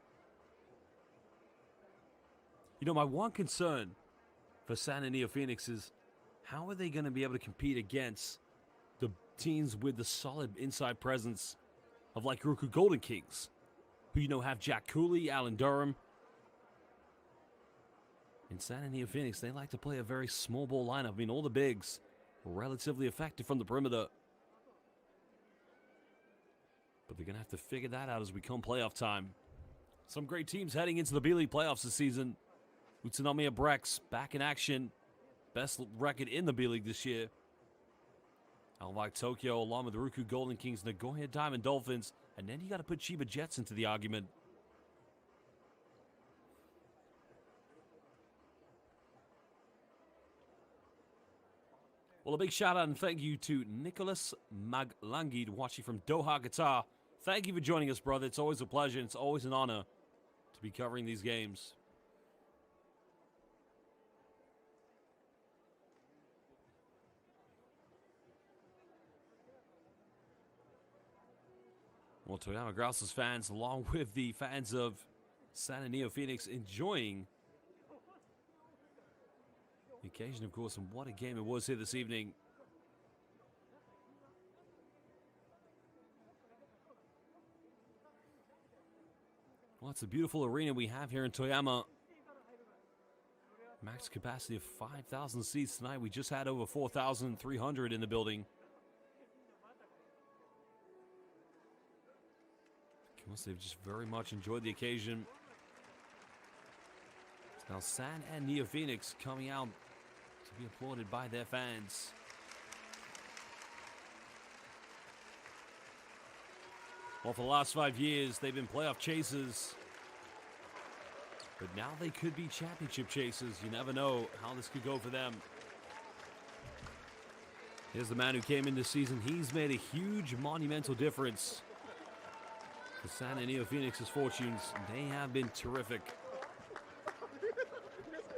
You know, my one concern for San and NeoPhoenix is how are they going to be able to compete against the teams with the solid inside presence of like Roku Golden Kings, who, you know, have Jack Cooley, Alan Durham. In San and NeoPhoenix, they like to play a very small ball lineup. I mean, all the bigs are relatively effective from the perimeter. But they're going to have to figure that out as we come playoff time. Some great teams heading into the B-League playoffs this season. Utsunomiya Brex back in action. Best record in the B-League this year. Alvak Tokyo along with the Roku Golden Kings, Nagoya Diamond Dolphins. And then you got to put Chiba Jets into the argument. Well, a big shout out and thank you to Nicholas Maglangid watching from Doha, Qatar. Thank you for joining us, brother. It's always a pleasure. It's always an honor to be covering these games. Well, Toyama Grousers fans, along with the fans of San and NeoPhoenix, enjoying the occasion, of course, and what a game it was here this evening. Well, it's a beautiful arena we have here in Toyama. Max capacity of 5,000 seats tonight. We just had over 4,300 in the building. They've just very much enjoyed the occasion. Now San and NeoPhoenix coming out to be applauded by their fans. Well, for the last 5 years, they've been playoff chasers. But now they could be championship chasers. You never know how this could go for them. Here's the man who came in this season. He's made a huge, monumental difference for San and NeoPhoenix's fortunes. They have been terrific.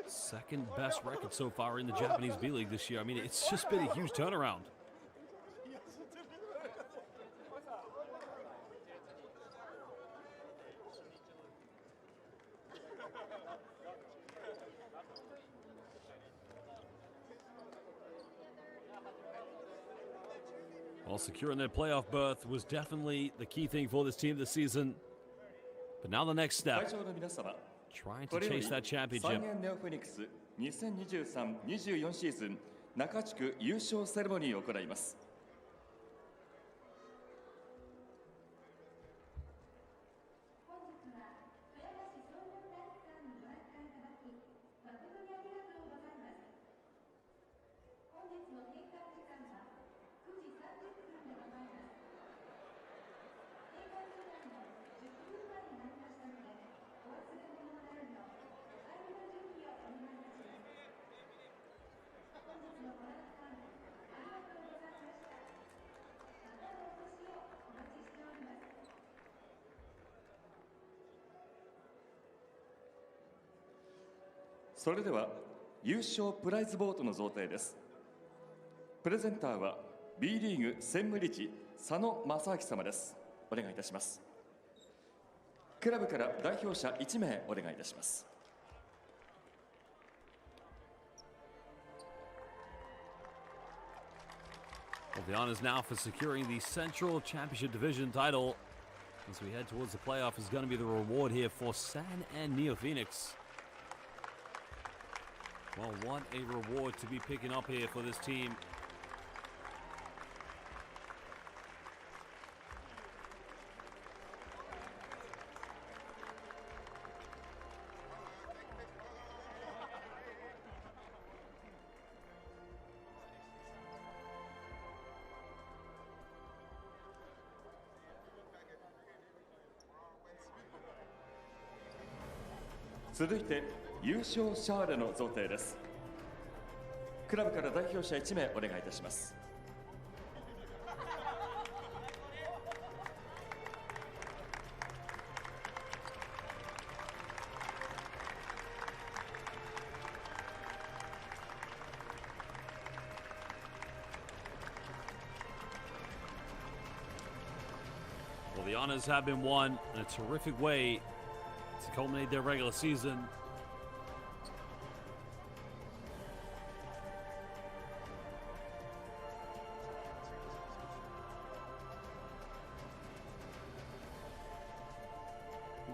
Second best record so far in the Japanese B-League this year. I mean, it's just been a huge turnaround. Well, securing their playoff berth was definitely the key thing for this team this season. But now the next step, trying to chase that championship. 2023-24シーズン中地区優勝セレモニーを行います。それでは優勝プライズボートの贈呈です。プレゼンターは B リーグ専務理事佐野正明様です。お願いいたします。クラブから代表者1名お願いいたします。Well, the honors now for securing the Central Championship Division title as we head towards the playoff is going to be the reward here for San and NeoPhoenix. Well, what a reward to be picking up here for this team.続いて優勝シャーレの贈呈です。クラブから代表者1名お願いいたします。Well, the honors have been won in a terrific way to culminate their regular season.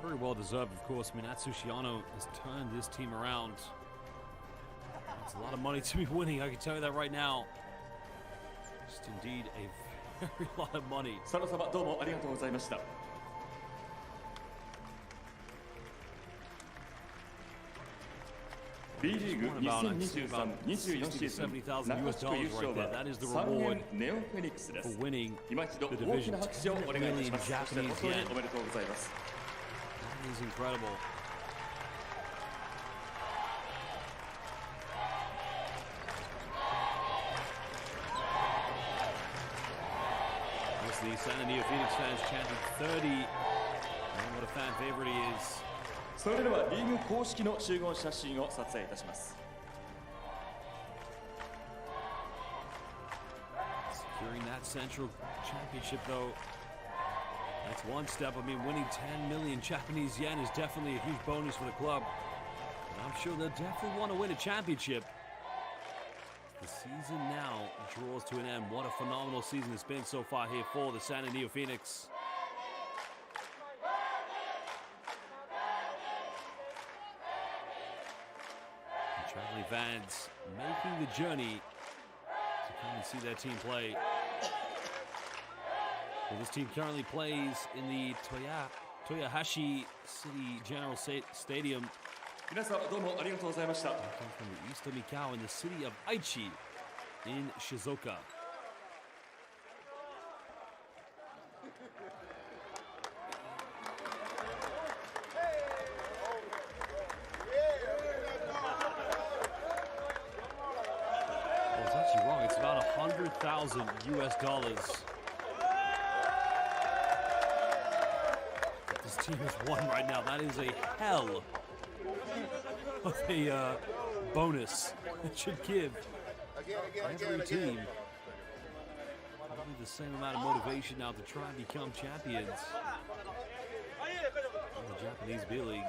Very well deserved, of course. Minatsushi Yano has turned this team around. It's a lot of money to be winning, I can tell you that right now. Just indeed a very lot of money. 佐野様どうもありがとうございました。B リーグ2023-24シーズン中地区優勝は3円ネオフェニックスです。今一度大きな拍手をお願いいたします。そして本当におめでとうございます。That is incredible. As the San NeoPhoenix fans chanted 30, and what a fan favorite he is. それではリーグ公式の集合写真を撮影いたします。Securing that Central Championship, though, that's one step. I mean, winning 10 million Japanese yen is definitely a huge bonus for the club. And I'm sure they'll definitely want to win a championship. The season now draws to an end. What a phenomenal season it's been so far here for the San NeoPhoenix. Traveling fans making the journey to come and see their team play. Well, this team currently plays in the Toyohashi City General Stadium. 皆さんどうもありがとうございました。From the east of Mikao in the city of Aichi in Shizuoka. Wrong. It's about $100,000 US. This team has won right now. That is a hell of a bonus. It should give every team probably the same amount of motivation now to try and become champions in the Japanese B.LEAGUE.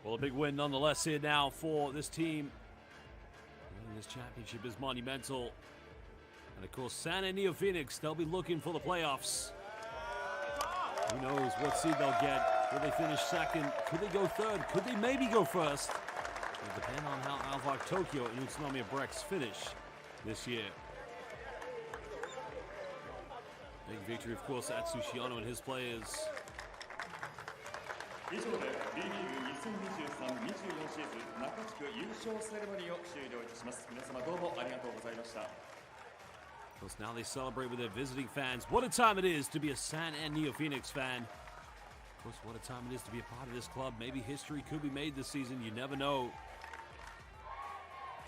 Well, a big win nonetheless here now for this team. Winning this championship is monumental. And of course, San and NeoPhoenix, they'll be looking for the playoffs. Who knows what seed they'll get? Will they finish second? Could they go third? Could they maybe go first? It'll depend on how Alvark Tokyo and Utsunomiya Brex finish this year. Big victory, of course, at Tsushiyano and his players. 以上で B リーグ2023-24シーズン中地区優勝セレモニーを終了いたします。皆様どうもありがとうございました。Of course, now they celebrate with their visiting fans. What a time it is to be a San and NeoPhoenix fan. Of course, what a time it is to be a part of this club. Maybe history could be made this season. You never know.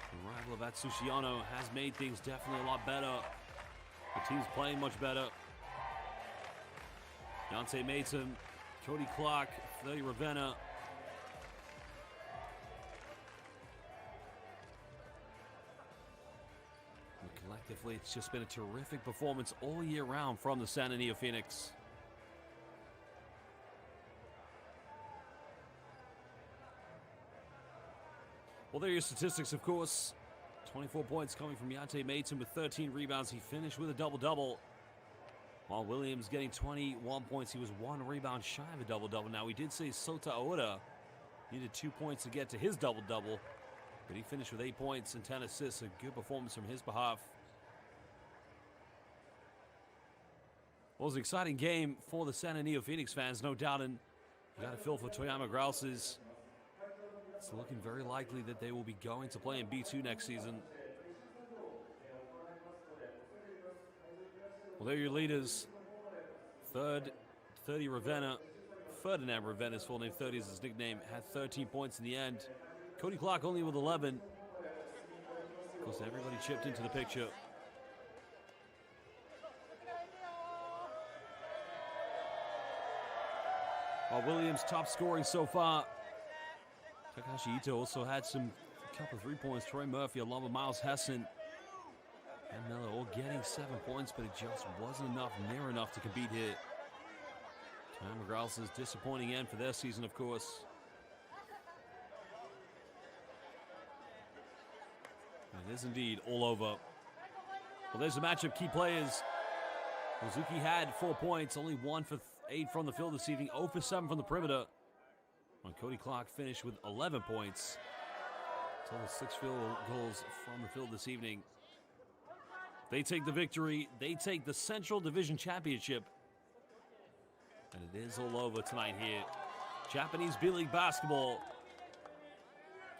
The arrival of Atsushi has made things definitely a lot better. The team's playing much better. Yonsei Mason, Cody Clark, 30 Ravenna. And collectively, it's just been a terrific performance all year round from the San NeoPhoenix. Well, there are your statistics, of course. 24 points coming from Yante Maton with 13 rebounds. He finished with a double-double. While Williams getting 21 points. He was 1 rebound shy of a double-double. Now, we did say Sota Oda needed 2 points to get to his double-double. But he finished with 8 points and 10 assists. A good performance from his behalf. Well, it was an exciting game for the San NeoPhoenix fans, no doubt. And you got to feel for Toyama Grousers. It's looking very likely that they will be going to play in B2 next season. Well, they're your leaders. 30 Ravenna. Ferdinand Ravenna's full name, 30 is his nickname, had 13 points in the end. Cody Clark only with 11. Of course, everybody chipped into the picture. While Williams top scoring so far. Takashi Ito also had a couple of 3-pointers. Troy Murphy along with Miles Hessen and Miller all getting 7 points, but it just wasn't enough, near enough to compete here. Toyama Grousers' disappointing end for their season, of course. And it is indeed all over. Well, there's a matchup. Key players. Mizuki had 4 points, only 1 for 8 from the field this evening, 0 for 7 from the perimeter. When Cody Clark finished with 11 points. Total 6 field goals from the field this evening. They take the victory. They take the Central Division Championship. And it is all over tonight here. Japanese B.LEAGUE basketball.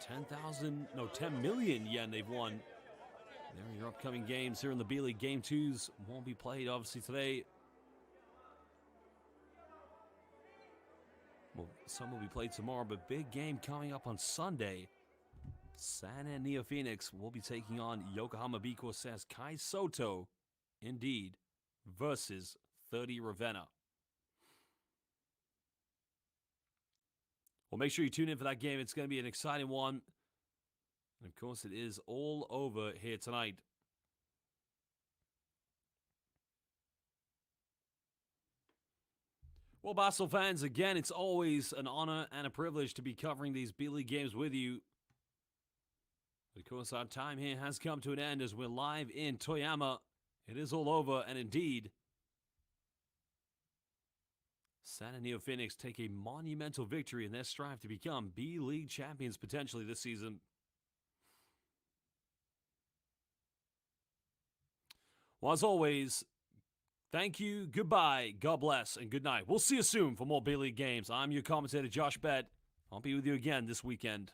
10 million yen they've won. There are your upcoming games here in the B.LEAGUE. Game 2s won't be played, obviously, today. Well, some will be played tomorrow, but big game coming up on Sunday. San NeoPhoenix will be taking on Yokohama B Corsairs Kai Soto, indeed, versus 30 Ravenna. Well, make sure you tune in for that game. It's going to be an exciting one. And of course, it is all over here tonight. Well, Basel fans, again, it's always an honor and a privilege to be covering these B.LEAGUE games with you. Of course, our time here has come to an end as we're live in Toyama. It is all over, and indeed, San NeoPhoenix take a monumental victory in their strive to become B.LEAGUE champions potentially this season. Well, as always, thank you, goodbye, God bless, and good night. We'll see you soon for more B.LEAGUE games. I'm your commentator, Josh Bett. I'll be with you again this weekend.